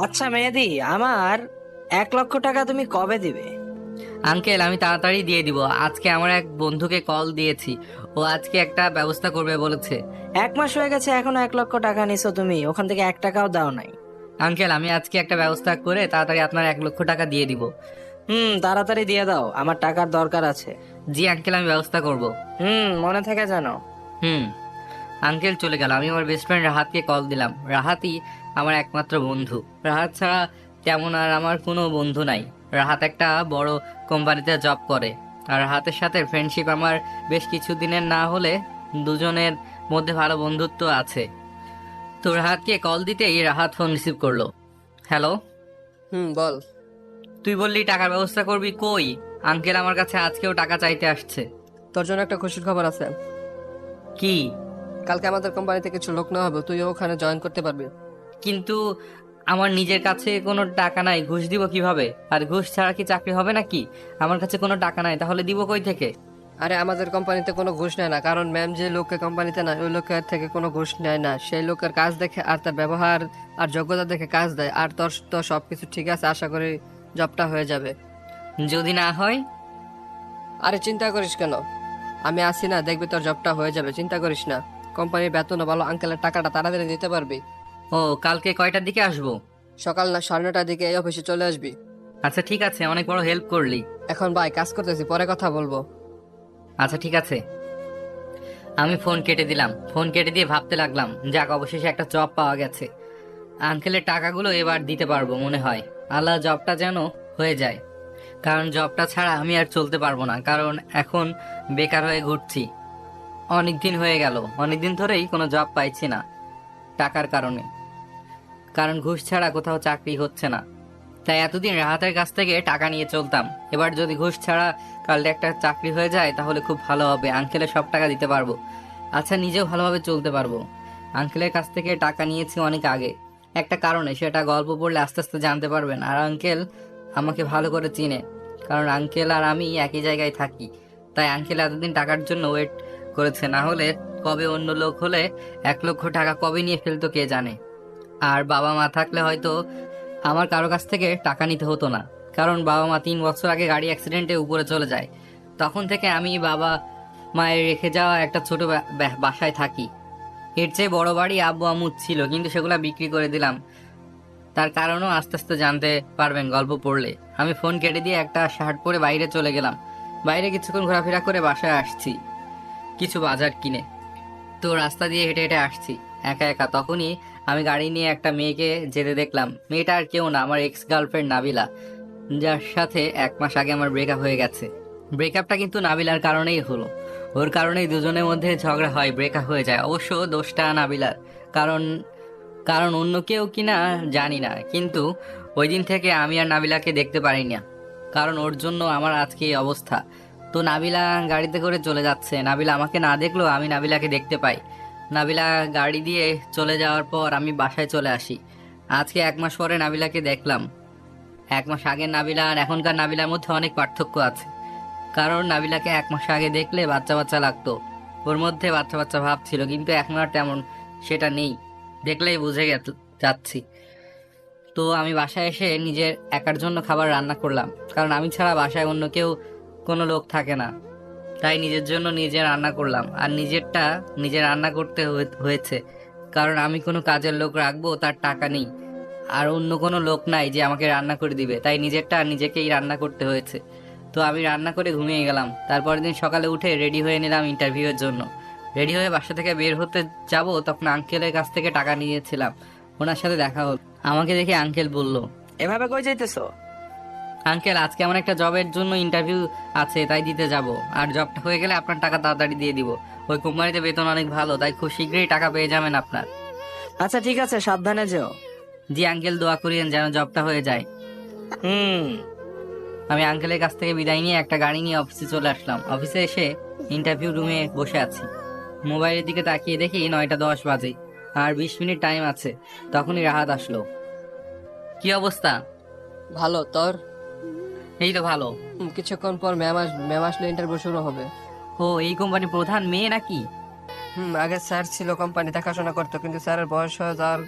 আচ্ছা মেহেদি, আমার 1 লক্ষ টাকা তুমি কবে দিবে? আঙ্কেল, আমি তাড়াতাড়ি দিয়ে দিব। আজকে আমার এক বন্ধুকে কল দিয়েছি, ও আজকে একটা ব্যবস্থা করবে বলেছে। 1 মাস হয়ে গেছে, এখনো 1 লক্ষ টাকা নিছো তুমি, ওখান থেকে 1 টাকাও দাও নাই। আঙ্কেল, আমি আজকে একটা ব্যবস্থা করে তাড়াতাড়ি আপনার 1 লক্ষ টাকা দিয়ে দিব। তাড়াতাড়ি দিয়ে দাও, আমার টাকার দরকার আছে। জি আঙ্কেল, আমি ব্যবস্থা করব। মনে থাকে জানো। হুম। আঙ্কেল চলে গেল। আমি আমার বেস্ট ফ্রেন্ড রাহাতকে কল দিলাম। রাহাতই আমার একমাত্র বন্ধু। রাহাত ছাড়া তেমন আর আমার কোনো বন্ধু নাই। রাহাত একটা বড় কোম্পানিতে জব করে, আর রাহাতের সাথে ফ্রেন্ডশিপ আমার বেশ কিছুদিনের না হলে দুজনের মধ্যে ভালো বন্ধুত্ব আছে। তো রাহাতকে কল দিতেই রাহাত ফোন রিসিভ করলো। হ্যালো। বল। তুই বললি টাকার ব্যবস্থা করবি, কই? আঙ্কেল আমার কাছে আজকেও টাকা চাইতে আসছে। তোর জন্য একটা খুশির খবর আছে। কি? কালকে আমাদের কোম্পানিতে কিছু লোক নেওয়া হবে, তুইও ওখানে জয়েন করতে পারবি। কিন্তু আমার নিজের কাছে কোনো টাকা নাই, ঘুষ দিব কিভাবে? আর ঘুষ ছাড়া কি চাকরি হবে নাকি? আমার কাছে কোনো টাকা নাই, তাহলে দিব কই থেকে? আরে আমাদের কোম্পানিতে কোনো ঘুষ নেয় না, কারণ ম্যাম যে লোককে কোম্পানিতে নেয় ওই লোকের থেকে কোনো ঘুষ নেয় না। সেই লোকের কাজ দেখে আর তার ব্যবহার আর যোগ্যতা দেখে কাজ দেয়। আর তোর তো সবকিছু ঠিক আছে, আশা করি জবটা হয়ে যাবে। যদি না হয়? আরে চিন্তা করিস কেন, আমি আছি না, দেখবি তোর জবটা হয়ে যাবে, চিন্তা করিস না। কোম্পানির বেতনও ভালো, আঙ্কেলের টাকাটা তাড়াতাড়ি দিতে পারবি। ও, কালকে কয়টার দিকে আসবো? সকাল 9:30টার দিকে এই অফিসে চলে আসবি। আচ্ছা ঠিক আছে, অনেক বড় হেল্প করলি। এখন ভাই কাজ করতেছি, পরে কথা বলবো। আচ্ছা ঠিক আছে। আমি ফোন কেটে দিলাম। ফোন কেটে দিয়ে ভাবতে লাগলাম, যাক অবশেষে একটা জব পাওয়া গেছে। আঙ্কেলের টাকাগুলো এবার দিতে পারবো মনে হয়। আল্লাহ জবটা যেন হয়ে যায়, কারণ জবটা ছাড়া আমি আর চলতে পারবো না। কারণ এখন বেকার হয়ে ঘুরছি। অনেক দিন হয়ে গেল, অনেক দিন ধরেই কোনো জব পাইছি না টাকার কারণে। কারণ ঘুষ ছাড়া কোথাও চাকরি হচ্ছে না। তাই এতদিন রাহাতের কাছ থেকে টাকা নিয়ে চলতাম। এবার যদি ঘুষ ছাড়া কালকে একটা চাকরি হয়ে যায় তাহলে খুব ভালো হবে। আঙ্কেলের সব টাকা দিতে পারবো, আচ্ছা নিজেও ভালোভাবে চলতে পারবো। আঙ্কেলের কাছ থেকে টাকা নিয়েছি অনেক আগে, একটা কারণে। সেটা গল্প পড়লে আস্তে আস্তে জানতে পারবেন। আর আঙ্কেল আমাকে ভালো করে চিনে, কারণ আঙ্কেল আর আমি একই জায়গায় থাকি। তাই আঙ্কেল এতদিন টাকার জন্য ওয়েট করেছে, না হলে কবে অন্য লোক হলে 1 লক্ষ টাকা কবে নিয়ে ফেলতো কে জানে। আর বাবা মা থাকলে হয়তো আমার কারো কাছ থেকে টাকা নিতে হতো না। কারণ বাবা মা 3 বছর আগে গাড়ি অ্যাক্সিডেন্টে উপরে চলে যায়। তখন থেকে আমি বাবা মায়ের রেখে যাওয়া একটা ছোট বাসায় থাকি। এর চেয়ে বড় বাড়ি আব্বু আম্মু ছিল, কিন্তু সেগুলা বিক্রি করে দিলাম। তার কারণও আস্তে আস্তে জানতে পারবেন গল্প পড়লে। আমি ফোন কেটে দিয়ে একটা শার্ট পরে বাইরে চলে গেলাম। বাইরে কিছুক্ষণ ঘোরাফেরা করে বাসায় আসছি কিছু বাজার কিনে। তো রাস্তা দিয়ে হেঁটে হেঁটে আসছি একা একা। তখনই আমি গাড়ি নিয়ে একটা মেয়েকে যেতে দেখলাম। মেয়েটা আর কেউ না, আমার এক্স গার্লফ্রেন্ড নাবিলা, যার সাথে 1 মাস আগে আমার ব্রেকআপ হয়ে গেছে। ব্রেকআপটা কিন্তু নাবিলার কারণেই হলো। ওর কারণেই দুজনের মধ্যে ঝগড়া হয়, ব্রেকআপ হয়ে যায়। অবশ্য দোষটা নাবিলার। কারণ কারণ অন্য কেউ কিনা জানি না, কিন্তু ওই দিন থেকে আমি আর নাবিলাকে দেখতে পারি না। কারণ ওর জন্য আমার আজকে এই অবস্থা। তো নাবিলা গাড়িতে করে চলে যাচ্ছে। নাবিলা আমাকে না দেখলেও আমি নাবিলাকে দেখতে পাই। নাবিলা গাড়ি দিয়ে চলে যাওয়ার পর আমি বাসায় চলে আসি। আজকে 1 মাস পরে নাবিলাকে দেখলাম। 1 মাস আগের নাবিলা আর এখনকার নাবিলার মধ্যে অনেক পার্থক্য আছে। কারণ নাবিলাকে 1 মাস আগে দেখলে বাচ্চা বাচ্চা লাগতো, ওর মধ্যে বাচ্চা বাচ্চা ভাব ছিল, কিন্তু এখন আর তেমন সেটা নেই। দেখলেই বুঝে যাচ্ছি। তো আমি বাসায় এসে নিজের একার জন্য খাবার রান্না করলাম, কারণ আমি ছাড়া বাসায় অন্য কেউ কোনো লোক থাকে না। তাই নিজের জন্য নিজে রান্না করলাম। আর নিজেরটা নিজে রান্না করতে হয়েছে, কারণ আমি কোনো কাজের লোক রাখবো তার টাকা নেই। আর অন্য কোনো লোক নাই যে আমাকে রান্না করে দিবে, তাই নিজেরটা নিজেকেই রান্না করতে হয়েছে। তো আমি রান্না করে ঘুমিয়ে গেলাম। তারপরের দিন সকালে উঠে রেডি হয়ে নিলাম ইন্টারভিউয়ের জন্য। রেডি হয়ে বাসা থেকে বের হতে যাব, তখন আঙ্কেলের কাছ থেকে টাকা নিয়েছিলাম। ওনার সাথে দেখা হল। আমাকে দেখে আঙ্কেল বলল, এভাবে কই যাইতেছো? আঙ্কেল আজকে আমার একটা জবের জন্য ইন্টারভিউ আছে, তাই দিতে যাব। আর জবটা হয়ে গেলে আপনার টাকা তাড়াতাড়ি দিয়ে দিব। ওই কোম্পানিতে বেতন অনেক ভালো, তাই খুব শীঘ্রই টাকা পেয়ে যাবেন আপনার। আচ্ছা ঠিক আছে, সাবধানে যেও। জি আঙ্কেল, দোয়া করিয়েন যেন জবটা হয়ে যায়। হুম। আমি আঙ্কেলের কাছ থেকে বিদায় নিয়ে একটা গাড়ি নিয়ে অফিসে চলে আসলাম। অফিসে এসে ইন্টারভিউ রুমে বসে আছি। মোবাইলের দিকে তাকিয়ে দেখি 9টা 10 বাজে, আর 20 মিনিট টাইম আছে। তখনই রাহাত আসলো। কি অবস্থা? ভালো, তোর? এই তো ভালো। কিছুক্ষণ পর ম্যাম আসলে ইন্টারভিউ শুরু হবে। ও, এই কোম্পানির প্রধান মেয়ে নাকি? আগে স্যার ছিল, কোম্পানি দেখাশোনা করতো, কিন্তু স্যারের বয়স হয়ে যাওয়ার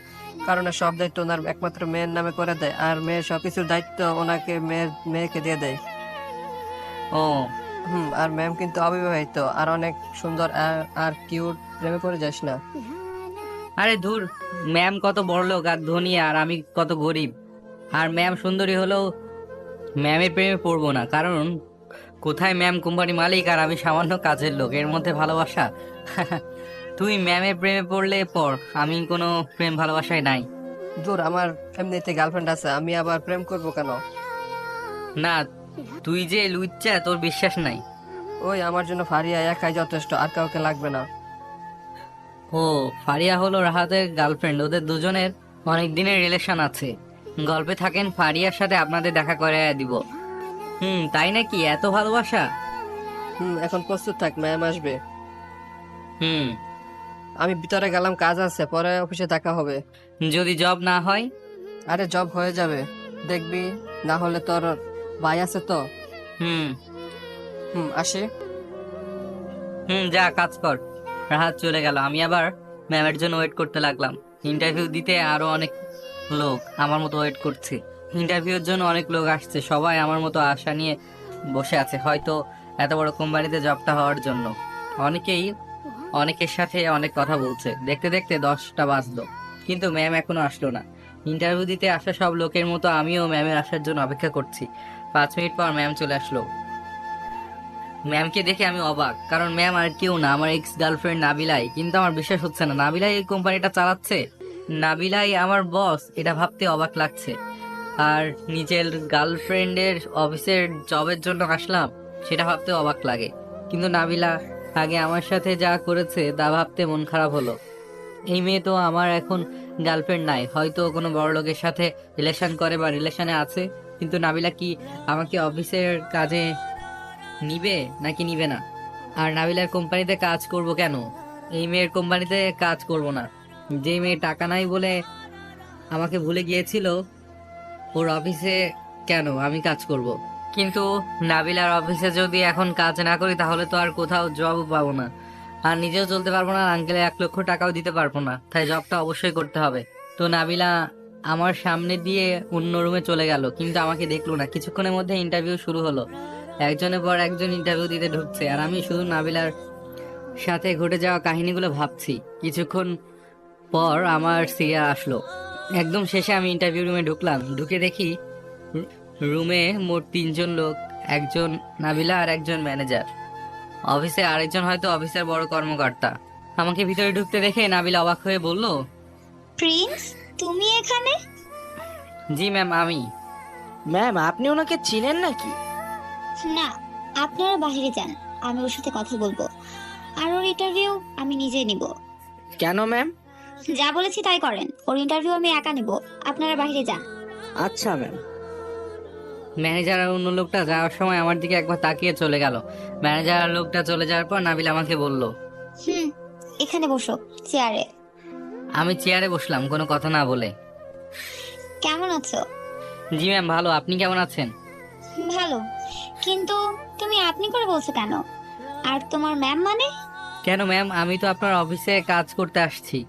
কারণে সব দায়িত্ব ওনার একমাত্র মেয়ের নামে করে দেয়, আর মেয়ের সবকিছুর দায়িত্ব ওনাকে মেয়েকে দিয়ে দেয়। ও আর ম্যাম কিন্তু অবিবাহিত আর অনেক সুন্দর আর কিউট, প্রেমে পড়ে যাস না। আরে ধুর, ম্যাম কত বড় লোক আর ধনী, আর আমি কত গরিব। আর ম্যাম সুন্দরী হলেও ম্যামের প্রেমে পড়বো না, কারণ কোথায় ম্যাম কোম্পানি মালিক আর আমি সামান্য কাজের লোক, এর মধ্যে ভালোবাসা? তুই ম্যামের প্রেমে পড়লে পড়, আমি কোনো প্রেম ভালোবাসায় নাই। দূর, আমার এমনিতে গার্লফ্রেন্ড আছে, আমি আবার প্রেম করবো কেন? না, তুই যে লুচ্চা, তোর বিশ্বাস নাই। ওই আমার জন্য ফারিয়া একাই যথেষ্ট, আর কাউকে লাগবে না। ও, ফারিয়া হলো রাহাতের গার্লফ্রেন্ড, ওদের দুজনের অনেক দিনের রিলেশন আছে। গল্পে থাকেন, ফারিয়ার সাথে আপনাদের দেখা করে দিব। তাই নাকি? এত ভালোবাসা? এখন প্রস্তুত থাক, ম্যাম আসবে। হুম। আমি ভিতরে গেলাম, কাজ আছে, পরে অফিসে দেখা হবে। যদি জব না হয়? আরে জব হয়ে যাবে, দেখবি। না হলে তোর ভাই আছে তো। হুম। আসি। যা কাজ কর। রাহাত চলে গেল, আমি আবার ম্যামের জন্য ওয়েট করতে লাগলাম। ইন্টারভিউ দিতে আরো অনেক লোক আমার মতো ওয়েট করছে। ইন্টারভিউর জন্য অনেক লোক আসছে, সবাই আমার মতো আশা নিয়ে বসে আছে, হয়তো এত বড় কোম্পানিতে জবটা হওয়ার জন্য। অনেকের সাথে অনেক কথা বলছে। দেখতে দেখতে 10টা বাজলো, কিন্তু ম্যাম এখনো আসলো না। ইন্টারভিউ দিতে আসা সব লোকের মতো আমিও ম্যামের আসার জন্য অপেক্ষা করছি। 5 মিনিট পর ম্যাম চলে আসলো। ম্যামকে দেখে আমি অবাক, কারণ ম্যাম আর কেউ না, আমার এক্স গার্লফ্রেন্ড নাবিলাই। কিন্তু আমার বিশ্বাস হচ্ছে না নাবিলাই এই কোম্পানিটা চালাচ্ছে, নাবিলাই আমার বস, এটা ভাবতে অবাক লাগছে। আর নিজের গার্লফ্রেন্ডের অফিসের জবের জন্য আসলাম, সেটা ভাবতে অবাক লাগে। কিন্তু নাবিলা আগে আমার সাথে যা করেছে তা ভাবতে মন খারাপ হলো। এই মেয়ে তো আমার এখন গার্লফ্রেন্ড নাই, হয়তো কোনো বড় লোকের সাথে রিলেশন করে বা রিলেশনে আছে। কিন্তু নাবিলা কি আমাকে অফিসের কাজে নিবে নাকি নিবে না? আর নাবিলার কোম্পানিতে কাজ করব কেন? এই মেয়ের কোম্পানিতে কাজ করব না। যে মেয়ে টাকা নাই বলে আমাকে ভুলে গিয়েছিল, ওর অফিসে কেন আমি কাজ করব? কিন্তু নাবিলার অফিসে যদি এখন কাজ না করি, তাহলে তো আর কোথাও জবও পাবো না, আর নিজেও চলতে পারবো না, আঙ্কেলে 1 লক্ষ টাকাও দিতে পারবো না। তাই জবটা অবশ্যই করতে হবে। তো নাবিলা আমার সামনে দিয়ে অন্য রুমে চলে গেল, কিন্তু আমাকে দেখলো না। কিছুক্ষণের মধ্যে ইন্টারভিউ শুরু হলো, একজনের পর একজন ইন্টারভিউ দিতে ঢুকছে, আর আমি শুধু নাবিলার সাথে ঘটে যাওয়া কাহিনীগুলো ভাবছি। কিছুক্ষণ পর আমার সিরিয়াল আসলো। একদম শেষে আমি ইন্টারভিউ রুমে ঢুকলাম। ঢুকে দেখি রুমে মোট 3 জন লোক, একজন নাবিলা আর একজন ম্যানেজার। অফিসে আরেকজন হয়তো অফিসের বড় কর্মকর্তা। আমাকে ভিতরে ঢুকতে দেখে নাবিলা অবাক হয়ে বলল, প্রিন্স, তুমি এখানে? জি ম্যাম, আমি। ম্যাম, আপনি ওনাকে চিনেন নাকি? না, আপনারা বাইরে যান, আমি ওর সাথে কথা বলবো। আর ওর ইন্টারভিউ আমি নিজে নিব। কেন ম্যাম? যা বলেছি তাই করেন, ওর ইন্টারভিউ আমি একা নিব। আপনারা বাইরে যান। আচ্ছা ম্যাম। ম্যানেজার আর অন্য লোকটা যাওয়ার সময় আমার দিকে একবার তাকিয়ে চলে গেল। ম্যানেজার আর লোকটা চলে যাওয়ার পর নাবিল আমাকে বলল, এখানে বসো, চেয়ারে। আমি চেয়ারে বসলাম কোনো কথা না বলে। কেমন আছো? জি ম্যাম, ভালো। আপনি কেমন আছেন? ভালো। কিন্তু তুমি আপনি করে বলছো কেন? আর তোমার ম্যাম মানে? কেন ম্যাম, আমি তো আপনার অফিসে কাজ করতে আসছি,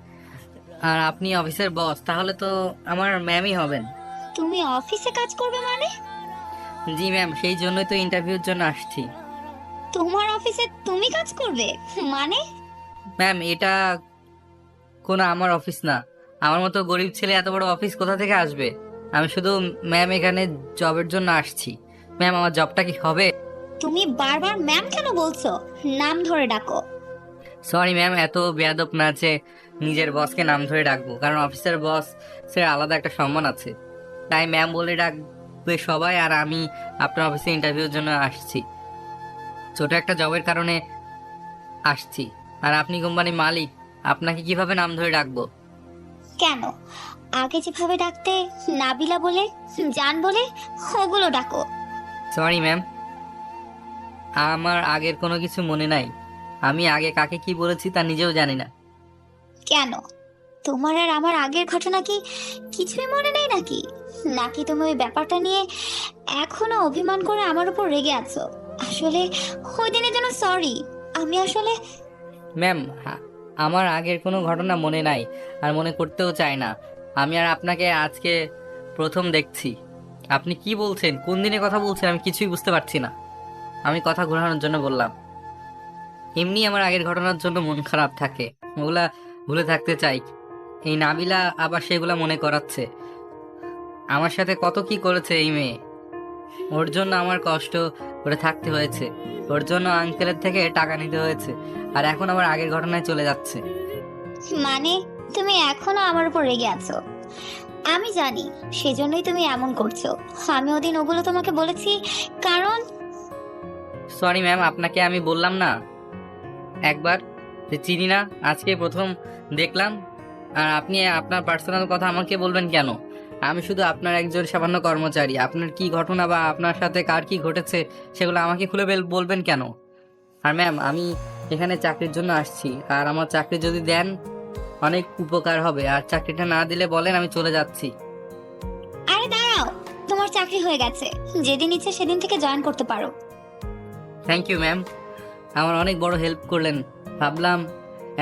আর আপনি অফিসের বস, তাহলে তো আমার ম্যামই হবেন। তুমি অফিসে কাজ করবে মানে? জি ম্যাম, সেই জন্যই তো ইন্টারভিউর জন্য আসছি। তোমার অফিসে তুমি কাজ করবে মানে? ম্যাম, এটা কোনো আমার অফিস না। আমার মতো গরিব ছেলে এত বড় অফিস কোথা থেকে আসবে? আমি শুধু ম্যাম এখানে জবের জন্য আসছি। ম্যাম, আমার জবটা কি হবে? তুমি বারবার ম্যাম কেন বলছো? নাম ধরে ডাকো। সরি ম্যাম, এত বেয়াদব না যে নিজের বসকে নাম ধরে ডাকবো, কারণ অফিসের বস সে আলাদা একটা সম্মান আছে, তাই ম্যাম বলে ডাকবে সবাই। আর আমি আপনার অফিসে ইন্টারভিউর জন্য আসছি, ছোট একটা জবের কারণে আসছি। আর আপনি কোম্পানির মালিক, আপনাকে কিভাবে নাম ধরে ডাকবো? কেন? আগে যেভাবে ডাকতে, নাবিলা বলে, জান বলে, ওগুলো ডাকো। সরি ম্যাম, আমার আগের কোনো কিছু মনে নাই। আমি আগে কাকে কি বলেছি তা নিজেও জানি না। কেন? তোমার আর আমার আগের ঘটনা কি কিছুই মনে নেই নাকি? নাকি তুমি ওই ব্যাপারটা নিয়ে এখনো অভিমান করে আমার উপর রেগে আছো? আসলে ওই দিনের জন্য সরি। আমি আসলে ম্যাম, আমার আগের কোনো ঘটনা মনে নাই, আর মনে করতেও চাই না। আমি আর আপনাকে আজকে প্রথম দেখছি। আপনি কি বলছেন, কোন দিনে কথা বলছেন, আমি কিছুই বুঝতে পারছি না। আমি কথা ঘোরানোর জন্য বললাম, এমনি আমার আগের ঘটনার জন্য মন খারাপ থাকে, ওগুলা ভুলে থাকতে চাই। এই নাবিলা আবার সেগুলা মনে করাচ্ছে। আমার সাথে কত কি করেছে এই মেয়ে, ওর জন্য আমার কষ্ট করে থাকতে হয়েছে, ওর জন্য আঙ্কেলের থেকে টাকা নিতে হয়েছে, আর এখন আবার আগের ঘটনায় চলে যাচ্ছে। মানে তুমি এখনো আমার উপর রেগে আছো? আমি জানি, সেজন্যই তুমি এমন করছো। আমি ওদিন ওগুলো তোমাকে বলেছি কারণ সরি ম্যাম, আপনাকে আমি বললাম না একবার যে চিনি না, আজকে প্রথম দেখলাম। আর আপনি আপনার পার্সোনাল কথা আমাকে বলবেন কেন? আমি শুধু আপনার একজন সামান্য কর্মচারী। আপনার কি ঘটনা বা আপনার সাথে কার কি ঘটেছে সেগুলো আমাকে খুলে বলবেন কেন? আর ম্যাম, আমি এখানে চাকরির জন্য আসছি, আর আমার চাকরি যদি দেন অনেক উপকার হবে, আর চাকরিটা না দিলে বলেন আমি চলে যাচ্ছি। আরে দাঁড়াও, তোমার চাকরি হয়ে গেছে, যেদিন ইচ্ছে সেদিন থেকে জয়েন করতে পারো। থ্যাংক ইউ ম্যাম, আমার অনেক বড় হেল্প করলেন। ভাবলাম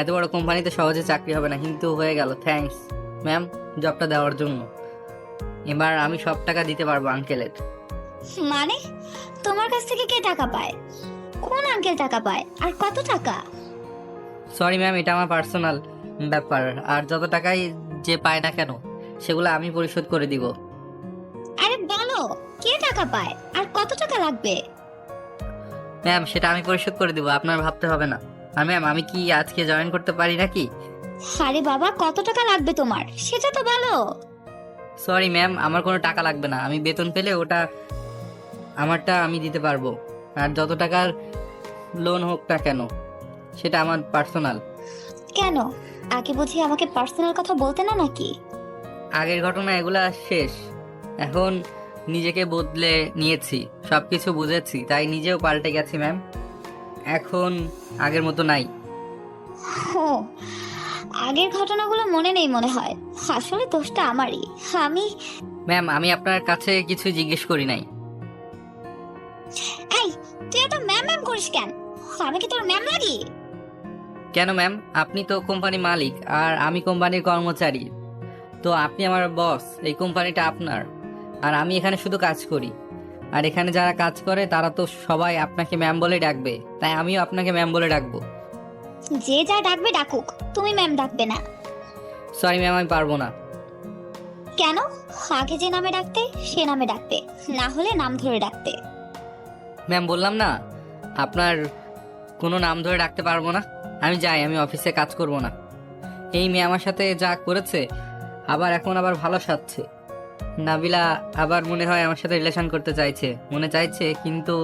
এত বড় কোম্পানিতে সহজে চাকরি হবে না, কিন্তু হয়ে গেল। থ্যাঙ্কস ম্যাম জবটা দেওয়ার জন্য। এবার আমি সব টাকা দিতে পারবো আঙ্কেলের। মানে তোমার কাছ থেকে কে টাকা পায়? কোন আঙ্কেল টাকা পায় আর কত টাকা? সরি ম্যাম, এটা আমার পার্সোনাল ব্যাপার, আর যত টাকাই যে পায় না কেন সেগুলো আমি পরিশোধ করে দিব। আরে বলো, কে টাকা পায় আর কত টাকা লাগবে? ম্যাম সেটা আমি পরিশোধ করে দিব, আপনার ভাবতে হবে না। আর ম্যাম, আমি কি আজকে জয়েন করতে পারি নাকি? আরে বাবা, কত টাকা লাগবে তোমার সেটা তো বলো। সরি ম্যাম, আমার কোনো টাকা লাগবে না। আমি বেতন পেলে ওটা আমারটা আমি দিতে পারবো, আর যত টাকার লোন হোক না কেন সেটা আমার পার্সোনাল। কেন, আগে বুঝি আমাকে পার্সোনাল কথা বলতে না নাকি? আগের ঘটনা এগুলা শেষ, এখন নিজেকে বদলে নিয়েছি, সবকিছু বুঝেছি, তাই নিজেও পাল্টে গেছি ম্যাম। এখন আগের মতো নাই। ও, আগের ঘটনাগুলো মনে নেই মনে হয়। আসলে দোষটা আমারই। আমি ম্যাম, আমি আপনার কাছে কিছু জিজ্ঞেস করি নাই। এই, তুই এত ম্যাম ম্যাম করিস কেন? আমি কি তোর ম্যাম লাগি? কেন ম্যাম, আপনি তো কোম্পানির মালিক আর আমি কোম্পানির কর্মচারী, তো আপনি আমার বস। এই কোম্পানিটা আপনার, আর আমি এখানে শুধু কাজ করি। আর এখানে যারা কাজ করে তারা তো সবাই আপনাকে ম্যাম বলে ডাকবে, তাই আমিও আপনাকে ম্যাম বলে ডাকবো। যে যা ডাকবে ডাকুক, তুমি ম্যাম ডাকবে না। সরি ম্যাম, আমি পারবো না। কেন? আগে যে নামে ডাকতে সে নামে ডাকবে, না হলে নাম ধরে ডাকতে। ম্যাম বললাম না, আপনার কোনো নাম ধরে ডাকতে পারবো না। আমি যাই, আমি অফিসে কাজ করব না। এই মেয়ে আমার সাথে যা করেছে, আবার এখন আবার ভালো সাজছে। নাবিলা আবার মনে হয় আমার সাথে রিলেশন করতে চাইছে, কিন্তু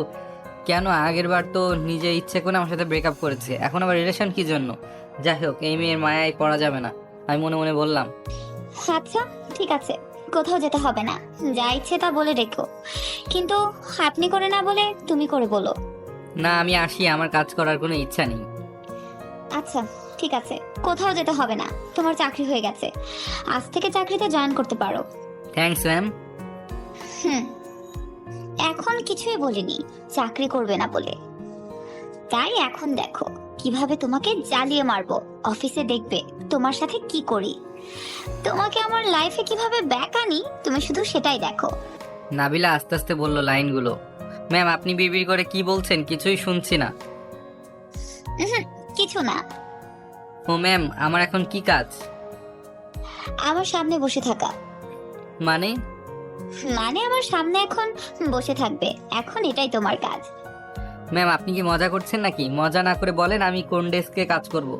কেন? আগের বার তো নিজে ইচ্ছে করে আমার সাথে ব্রেকআপ করেছে, এখন আবার রিলেশন কি জন্য? যাই হোক, এই মেয়ের মায়ায় পড়া যাবে না, আমি মনে মনে বললাম। আচ্ছা ঠিক আছে, কোথাও যেতে হবে না, যা ইচ্ছে তা বলে রেখো, কিন্তু আপনি করে না বলে তুমি করে বলো। না, আমি আসি, আমার কাজ করার কোনো ইচ্ছা নেই। আচ্ছা ঠিক আছে, কোথাও যেতে হবে না, তোমার চাকরি হয়ে গেছে, আজ থেকে চাকরিতে জয়েন করতে পারো। Thanks ma'am. হুম, এখন কিছুই বলিনি চাকরি করবে না বলে, তাই এখন দেখো কিভাবে তোমাকে জ্বালিয়ে মারবো। অফিসে দেখবে তোমার সাথে কি করি, তোমাকে আমার লাইফে কিভাবে ব্যাক আনি, তুমি শুধু সেটাই দেখো। নাবিলা আস্তে আস্তে বলল লাইনগুলো। ম্যাম, আপনি বিড়বিড় করে কি বলছেন? কিছুই শুনছি না। কিছু না। ও ম্যাম, আমার এখন কি কাজ? আমার সামনে বসে থাকা। মানে? মানে আমার সামনে এখন বসে থাকবে, এখন এটাই তোমার কাজ। ম্যাম, আপনি কি মজা করছেন নাকি? মজা না করে বলেন আমি কোন ডেস্কে কাজ করব।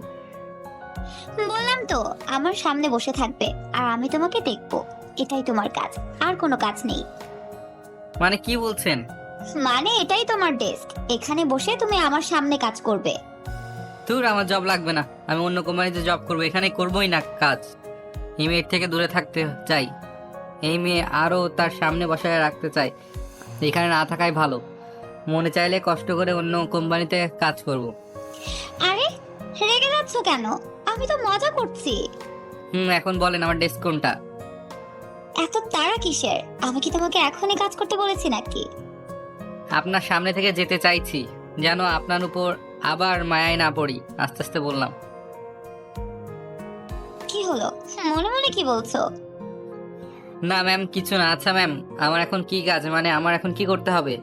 বললাম তো, আমার সামনে বসে থাকবে আর আমি তোমাকে দেখবো, এটাই তোমার কাজ, আর কোনো কাজ নেই। মানে কি বলছেন? মানে এটাই তোমার ডেস্ক, এখানে বসে তুমি আমার সামনে কাজ করবে। তোর আমার জব লাগবে না, আমি অন্য কোম্পানিতে জব করবো, এখানে করবোই না কাজ। এই মেয়ের থেকে দূরে থাকতে চাই, এই মেয়ে আরও তার সামনে বসায় রাখতে চাই, এখানে না থাকাই ভালো। মনে চাইলে কষ্ট করে অন্য কোম্পানিতে কাজ করব। আরে রেগে যাচ্ছ কেন? আমি তো মজা করছি। এখন বলেন আমার ডেস্ক কোনটা? এত তাড়া কিসের? আমি কি তোমাকে এখনই কাজ করতে বলেছি নাকি? আপনার সামনে থেকে যেতে চাইছি, যেন আপনার উপর আবার মায়ায় না পড়ি। আস্তে আস্তে বললাম। কি হলো? মনে মনে কি বলছো? না ম্যাম, কিছু না। আচ্ছা ম্যাম, আমার এখন কি কাজ, মানে আমার এখন কি করতে হবে?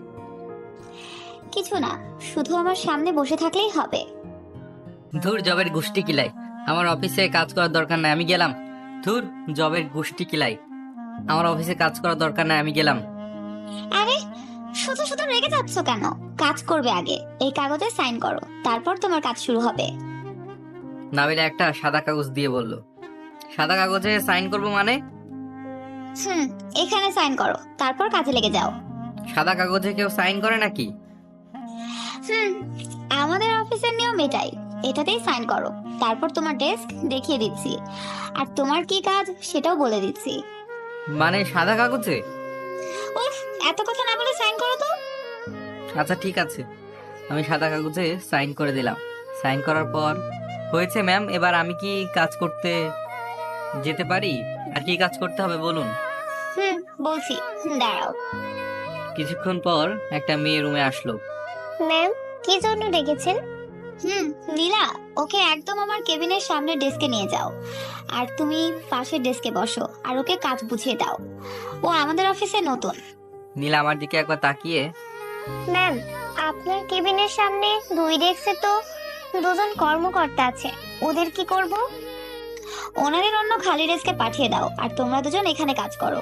কিছু না, শুধু আমার সামনে বসে থাকলেই হবে। ধুর, জবের গুষ্টি কিলাই। আমার অফিসে কাজ করার দরকার নাই, আমি গেলাম। ধুর, জবের গুষ্টি কিলাই। আমার অফিসে কাজ করার দরকার নাই, আমি গেলাম। আরে, শুধু শুধু রেগে যাচ্ছ কেন? কাজ করবে আগে, এই কাগজে সাইন করো, তারপর তোমার কাজ শুরু হবে। নাবিলা একটা সাদা কাগজ দিয়ে বলল। সাদা কাগজে সাইন করব মানে? হুম, এখানে সাইন করো, তারপর কাজে লেগে যাও। সাদা কাগজে কেউ সাইন করে নাকি? হুম, আমাদের অফিসের নিয়ম এটাই। এটাতেই সাইন করো, তারপর তোমার ডেস্ক দেখিয়ে দিচ্ছি, আর তোমার কি কাজ সেটাও বলে দিচ্ছি। মানে সাদা কাগজে? উফ, এত কথা না বলে সাইন করো তো। আচ্ছা ঠিক আছে, আমি সাদা কাগজে সাইন করে দিলাম। সাইন করার পর হয়েছে ম্যাম, এবার আমি কি কাজ করতে যেতে পারি? আর কি কাজ করতে হবে বলুন। হুম, বলছি, দাঁড়াও। কিছুক্ষণ পর একটা মেয়ে রুমে আসলো। ম্যাম, কি জন্য ডেকেছেন? নীলা, ওকে একদম আমার কেবিনের সামনে ডেস্কে নিয়ে যাও, আর তুমি পাশের ডেস্কে বসো, আর ওকে কাজ বুঝিয়ে দাও। ও আমাদের অফিসে নতুন। নীলা আমার দিকে একবার তাকিয়ে, ম্যাম, আপনার কেবিনের সামনে 2 ডেস্কে তো 2 জন কর্মকর্তা আছে, ওদের কি করব? ওনাদের অন্য খালি ডেস্কে পাঠিয়ে দাও, আর তোমরা দুজন এখানে কাজ করো।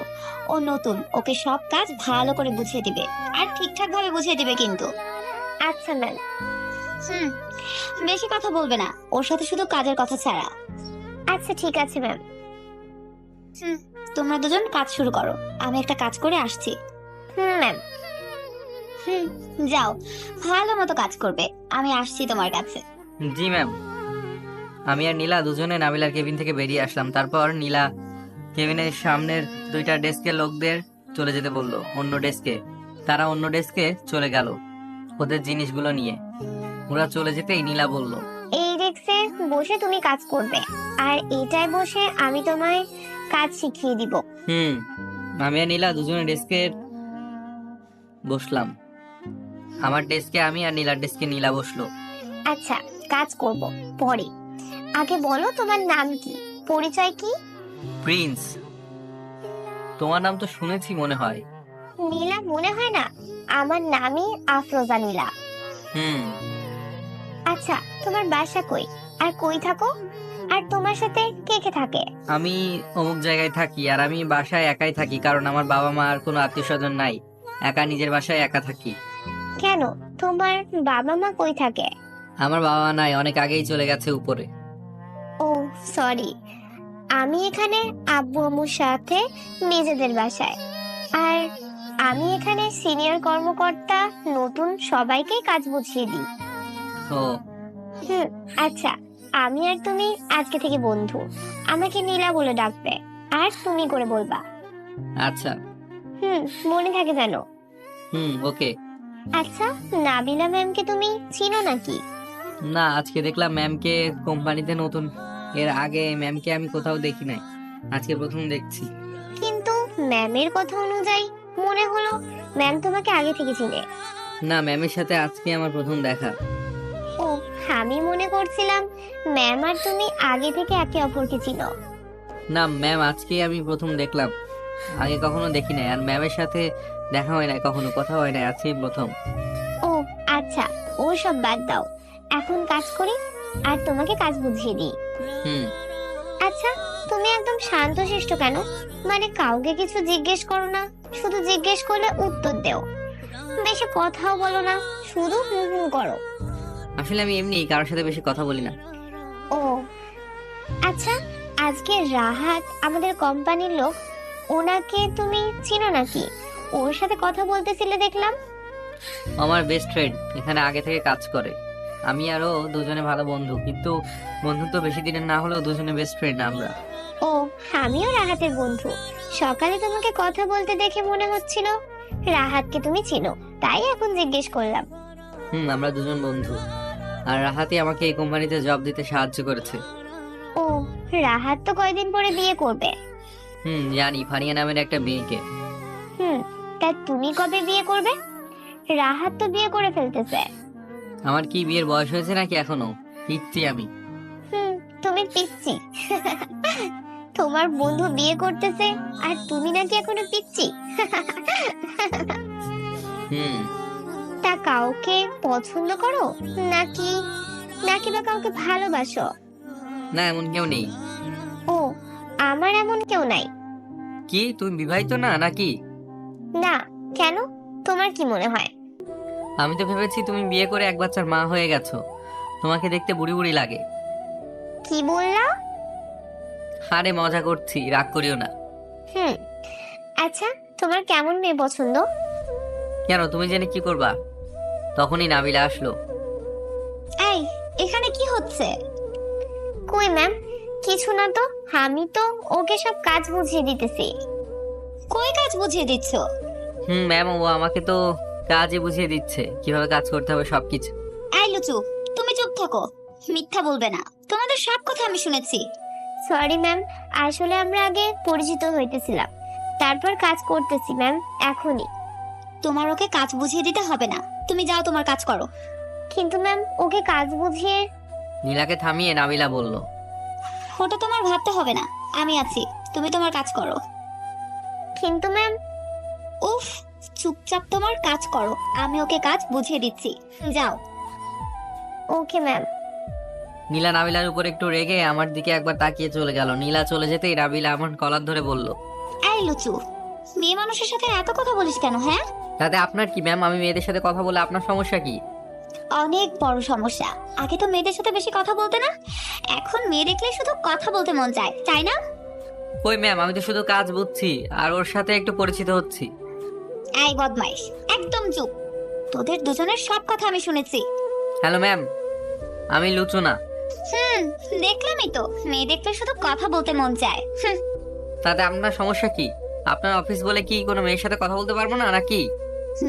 ও নতুন, ওকে সব কাজ ভালো করে বুঝিয়ে দিবে, আর ঠিকঠাক ভাবে বুঝিয়ে দিবে কিন্তু। আচ্ছা ম্যাম। হুম, বেশি কথা বলবে না, ওর সাথে শুধু কাজের কথা ছাড়া। আচ্ছা ঠিক আছে ম্যাম। তোমরা দুজন কাজ শুরু করো, আমি একটা কাজ করে আসছি। ম্যাম। হুম, যাও, ভালো মতো কাজ করবে, আমি আসছি তোমার কাছে। জি ম্যাম। আমি আর নীলা দুজনে নাবিলার কেবিন থেকে বেরিয়ে আসলাম। তারপর নীলা কেবিনের সামনের 2টা ডেস্কের লোকদের চলে যেতে বলল অন্য ডেস্কে। তারা অন্য ডেস্কে চলে গেল ওদের জিনিসগুলো নিয়ে। ওরা চলে যেতেই নীলা বলল, এই ডেস্কে বসে তুমি কাজ করবে, আর এইটায় বসে আমি তোমায় কাজ শিখিয়ে দিব। আমি আর নীলা দুজনে ডেস্কে বসলাম। আমার ডেস্কে আমি আর নীলার ডেস্কে নীলা বসলো। আচ্ছা, কাজ করব পরে। আগে বলো তোমার নাম কি, পরিচয় কি? প্রিন্স। তোমার নাম তো শুনেছি মনে হয়। নীলা মনে হয় না? আমার নামই আফরোজা নীলা। হুম। আচ্ছা, তোমার বাসা কই, আর কই থাকো, আর তোমার সাথে কে কে থাকে? আমি অমুক জায়গায় থাকি, আর আমি বাসায় একাই থাকি, কারণ আমার বাবা মা আর কোনো আত্মীয় স্বজন নাই। একা নিজের বাসায় একা থাকি। কেন, তোমার বাবা মা কই থাকে? আমার বাবা মা নাই, অনেক আগেই চলে গেছে উপরে। ও সরি, আমি এখানে আব্বু আম্মুর সাথে নিজেদের বাসায়, আর আমি এখানে সিনিয়র কর্মকর্তা, নতুন সবাইকে কাজ বুঝিয়ে দিই। ও আচ্ছা, আমি আর তুমি আজকে থেকে বন্ধু। আমাকে নীলা বলে ডাকবে, আর তুমি করে বলবা। আচ্ছা। মনে থাকে যেন। ওকে। আচ্ছা, নাবিলা ম্যামকে তুমি চিনো নাকি? না, আজকে দেখলাম ম্যামকে কোম্পানিতে নতুন। এর আগে ম্যামকে আমি কোথাও দেখি নাই, আজকে প্রথম দেখছি। কিন্তু ম্যামের কথা অনুযায়ী মনে হলো ম্যাম তোমাকে আগে থেকে চিনে। না, ম্যামের সাথে আজকে আমার প্রথম দেখা। ও, আমি মনে করছিলাম ম্যাম আর তুমি আগে থেকে একে অপরকে চিনো। না ম্যাম, আজকে আমি প্রথম দেখলাম, আগে কখনো দেখি নাই। আর ম্যামের সাথে দেখা হয় নাই, কখনো কথা হয় নাই, আজকে প্রথম। ও আচ্ছা, ও সব বাদ দাও, এখন কাজ করি আর তোমাকে কাজ বুঝিয়ে দিই। আচ্ছা, তুমি একদম শান্তশিষ্ট কেন? মানে কাউকে কিছু জিজ্ঞেস করো না, শুধু জিজ্ঞেস করলে উত্তর দেও, বেশি কথাও বলো না, শুধু হুম হুম করো। আসলে আমি এমনি কারোর সাথে বেশি কথা বলি না। ও আচ্ছা, আজকে রাহাত আমাদের কোম্পানির লোক, ওনাকে তুমি চিনো নাকি? ওর সাথে কথা বলতেছিলে দেখলাম। আমার বেস্ট ফ্রেন্ড, এখানে আগে থেকে কাজ করে। আমি আরো দুজনে ভালো বন্ধু, কিন্তু বন্ধুত্ব বেশি দিনের না হলেও দুজনে বেস্ট ফ্রেন্ড আমরা। ও, আমিও রাহাতের বন্ধু। সকালে তোমাকে কথা বলতে দেখে মনে হচ্ছিল রাহাতকে তুমি চিনো, তাই এখন জিজ্ঞেস করলাম। আমরা দুজন বন্ধু, আর রাহাতই আমাকে এই কোম্পানিতে জব দিতে সাহায্য করেছে। ও, রাহাত তো কয়দিন পরে বিয়ে করবে। জানি, ফারিয়া নামের একটা মেয়েকে। তা তুমি কবে বিয়ে করবে? রাহাত তো বিয়ে করে ফেলতেছে। আমার কি বিয়ের বয়স হয়েছে নাকি এখনো? ইচ্ছি আমি। তুমি পিচ্ছি। তোমার বন্ধু বিয়ে করতেছে আর তুমি নাকি এখনো পিচ্ছি। হুম। তা কাউকে পছন্দ করো নাকি নাকি বা কাউকে ভালোবাসো? না, এমন কেউ নেই। ও, আমার এমন কেউ নাই। কি তুমি বিবাহিত না নাকি? না, কেন? তোমার কি মনে হয়? আমি তো ভেবেছি তুমি বিয়ে করে এক বাচ্চার মা হয়ে গেছো। তোমাকে দেখতে বুড়ি বুড়ি লাগে। কি বললা? আরে মজা করছি, রাগ করিও না। হুম, আচ্ছা, তোমার কেমন মেয়ে পছন্দ? কেন, তুমি জেনে কি করবা? তখনই নাবিলা আসলো। এই, এখানে কি হচ্ছে? কই ম্যাম, কিছু না তো। আমি তো ওকে সব কাজ বুঝিয়ে দিতেছি। কই কাজ বুঝিয়ে দিচ্ছ? ম্যাম, ও আমাকে তো কাজই বুঝিয়ে দিচ্ছে, কিভাবে কাজ করতে হবে সবকিছু। এই লুচু, তুমি চুপ থাকো। মিথ্যা বলবে না, তোমাদের সব কথা আমি শুনেছি। সরি ম্যাম, আসলে আমরা আগে পরিচিত হইতেছিলাম, তারপর কাজ করতেছি ম্যাম এখনই। তোমার ওকে কাজ বুঝিয়ে দিতে হবে না, তুমি যাও তোমার কাজ করো। কিন্তু ম্যাম, ওকে কাজ বুঝিয়ে। নীলাকে থামিয়ে নাবিলা বলল, ওটা তোমার ভাবতে হবে না, আমি আছি, তুমি তোমার কাজ করো। কিন্তু ম্যাম। উফ, চুপচাপ তোমার কাজ করো, আমি ওকে কাজ বুঝিয়ে দিচ্ছি, যাও। Okay ma'am. নীলা নাবিলার উপর একটু রেগে আমার দিকে একবার তাকিয়ে চলে গেল। নীলা চলে যেতেই নাবিলা আমার কলার ধরে বলল, এই লুচু, মেয়ে মানুষের সাথে এত কথা বলিস কেন? হ্যাঁ, তাতে আপনার কি ম্যাম? আমি মেয়েদের সাথে কথা বলে আপনার সমস্যা কি? অনেক বড় সমস্যা। আগে তো মেয়েদের সাথে বেশি কথা বলতে না, এখন মেয়ে দেখলে শুধু কথা বলতে মন চায়, তাই না? কই ম্যাম, আমি তো শুধু কাজ বুঝছি আর ওর সাথে একটু পরিচিত হচ্ছি। এই বদমাইশ, একদম চুপ। তোদের দুজনের সব কথা আমি শুনেছি। হ্যালো ম্যাম, আমি লুচু না। দেখলামই তো, মেয়ে দেখলে শুধু কথা বলতে মন চায়। তাতে আপনার সমস্যা কি? আপনার অফিস বলে কি কোনো মেয়ের সাথে কথা বলতে পারবো না নাকি?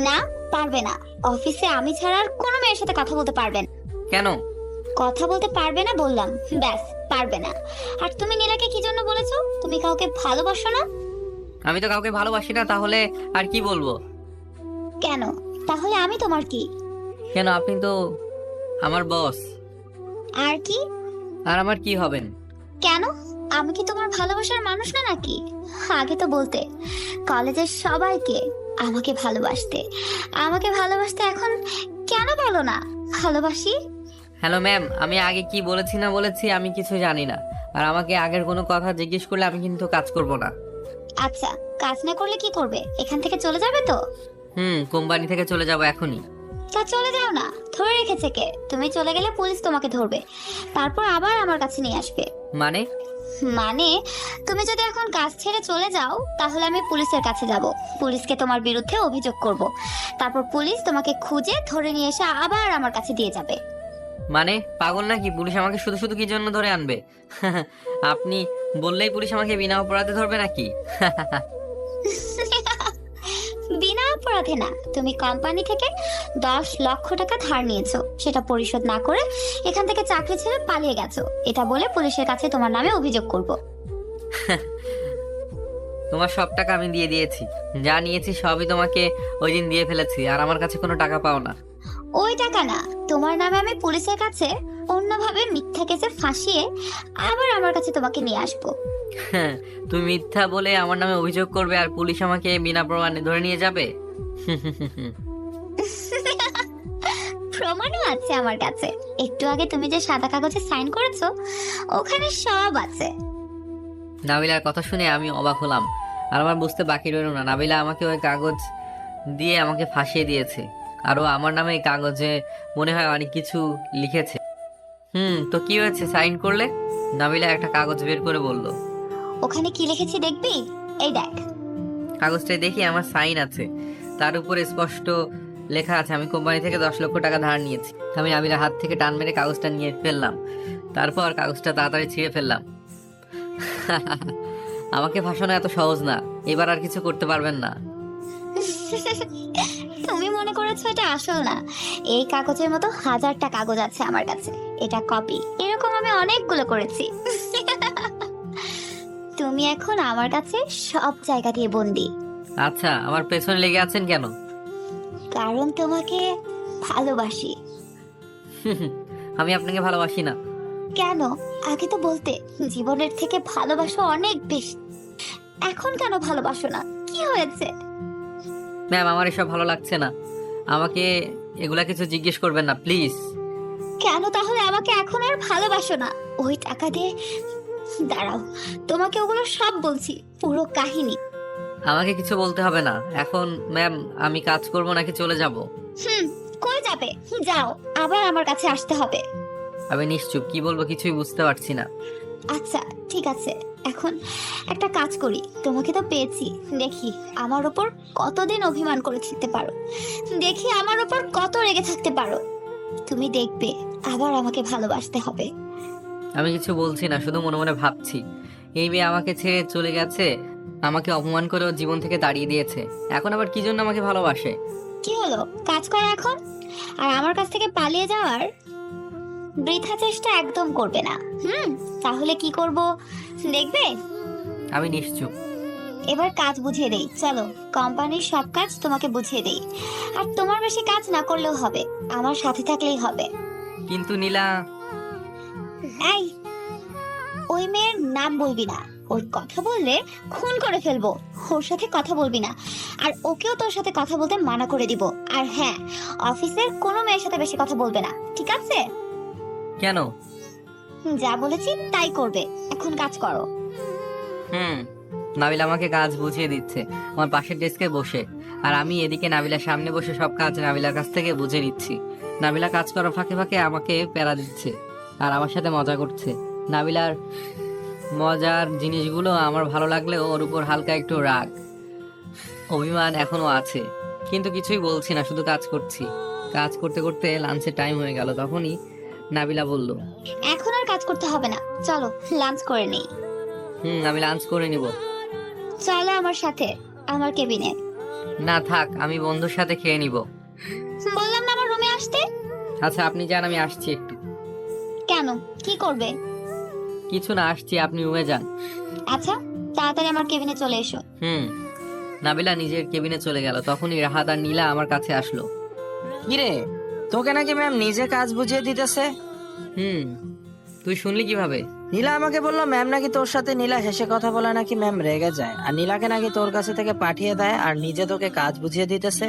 না, পারবে না। অফিসে আমি ছাড়া আর কোনো মেয়ের সাথে কথা বলতে পারবে না। কেন? কথা বলতে পারবে না বললাম, ব্যাস, পারবে না। আর তুমি নীলাকে কি জন্য বলেছো তুমি কাউকে ভালোবাসো না? আমি তো কাউকে ভালোবাসি না, তাহলে আর কি বলবো? কেন? তাহলে আমি তোমার কি? কেন, আপনি তো আমার বস। আর কি? আর আমার কি হবেন? কেন? আমি কি তোমার ভালোবাসার মানুষ না নাকি? আগে তো বলতে কলেজের সবাইকে আমাকে ভালোবাসতে। আমাকে ভালোবাসতে, এখন কেন বলো না ভালোবাসি? হ্যালো ম্যাম, আমি আগে কি বলেছি না বলেছি আমি কিছু জানি না। আর আমাকে আগের কোনো কথা জিজ্ঞেস করলে আমি কিন্তু কাজ করব না। আচ্ছা, কাজ না করলে কি করবে? এখান থেকে চলে যাবে তো? কোম্পানি থেকে চলে যাব এখনই। তা চলে যাও না, ধরে রেখেছে কে? তুমি চলে গেলে পুলিশ তোমাকে ধরবে, তারপর আবার আমার কাছে নিয়ে আসবে। মানে? মানে, তুমি যদি এখন কাজ ছেড়ে চলে যাও তাহলে আমি পুলিশের কাছে যাব, পুলিশকে তোমার বিরুদ্ধে অভিযোগ করব, তারপর পুলিশ তোমাকে খুঁজে ধরে নিয়ে এসে আবার আমার কাছে দিয়ে যাবে। মানে পাগল নাকি? পুলিশ আমাকে শুধু শুধু কি জন্য ধরে আনবে? আপনি বললেই পুলিশ আমাকে বিনা অপরাধে ধরবে নাকি? বিনা অপরাধে না, তুমি কোম্পানি থেকে 10 লক্ষ টাকা ধার নিয়েছো, সেটা পরিশোধ না করে এখান থেকে চাকরি ছেড়ে পালিয়ে গেছো, এটা বলে পুলিশের কাছে তোমার নামে অভিযোগ করব। তোমার সব টাকা আমি দিয়ে দিয়েছি, যা নিয়েছি সবই তোমাকে ওই দিন দিয়ে ফেলেছি, আর আমার কাছে কোনো টাকা পাও না। ওই টাকা না, তোমার নামে আমি পুলিশের কাছে অন্যভাবে মিথ্যা কেসে ফাঁসিয়ে আবার আমার কাছে তোমাকে নিয়ে আসবো। তুমি মিথ্যা বলে আমার নামে অভিযোগ করবে আর পুলিশ আমাকে বিনা প্রমাণে ধরে নিয়ে যাবে? প্রমাণও আছে আমার কাছে, একটু আগে তুমি যে সাদা কাগজে সাইন করেছো ওখানে সব আছে। নাবিলার কথা শুনে আমি অবাক হলাম, আর আমার বুঝতে বাকি রইল না নাবিলা আমাকে ওই কাগজ দিয়ে আমাকে ফাঁসিয়ে দিয়েছে। আরও আমার নামে এই কাগজে মনে হয় অনেক কিছু লিখেছে। তো কি হয়েছে সাইন করলে? নাবিলা একটা কাগজ বের করে বলল। ওখানে কি লিখেছি দেখবি? এই দেখ। কাগজটায় দেখি আমার সাইন আছে, তার উপরে স্পষ্ট লেখা আছে আমি কোম্পানি থেকে 10 লক্ষ টাকা ধার নিয়েছি। আমি নাবিলার হাত থেকে টান মেরে কাগজটা নিয়ে ফেললাম, তারপর কাগজটা তাড়াতাড়ি ছিঁড়ে ফেললাম। আমাকে ফাঁসানো এত সহজ না, এবার আর কিছু করতে পারবেন না। তুমি মনে করেছো এটা আসল না? এই কাগজের মতো 1000টা কাগজ আছে আমার কাছে, এটা কপি। এরকম আমি অনেকগুলো করেছি। তুমি এখন আমার কাছে সব জায়গা দিয়ে বন্দি। আচ্ছা, আমার পেছনে লেগে আছেন কেন? কারণ তোমাকে ভালোবাসি। আমি আপনাকে ভালোবাসি না। কেন? আগে তো বলতে জীবনের থেকে ভালোবাসা অনেক বেশি। এখন কেন ভালোবাসো না? কি হয়েছে? ম্যাম আমার এসব ভালো লাগছে না, আমাকে এগুলা কিছু জিজ্ঞেস করবেন না প্লিজ। কেন তাহলে আমাকে এখন আর ভালোবাসো না? ওই টাকা দিয়ে, দাঁড়াও, তোমাকে ওগুলো সব বলছি, পুরো কাহিনী। আমাকে কিছু বলতে হবে না এখন ম্যাম, আমি কাজ করব নাকি চলে যাব? কই যাবে? যাও, আবার আমার কাছে আসতে হবে। আমি নিশ্চুপ, কি বলবো কিছুই বুঝতে পারছি না। আচ্ছা ঠিক আছে, এখন একটা কাজ করি, তোমাকে তো পেয়েছি, দেখি আমার ওপর কতদিন অভিমান করে থাকতে পারো, দেখি আমার ওপর কত রেগে থাকতে পারো। তুমি দেখবে আবার আমাকে ভালোবাসতে হবে। আমি কিছু বলছি না, শুধু মনে মনে ভাবছি এই মেয়ে আমাকে ছেড়ে চলে গেছে, আমাকে অপমান করে ওর জীবন থেকে তাড়িয়ে দিয়েছে, এখন আবার কি জন্য আমাকে ভালোবাসে? কি হলো, কাজ করো এখন। আর আমার কাছ থেকে পালিয়ে যাওয়ার বৃথা চেষ্টা একদম করবে না। তাহলে কি করব দেখবে। আমি নিশ্চুপ। এবার কাজ বুঝিয়ে দেই, চলো কোম্পানির সব কাজ তোমাকে বুঝিয়ে দেই। আর তোমার বেশি কাজ না করলেও হবে, আমার সাথে থাকলেই হবে। কিন্তু নীলা, এই, ওই মেয়ের নাম বলবি না, ওর কথা বললে খুন করে ফেলবো। ওর সাথে কথা বলবি না, আর ওকেও তোর সাথে কথা বলতে মানা করে দিব। আর হ্যাঁ, অফিসের কোনো মেয়ের সাথে বেশি কথা বলবে না, ঠিক আছে? কেন? যা বলেছি তাই করবে, এখন কাজ করো। নাবিলা আমাকে কাজ বুঝিয়ে দিচ্ছে আমার পাশের ডেস্কে বসে, আর আমি এদিকে নাবিলার সামনে বসে সব কাজ নাবিলার কাছ থেকে বুঝে নিচ্ছি। নাবিলা কাজ করার ফাঁকে ফাঁকে আমাকে প্যারা দিচ্ছে আর আমার সাথে মজা করছে। নাবিলার মজার জিনিসগুলো আমার ভালো লাগলেও ওর উপর হালকা একটু রাগ, অভিমান এখনো আছে, কিন্তু কিছুই বলছি না, শুধু কাজ করছি। কাজ করতে করতে লাঞ্চের টাইম হয়ে গেল, তখনই নাবিলা বলল, এখন আর কাজ করতে হবে না, চলো লাঞ্চ করে নেই। আমি লাঞ্চ করে নিব। চলো আমার সাথে আমার কেবিনে। না থাক, আমি বন্ধুর সাথে খেয়ে নিব। বললাম না আমার রুমে আসতে। আচ্ছা আপনি যান, আমি আসছি একটু। কেন, কি করবে? কিছু না, আসছি, আপনি রুমে যান। আচ্ছা তাড়াতাড়ি আমার কেবিনে চলে এসো। নাবিলা নিজের কেবিনে চলে গেল, তখনই রাহাত আর নীলা আমার কাছে আসলো। কিরে, তোকে নাকি ম্যাম নিজে কাজ বুঝিয়ে দিতেছে? তুই শুনলি কিভাবে? নীলা আমাকে বললো ম্যাম নাকি তোর সাথে নীলা হেসে কথা বলে নাকি ম্যাম রেগে যায়, আর নীলাকে নাকি তোর কাছে থেকে পাঠিয়ে দেয় আর নিজে তোকে কাজ বুঝিয়ে দিতেছে।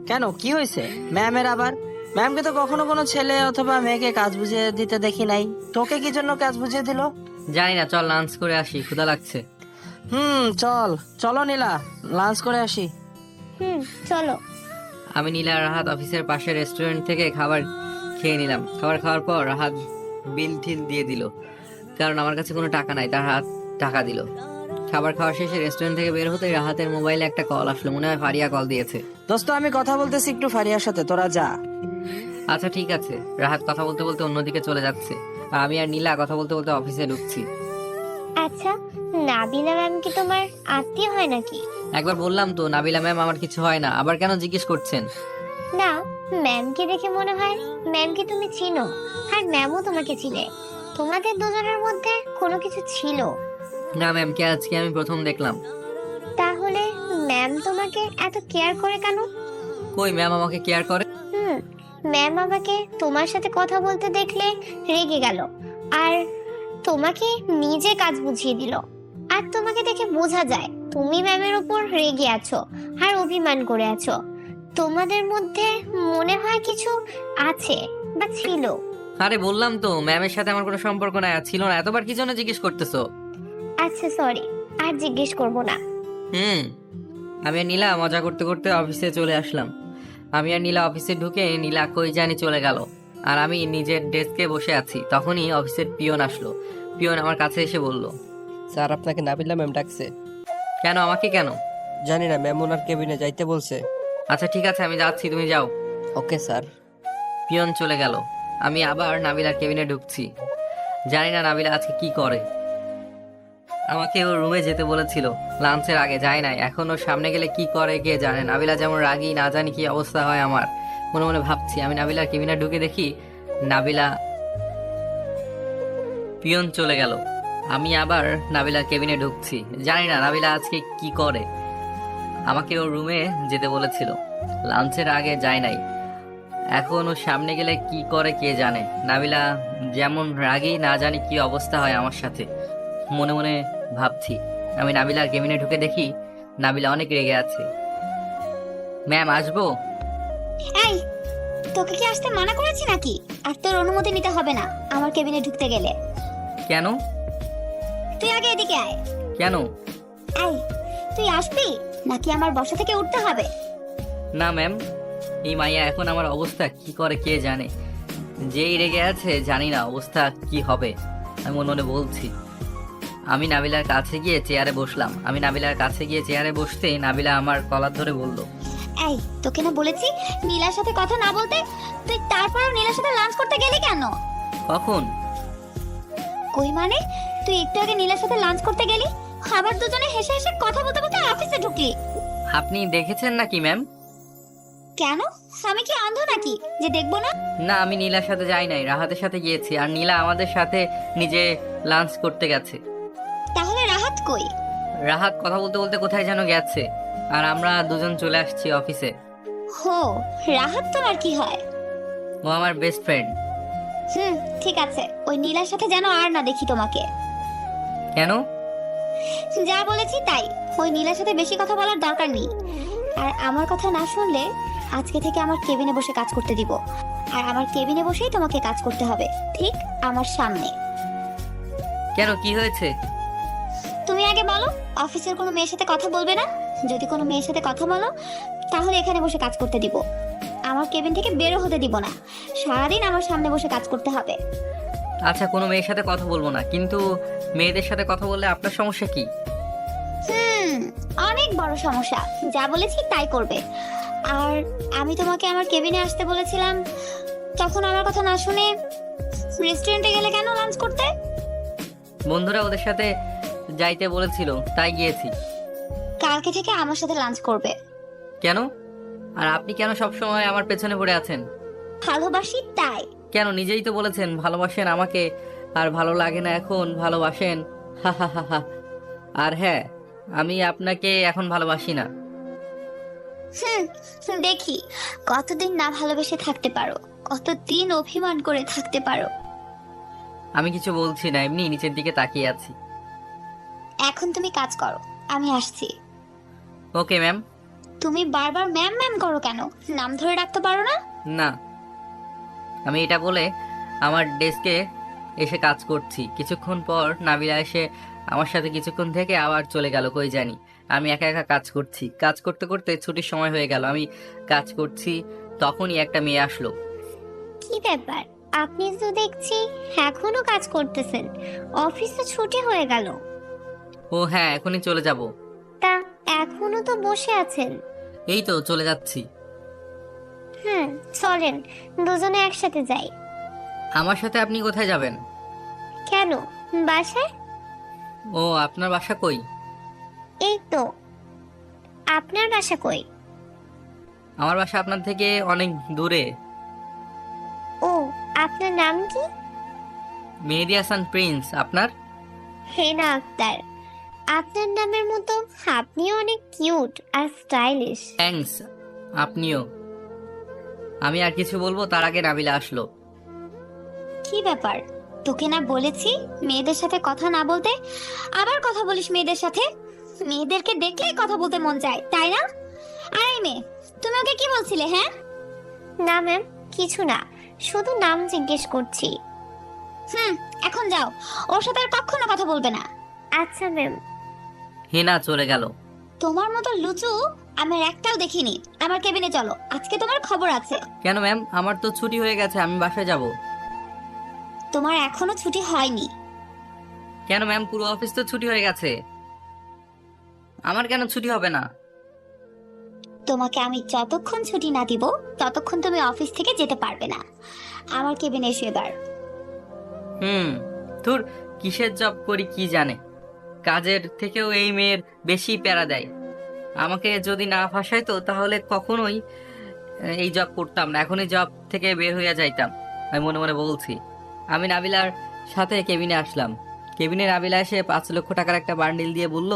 কেন, কি হয়েছে ম্যামের আবার? ম্যামকে তো কখনো কোনো ছেলে অথবা মেয়েকে কাজ বুঝিয়ে দিতে দেখি নাই, তোকে কি জন্য কাজ বুঝিয়ে দিল? জানি না, চল লাঞ্চ করে আসি, ক্ষুধা লাগছে। চলো নীলা, লাঞ্চ করে আসি। চলো। আমি নীলা আর রাহাত অফিসের পাশে রেস্টুরেন্ট থেকে খাবার খেয়ে নিলাম। খাবার খাওয়ার পর রাহাত বিল ঠিল দিয়ে দিল, কারণ আমার কাছে কোনো টাকা নাই, তার হাত টাকা দিল। খাবার খাওয়া শেষে রেস্টুরেন্ট থেকে বের হতেই রাহাতের মোবাইলে একটা কল আসলো, মনে হয় ফারিয়া কল দিয়েছে। দোস্ত আমি কথা বলতেছি একটু ফারিয়ার সাথে, তোরা যা। আচ্ছা ঠিক আছে। রাহাত কথা বলতে বলতে অন্যদিকে চলে যাচ্ছে, আর আমি আর নীলা কথা বলতে বলতে অফিসে ঢুকছি। আচ্ছা, নাবিলা ম্যাম কি তোমার আত্মীয় হয় নাকি? একবার বললাম তো নাবিলা ম্যাম আমার কিছু হয় না, আবার কেন জিজ্ঞেস করছেন? না, ম্যামকে দেখে মনে হয় ম্যামকে তুমি চিনো, আর ম্যামও তোমাকে চিনে। তোমাদের দুজনের মধ্যে কোনো কিছু ছিল। না ম্যামকে আজকে আমি প্রথম দেখলাম। তাহলে ম্যাম তোমাকে এত কেয়ার করে কেন? কই ম্যাম আমাকে কেয়ার করে? ম্যাম আমাকে তোমার সাথে কথা বলতে দেখলে রেগে গেল, আর তোমাকে নিজে কাজ বুঝিয়ে দিল। আর তোমাকে দেখে বোঝা যায় তুমি ম্যামের উপর রেগে আছো আর অভিমান করে আছো। তোমাদের মধ্যে মনে হয় কিছু আছে বা ছিল। আরে বললাম তো ম্যামের সাথে আমার কোনো সম্পর্ক নাই, ছিল না, এতবার কি জন্য জিজ্ঞেস করতেছো? আচ্ছা সরি, আর জিজ্ঞেস করব না। আমি আর নীলা মজা করতে করতে অফিসে চলে আসলাম। আমি আর নীলা অফিসে ঢুকে নীলা কই জানি চলে গেল, আর আমি নিজের ডেস্কে বসে আছি। তখনই অফিসের পিয়ন আসলো। পিয়ন আমার কাছে এসে বলল, স্যার আপনাকে নাবিলা ম্যাম ডাকছে। কেন, আমাকে কেন? জানি না, ম্যাম ওনার কেবিনে যাইতে বলছে। আচ্ছা ঠিক আছে, আমি যাচ্ছি, তুমি যাও। Okay sir. পিয়ন চলে গেল। আমি আবার নাবিলার কেবিনে ঢুকছি। জানি না নাবিলা আজকে কি করে। আমাকে ওর রুমে যেতে বলেছিল লাঞ্চের আগে, যায় নাই। এখন ওর সামনে গেলে কি করে কে জানে। নাবিলা যেমন রাগী, না জানি কি অবস্থা হয় আমার। মনে মনে ভাবছি। আমি নাবিলার কেবিনে ঢুকে দেখি নাবিলা, পিয়ন চলে গেল। আমি আবার নাবিলার কেবিনে ঢুকছি। জানি না নাবিলা আজকে কি করে। আমাকে ওর রুমে যেতে বলেছিল, লাঞ্চের আগে যায় নাই। এখন ওর সামনে গেলে কি করে কে জানে। নাবিলা যেমন রাগী, না জানি কি অবস্থা হয় আমার সাথে। মনে মনে ভাবছি। আমি নাবিলার কেবিনে ঢুকে দেখি নাবিলা অনেক রেগে আছে। ম্যাম, আসবো? এই, তোকে কি আসতে মানা করেছি নাকি? আর তোর অনুমতি নিতে হবে না আমার কেবিনে ঢুকতে গেলে। কেন? তুই আগে এদিকে আয়। কেন? এই, তুই আসবি নাকি আমার বসা থেকে উঠতে হবে? না ম্যাম, এই মাইয়া এখন আমার অবস্থা কি করে কে জানে। যেই রেগে আছে জানি না অবস্থা কি হবে। আমি মনে মনে বলছি। আমি নাবিলার কাছে গিয়ে চেয়ারে বসলাম। আমি নাবিলার কাছে গিয়ে চেয়ারে বসতেই নাবিলা আমার কলার ধরে বলল, এই, তোকে না বলেছি নীলার সাথে কথা না বলতে? তুই তারপরেও নীলার সাথে লাঞ্চ করতে গেলি কেন? কখন? কই মানে, তুই একটু আগে নীলার সাথে লাঞ্চ করতে গেলি, আবার দুজনে হেসে হেসে কথা বলতে বলতে অফিসে ঢুকলি। আপনি দেখেছেন নাকি ম্যাম? কেন, আমি কি অন্ধ নাকি যে দেখবো না? না, আমি নীলার সাথে যাই নাই, রাহাতের সাথে গিয়েছি। আর নীলা আমাদের সাথে নিজে লাঞ্চ করতে গেছে। তাহলে রাহাত কই? রাহাত কথা বলতে বলতে কোথায় যেন গেছে, আর আমরা দুজন চলে আসছি অফিসে। হো, রাহাত তোমার কি হয়? ও আমার বেস্ট ফ্রেন্ড। ঠিক আছে, ওই নীলার সাথে যেন আর না দেখি তোমাকে। কেন? যা বলেছি তাই, ওই নীলার সাথে বেশি কথা বলার দরকার নেই। আর আমার কথা না শুনলে আজকে থেকে আমার কেবিনে বসে কাজ করতে দিব। আর আমার কেবিনে বসেই তোমাকে কাজ করতে হবে, ঠিক আমার সামনে। কেন, কি হয়েছে? তুমি আগে বলো, অফিসের কোনো মেয়ের সাথে কথা বলবে না? যদি কোনো মেয়ের সাথে কথা বলো তাহলে এখানে বসে কাজ করতে দিব। আমার কেবিন থেকে বেরো হতে দিব না, সারাদিন আমার সামনে বসে কাজ করতে হবে। আচ্ছা, কোনো মেয়ের সাথে কথা বলবো না, কিন্তু মেয়েদের সাথে কথা বললে আপনার সমস্যা কি? অনেক বড় সমস্যা। যা বলেছি তাই করবে। আর আমি তোমাকে আমার কেবিনে আসতে বলেছিলাম, তখন আমার কথা না শুনে রেস্টুরেন্টে গেলে কেন লাঞ্চ করতে? বন্ধুরা ওদের সাথে যাইতে বলেছিল, তাই গিয়েছি। কালকে থেকে আমার সাথে লাঞ্চ করবে। কেন? আর আপনি কেন সব সময় আমার পেছনে পড়ে আছেন? ভালোবাসি তাই। কেন, নিজেই তো বলেছেন ভালোবাসেন আমাকে, আর ভালো লাগে না এখন ভালোবাসেন। হা হা হা হা। আর হ্যাঁ, আমি আপনাকে এখন ভালোবাসি না। দেখি কতদিন না ভালোবেসে থাকতে পারো, কতদিন অভিমান করে থাকতে পারো। আমি কিছু বলছি না, এমনি নিচের দিকে তাকিয়ে আছি। এখন তুমি কাজ করো, আমি আসছি। Okay ma'am. তুমি বারবার ম্যাম ম্যাম করো কেন? নাম ধরে রাখতে পারো না? না, আমি এটা বলে আমার ডেস্কে এসে কাজ করছি। কিছুক্ষণ পর নাবিলা এসে আমার সাথে কিছুক্ষণ থেকে আবার চলে গেল কই জানি। আমি একা একা কাজ করছি। কাজ করতে করতে ছুটির সময় হয়ে গেল। আমি কাজ করছি, তখনই একটা মেয়ে আসলো। কি ব্যাপার, আপনি তো দেখছি এখনো কাজ করতেছেন, অফিস তো ছুটি হয়ে গেল। ও হ্যাঁ, এখনই চলে যাব। তা এখনো তো বসে আছেন? এই তো চলে যাচ্ছি। চলেন দুজনে একসাথে যাই। আমার সাথে আপনি কোথায় যাবেন? কেন, বাসায়? ও, আপনার বাসা কই? এই তো। আপনার বাসা কই? আমার বাসা আপনার থেকে অনেক দূরে। ও, আপনার নাম কি? মেহেদী হাসান প্রিন্স। আপনার? হেনা আক্তার। আপনার নামের মতো আপনিও অনেক কিউট আর স্টাইলিশ। থ্যাঙ্কস, আপনিও। আমি আর কিছু বলবো তার আগে নাবিলা আসলো। কি ব্যাপার, তোকে না বলেছি মেয়েদের সাথে কথা না বলতে, আবার কথা বলিস মেয়েদের সাথে? মেয়েদেরকে দেখলেই কথা বলতে মন চায়, তাই না? আর এই মেয়ে, তুমি ওকে কি বলছিলে? হ্যাঁ না ম্যাম, কিছু না, শুধু নাম জিজ্ঞেস করছি। এখন যাও, ওর সাথে আর কখনো কথা বলবে না। আচ্ছা ম্যাম। হেনা চলে গেল। তোমার মতো লুচু আমি আর একটাও দেখিনি। আমার কেবিনে চলো, আজকে তোমার খবর আছে। কেন ম্যাম, আমার তো ছুটি হয়ে গেছে, আমি বাসায় যাব। তোমার এখনো ছুটি হয়নি। কেন ম্যাম, পুরো অফিস তো ছুটি হয়ে গেছে, আমার কেন ছুটি হবে না? তোমাকে আমি যতক্ষণ ছুটি না দিব ততক্ষণ তুমি অফিস থেকে যেতে পারবে না। আমার কেবিনে এসো এবার। তোর কিসের জব করি কি জানে, কাজের থেকেও এই মেয়ের বেশি প্যারা দেয়। আমাকে যদি না ফাঁসাইতো তাহলে কখনোই এই জব করতাম না, এখনই জব থেকে বের হইয়া যাইতাম। আমি মনে মনে বলছি। আমি নাবিলার সাথে কেবিনে আসলাম। কেবিনে নাবিলা এসে 5 লক্ষ টাকার একটা বান্ডিল দিয়ে বলল,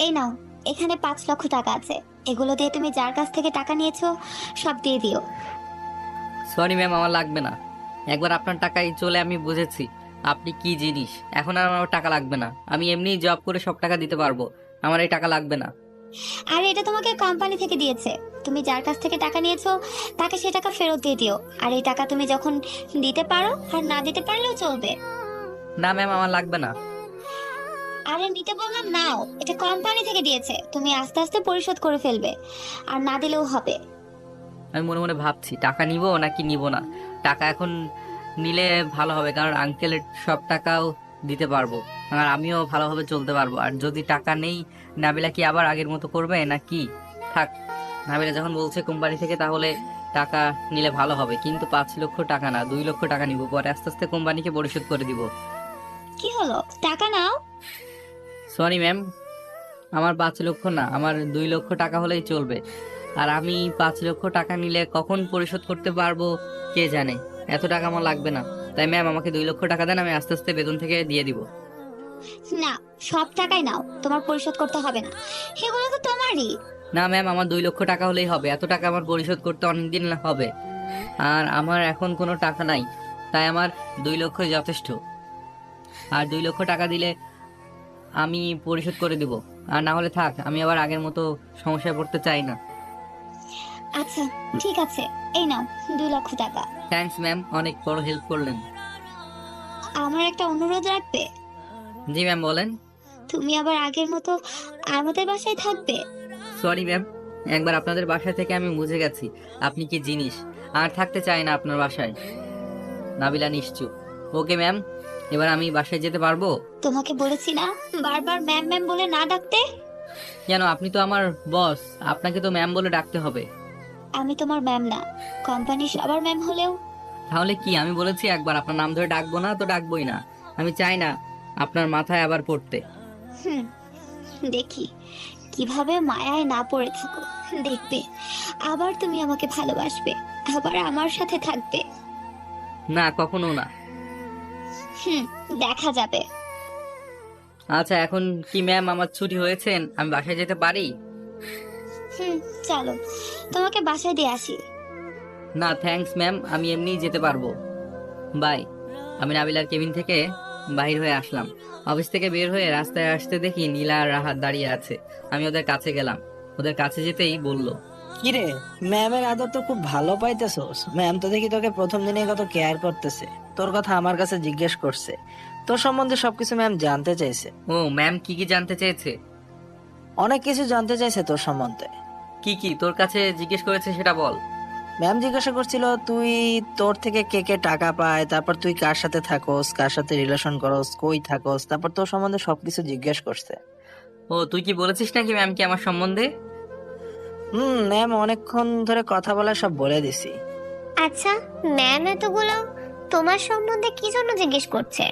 এই নাও, এখানে 5 লক্ষ টাকা আছে, এগুলো দিয়ে তুমি যার কাছ থেকে টাকা নিয়েছো সব দিয়ে দিও। সরি ম্যাম, আমার লাগবে না। একবার আপনার টাকায় চলে আমি বুঝেছি আপনি কি জিনিস। এখন আর আমার টাকা লাগবে না, আমি এমনি জব করে সব টাকা দিতে পারবো। আমার এই টাকা লাগবে না। আর এটা তোমাকে কোম্পানি থেকে দিয়েছে, তুমি যার কাছ থেকে টাকা নিয়েছো তাকে সে টাকা ফেরত দিয়ে দিও। আর এই টাকা তুমি যখন দিতে পারো আর না দিতে পারলেও চলবে। না ম্যাম, আমার লাগবে না। আরে নিতে বললাম নাও, এটা কোম্পানি থেকে দিয়েছে, তুমি আস্তে আস্তে পরিশোধ করে ফেলবে, আর না দিলেও হবে। আমি মনে মনে ভাবছি টাকা নিব নাকি নিব না। টাকা এখন নিলে ভালো হবে, কারণ আঙ্কেলের সব টাকাও দিতে পারবো আর আমিও ভালোভাবে চলতে পারবো। আর যদি টাকা নেই, নাবিলা কি আবার আগের মতো করবে নাকি? থাক, নাবিলা যখন বলছে কোম্পানি থেকে, তাহলে টাকা নিলে ভালো হবে। কিন্তু 5 লক্ষ টাকা না, 2 লক্ষ টাকা নিব, পরে আস্তে আস্তে কোম্পানিকে পরিশোধ করে দিব। কি হলো, টাকা নাও। সরি ম্যাম, আমার 5 লক্ষ না, আমার 2 লক্ষ টাকা হলেই চলবে। আর আমি 5 লক্ষ টাকা নিলে কখন পরিশোধ করতে পারবো কে জানে। এত টাকা আমার লাগবে না। তাই ম্যাম, আমাকে 2 লক্ষ টাকা দেন, আমি আস্তে আস্তে বেতন থেকে দিয়ে দিব। না, সব টাকাই নাও, তোমার পরিশোধ করতে হবে না, সেগুলো তো তোমারই। না ম্যাম, আমার 2 লক্ষ টাকা হলেই হবে। এত টাকা আমার পরিশোধ করতে অনেকদিন হবে, আর আমার এখন কোনো টাকা নাই। তাই আমার 2 লক্ষই যথেষ্ট। আর 2 লক্ষ টাকা দিলে আমি পরিশোধ করে দিব। আর না হলে থাক, আমি আবার আগের মতো সমস্যায় পড়তে চাই না। আচ্ছা ঠিক আছে, এই নাও 2 লক্ষ টাকা। থ্যাঙ্কস ম্যাম, অনেক বড় হেল্প করলেন। আমার একটা অনুরোধ রাখবে? জি ম্যাম, বলেন। তুমি আবার আগের মতো আমাদের বাসায় থাকবে? সরি ম্যাম, একবার আপনাদের বাসায় থেকে আমি বুঝে গেছি আপনি কি জিনিস। আর থাকতে চাই না আপনার বাসায়। নাবিলা নিশ্চুপ। ওকে ম্যাম, এবার আমি বাসায় যেতে পারবো? তোমাকে বলেছি না বারবার ম্যাম ম্যাম বলে না ডাকতে। কেন, আপনি তো আমার বস, আপনাকে তো ম্যাম বলে ডাকতে হবে। আমি তোমার ম্যাম না, কোম্পানির সবার ম্যাম হলেও। তাহলে কি আমি বলেছি একবার আপনার নাম ধরে ডাকবো না? তো ডাকবোই না। আমি চাই না আপনার মাথায় আবার পড়তে। হুম, দেখি কিভাবে মায়ায় না পড়ে থাকো। দেখবে আবার তুমি আমাকে ভালোবাসবে, আবার আমার সাথে থাকবে। না, কখনো না। হুম, দেখা যাবে। আচ্ছা, এখন কি ম্যাম আমার ছুটি হয়েছে, আমি বাসায় যেতে পারি? হুম, চলো তোমাকে বাসায় দিয়ে আসি। না থ্যাঙ্কস ম্যাম, আমি এমনিই যেতে পারবো। বাই। আমি নাবিলার কেবিন থেকে বাহির হয়ে আসলাম। অফিস থেকে বের হয়ে রাস্তায় আসতে দেখি নীলা আর রাহাত দাঁড়িয়ে আছে। আমি ওদের কাছে গেলাম। ওদের কাছে যেতেই বলল, কিরে, ম্যামের আদর তো খুব ভালো পাইতেছস। ম্যাম তো দেখি তোকে প্রথম দিনে কত কেয়ার করতেছে। তোর কথা আমার কাছে জিজ্ঞেস করছে, তোর সম্বন্ধে সবকিছু ম্যাম জানতে চাইছে। ও ম্যাম কি কি জানতে চেয়েছে? অনেক কিছু জানতে চাইছে তোর সম্বন্ধে। কি কি তোর কাছে জিজ্ঞেস করেছে সেটা বল। ম্যাম জিজ্ঞাসা করছিল তুই তোর থেকে কে কে টাকা পায়, তারপর তুই কার সাথে থাকোস, কার সাথে রিলেশন করস, কই থাকোস, তারপর তোর সম্বন্ধে সবকিছু জিজ্ঞেস করছে। ও তুই কি বলেছিস নাকি ম্যাম কি আমার সম্বন্ধে? ম্যাম অনেকক্ষণ ধরে কথা বলা সব বলে দিছি। আচ্ছা, ম্যাম এতগুলো তোমার সম্বন্ধে কি জন্য জিজ্ঞেস করছে?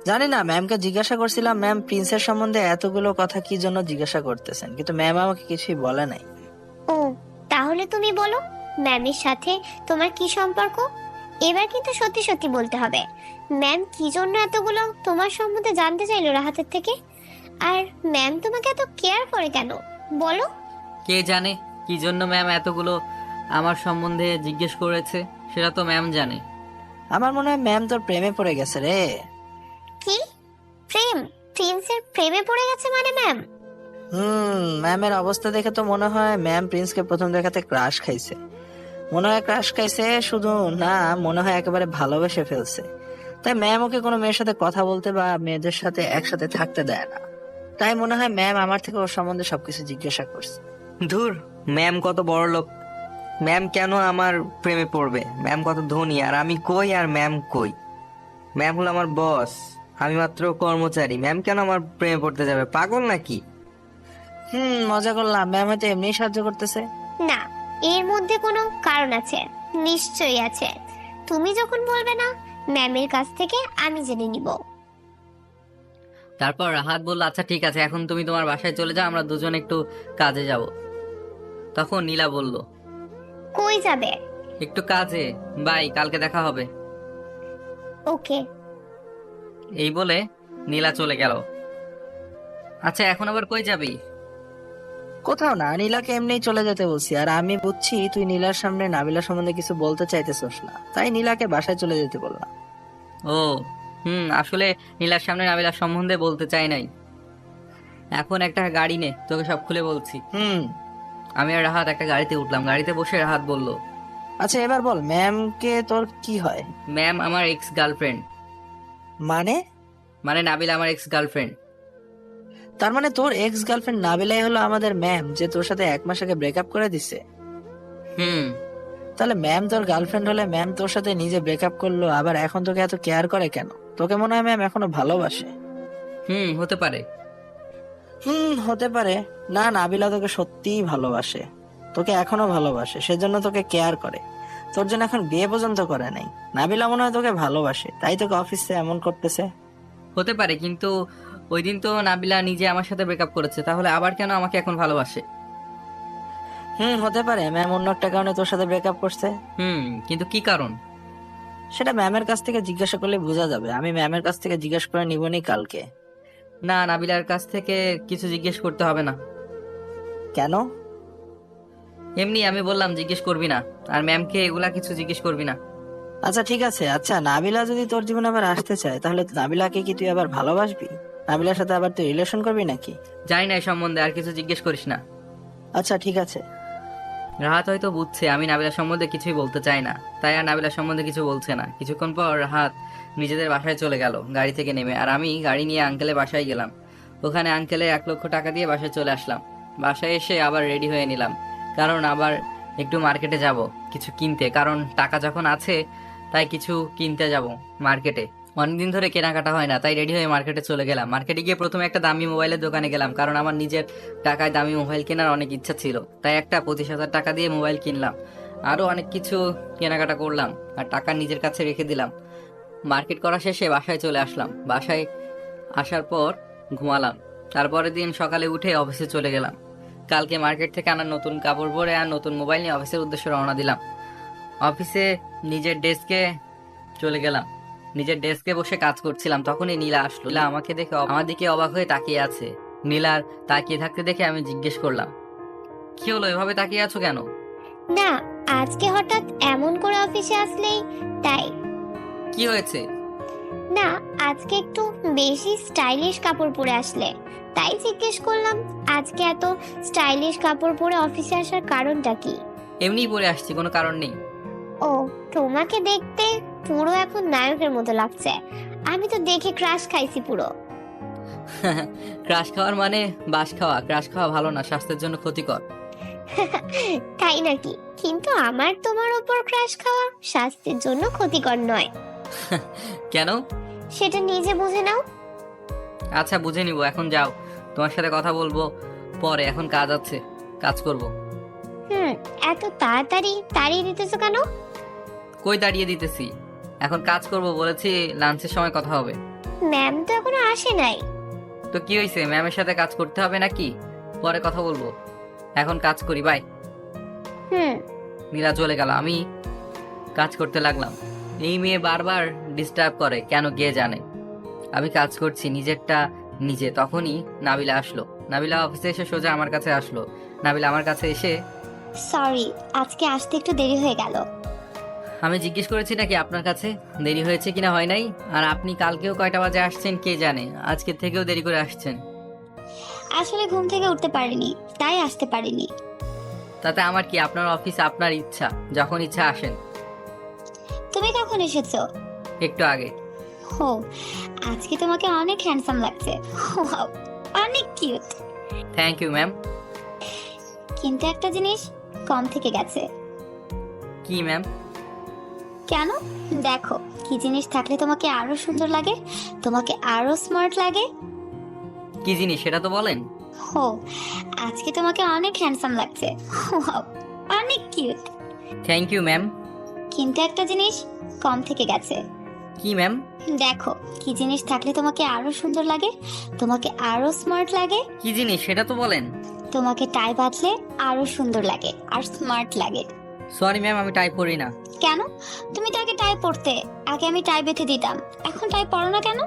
জানি না, ম্যামকে জিজ্ঞাসা করছিলাম ম্যাম প্রিন্সের সম্বন্ধে এতগুলো কথা কি জন্য জিজ্ঞাসা করতেছেন, কিন্তু ম্যাম আমাকে কিছুই বলে নাই। ও, তাহলে তুমি বলো ম্যামের সাথে তোমার কি সম্পর্ক? এবার কিন্তু সত্যি সত্যি বলতে হবে। ম্যাম কি জন্য এতগুলো তোমার সম্বন্ধে জানতে চাইলো রাহাতের থেকে? আর ম্যাম তোমাকে এত কেয়ার করে কেন বলো? কে জানে কি জন্য ম্যাম এতগুলো আমার সম্বন্ধে জিজ্ঞেস করেছে, সেটা তো ম্যাম জানে। আমার মনে হয় ম্যাম তোর প্রেমে পড়ে গেছে রে। কি প্রেম? প্রিন্সের প্রেমে পড়ে গেছে মানে ম্যাম? ম্যামের অবস্থা দেখে তো মনে হয় ম্যাম প্রিন্সকে প্রথম দেখাতে ক্রাশ খাইছে। মনে হয় ক্রাশ খাইছে শুধু না, মনে হয় একেবারে ভালোবেসে ফেলছে। তাই ম্যাম ওকে কোনো মেয়ের সাথে কথা বলতে বা মেয়েদের সাথে একসাথে থাকতে দেয় না। তাই মনে হয় ম্যাম আমার থেকে ওর সম্বন্ধে সবকিছু জিজ্ঞাসা করছে। ধুর, ম্যাম কত বড় লোক, ম্যাম কেন আমার প্রেমে পড়বে? ম্যাম কত ধনী, আর আমি কই আর ম্যাম কই? ম্যাম হলো আমার বস, আমি মাত্র কর্মচারী। ম্যাম কেন আমার প্রেমে পড়তে যাবে? পাগল নাকি? মজা করলাম, ম্যাম হয়তো এমনি সাহায্য করতেছে। না, এর মধ্যে কোনো কারণ আছে, নিশ্চয়ই আছে। তুমি যখন বলবে না, ম্যামের কাছ থেকে আমি জেনে নিব। তারপর রাহাত বলল, আচ্ছা ঠিক আছে, এখন তুমি তোমার বাসায় চলে যাও, আমরা দুজন একটু কাজে যাব। তখন নীলা বলল, কই যাবে? একটু কাজে। বাই, কালকে দেখা হবে। ওকে। এই বলে নীলা চলে গেল। আচ্ছা এখন আবার কই যাবি? কোথাও না, নীলাকে এমনিই চলে যেতে বলছি। আর আমি বুঝছি তুই নীলার সামনে নাবিলা সম্বন্ধে কিছু বলতে চাইতেছস না, তাই নীলাকে বাসায় চলে যেতে বললাম। ও আসলে নীলার সামনে নাবিলার সম্বন্ধে বলতে চাই নাই। এখন একটা গাড়ি নে, তোকে সব খুলে বলছি। আমি আর রাহাত একটা গাড়িতে উঠলাম। গাড়িতে বসে রাহাত বলল, আচ্ছা এবার বল, ম্যামকে তোর কি হয়? ম্যাম আমার এক্স গার্লফ্রেন্ড। মানে? মানে নাবিলা আমার এক্স গার্লফ্রেন্ড। তার মানে তোর এক্স গার্লফ্রেন্ড নাবিলাই হলো আমাদের ম্যাম, যে তোর সাথে 1 মাস আগে ব্রেকআপ করে দিছে? তাহলে ম্যাম তোর গার্লফ্রেন্ড হলে ম্যাম তোর সাথে নিজে ব্রেকআপ করলো, আবার এখন তোকে এত কেয়ার করে কেন? তোকে মনে হয় ম্যাম এখনো ভালোবাসে। হতে পারে। হতে পারে না, নাবিলা তোকে সত্যিই ভালোবাসে, তোকে এখনো ভালোবাসে, সেজন্য তোকে কেয়ার করে। তোর জন্য এখন বিয়ে পর্যন্ত করে নাই। নাবিলা মনে হয় তোকে ভালোবাসে, তাই তোকে অফিসে এমন করতেছে। হতে পারে, কিন্তু ওই দিন তো নাবিলা নিজে আমার সাথে ব্রেকআপ করেছে, তাহলে আবার কেন আমাকে এখন ভালোবাসে? হতে পারে ম্যাম অন্য একটা কারণে তোর সাথে ব্রেকআপ করছে। কিন্তু কি কারণ? সেটা ম্যামের কাছ থেকে জিজ্ঞাসা করলে বোঝা যাবে। আমি ম্যামের কাছ থেকে জিজ্ঞেস করে নিবনি কালকে। না, নাবিলার কাছ থেকে কিছু জিজ্ঞেস করতে হবে না। কেন? এমনি আমি বললাম জিজ্ঞেস করবি না, আর ম্যামকে এগুলা কিছু জিজ্ঞেস করবি না। আচ্ছা ঠিক আছে। আচ্ছা নাবিলা যদি তোর জীবনে আবার আসতে চায়, তাহলে নাবিলাকে কি তুই আবার ভালোবাসবি? নাবিলার সাথে আবার তুই রিলেশন করবি নাকি? জানি না এই সম্বন্ধে, আর কিছু জিজ্ঞেস করিস না। আচ্ছা ঠিক আছে। রাহাত হয়তো বুঝছে আমি নাবিলার সম্বন্ধে কিছুই বলতে চাই না, তাই আর নাবিলার সম্বন্ধে কিছু বলছে না। কিছুক্ষণ পর রাহাত নিজেদের বাসায় চলে গেল গাড়ি থেকে নেমে, আর আমি গাড়ি নিয়ে আঙ্কেলের বাসায় গেলাম। ওখানে আঙ্কেলের 1 লক্ষ টাকা দিয়ে বাসায় চলে আসলাম। বাসায় এসে আবার রেডি হয়ে নিলাম, কারণ আবার একটু মার্কেটে যাব কিছু কিনতে, কারণ টাকা যখন আছে তাই কিছু কিনতে যাব মার্কেটে। অনেকদিন ধরে কেনাকাটা হয় না, তাই রেডি হয়ে মার্কেটে চলে গেলাম। মার্কেটে গিয়ে প্রথমে একটা দামি মোবাইলের দোকানে গেলাম, কারণ আমার নিজের টাকায় দামি মোবাইল কেনার অনেক ইচ্ছা ছিল, তাই একটা 25,000 টাকা দিয়ে মোবাইল কিনলাম। আরও অনেক কিছু কেনাকাটা করলাম, আর টাকা নিজের কাছে রেখে দিলাম। মার্কেট করা শেষে বাসায় চলে আসলাম। বাসায় আসার পর ঘুমালাম। তারপরের দিন সকালে উঠে অফিসে চলে গেলাম। কালকে মার্কেট থেকে আনা নতুন কাপড় পরে আর নতুন মোবাইল নিয়ে অফিসের উদ্দেশ্যে রওনা দিলাম। অফিসে নিজের ডেস্কে চলে গেলাম। নিজের ডেস্কে বসে কাজ করছিলাম, তখনই নীলা আসলো। নীলা আমাকে দেখে আমার দিকে অবাক হয়ে তাকিয়ে আছে। নীলার তাকিয়ে থাকতে দেখে আমি জিজ্ঞেস করলাম, কি হলো, এভাবে তাকিয়ে আছো কেন? না, আজকে হঠাৎ এমন করে অফিসে আসলেই তাই। কি হয়েছে? না, আজকে একটু বেশি স্টাইলিশ কাপড় পরে আসলে, তাই জিজ্ঞেস করলাম আজকে এত স্টাইলিশ কাপড় পরে অফিসে আসার কারণটা কি? এমনিই পরে আসছি, কোনো কারণ নেই। ও, তোমাকে দেখতে পুরো এখন নায়কের মতো লাগছে। আমি তো দেখে ক্রাশ খাইছি পুরো। ক্রাশ খাওয়ার মানে বাস খাওয়া। ক্রাশ খাওয়া ভালো না, স্বাস্থ্যের জন্য ক্ষতিকর। তাই নাকি? কিন্তু আমার তোমার উপর ক্রাশ খাওয়া স্বাস্থ্যের জন্য ক্ষতিকর নয়। কেন? সেটা নিজে বুঝে নাও। আচ্ছা বুঝে নিব, এখন যাও, তোমার সাথে কথা বলবো পরে, এখন কাজ আছে, কাজ করব। এত তাড়াতাড়ি তাড়িয়ে দিতেছো কেন? কই দাঁড়িয়ে দিতেছি, এখন কাজ করব বলেছি, লাঞ্চের সময় কথা হবে। ম্যাম তো এখনো আসে নাই। তো কি হয়েছে, ম্যামের সাথে কাজ করতে হবে নাকি? পরে কথা বলবো, এখন কাজ করি, বাই। নীলা চলে গেল, আমি কাজ করতে লাগলাম। এই মেয়ে বারবার ডিস্টার্ব করে, কেন কে জানে। আমি কাজ করছি নিজেরটা নিজে, তখনই নাবিলা আসলো। নাবিলা অফিসে এসে সোজা আমার কাছে আসলো। নাবিলা আমার কাছে এসে, সরি, আজকে আসতে একটু দেরি হয়ে গেল। আমি জিজ্ঞেস করেছি নাকি আপনার কাছে দেরি হয়েছে কিনা হয় নাই? আর আপনি কালকেও কয়টা বাজে আসছেন কে জানে, আজকের থেকেও দেরি করে আসছেন। আসলে ঘুম থেকে উঠতে পারিনি, তাই আসতে পারিনি। তাতে আমার কি, আপনার অফিস, আপনার ইচ্ছা, যখন ইচ্ছা আসেন। তুমি কখন এসেছো? একটু আগে। হো, আজকে তোমাকে অনেক হ্যান্ডসাম লাগছে। Wow, অনেক কিউট। Thank you ma'am. কিন্তু একটা জিনিস কম থেকে গেছে। কি ম্যাম? কেন? দেখো, কি জিনিস থাকলে তোমাকে আরো সুন্দর লাগে, তোমাকে আরো স্মার্ট লাগে। কি জিনিস সেটা তো বলেন। হো, আজকে তোমাকে অনেক হ্যান্ডসাম লাগছে। Wow, অনেক কিউট। Thank you ma'am. কিন্তু একটা জিনিস কম থেকে গেছে। কি ম্যাম? দেখো, কি জিনিস থাকলে তোমাকে আরো সুন্দর লাগে, তোমাকে আরো স্মার্ট লাগে। কি জিনিস সেটা তো বলেন। তোমাকে টাই বাঁধলে আরো সুন্দর লাগে আর স্মার্ট লাগে। সরি ম্যাম, আমি টাই পরি না। কেন? তুমি তো আগে টাই পরতে, আগে আমি টাই বেঁধে দিতাম, এখন টাই পরো না কেন?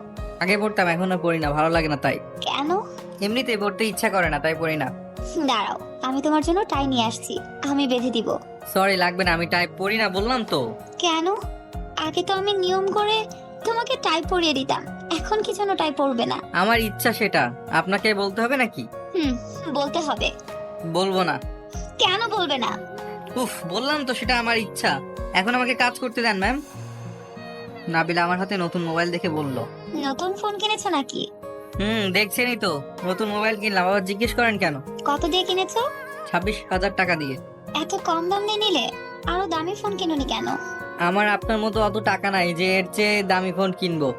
আগে পড়তাম, এখন আর পড়ি না, ভালো লাগে না তাই। কেন? এমনিতেই পড়তে ইচ্ছা করে না, তাই পড়ি না। দাঁড়াও, আমি তোমার জন্য টাই নিয়ে আসছি, আমি বেঁধে দিব। সরি, লাগবে না, আমি টাইপ পড়ি না বললাম তো। কেন? আগে তো আমি নিয়ম করে তোমাকে টাই পরিয়ে দিতাম, এখন কি জন্য টাই পরবে না? আমার ইচ্ছা সেটা আপনাকে বলতে হবে নাকি? হুম, বলতে হবে। বলবো না। কেন বলবে না? উফ, বললাম তো সেটা আমার ইচ্ছা। এখন আমাকে কাজ করতে দেন ম্যাম। নাবিলা আমার হাতে নতুন মোবাইল দেখে বলল। নতুন ফোন কিনেছো নাকি? দেখছেনই তো, নতুন মোবাইল কিনলাম। আবার জিজ্ঞেস করেন কেন? কত দিয়ে কিনেছো? 26,000 টাকা দিয়ে। এত কম দাম দিয়ে নিলে আরো দামি ফোন কিনোনি কেন? আমার আপনার মতো অত টাকা নাই যে এর চেয়ে দামি ফোন কিনবো।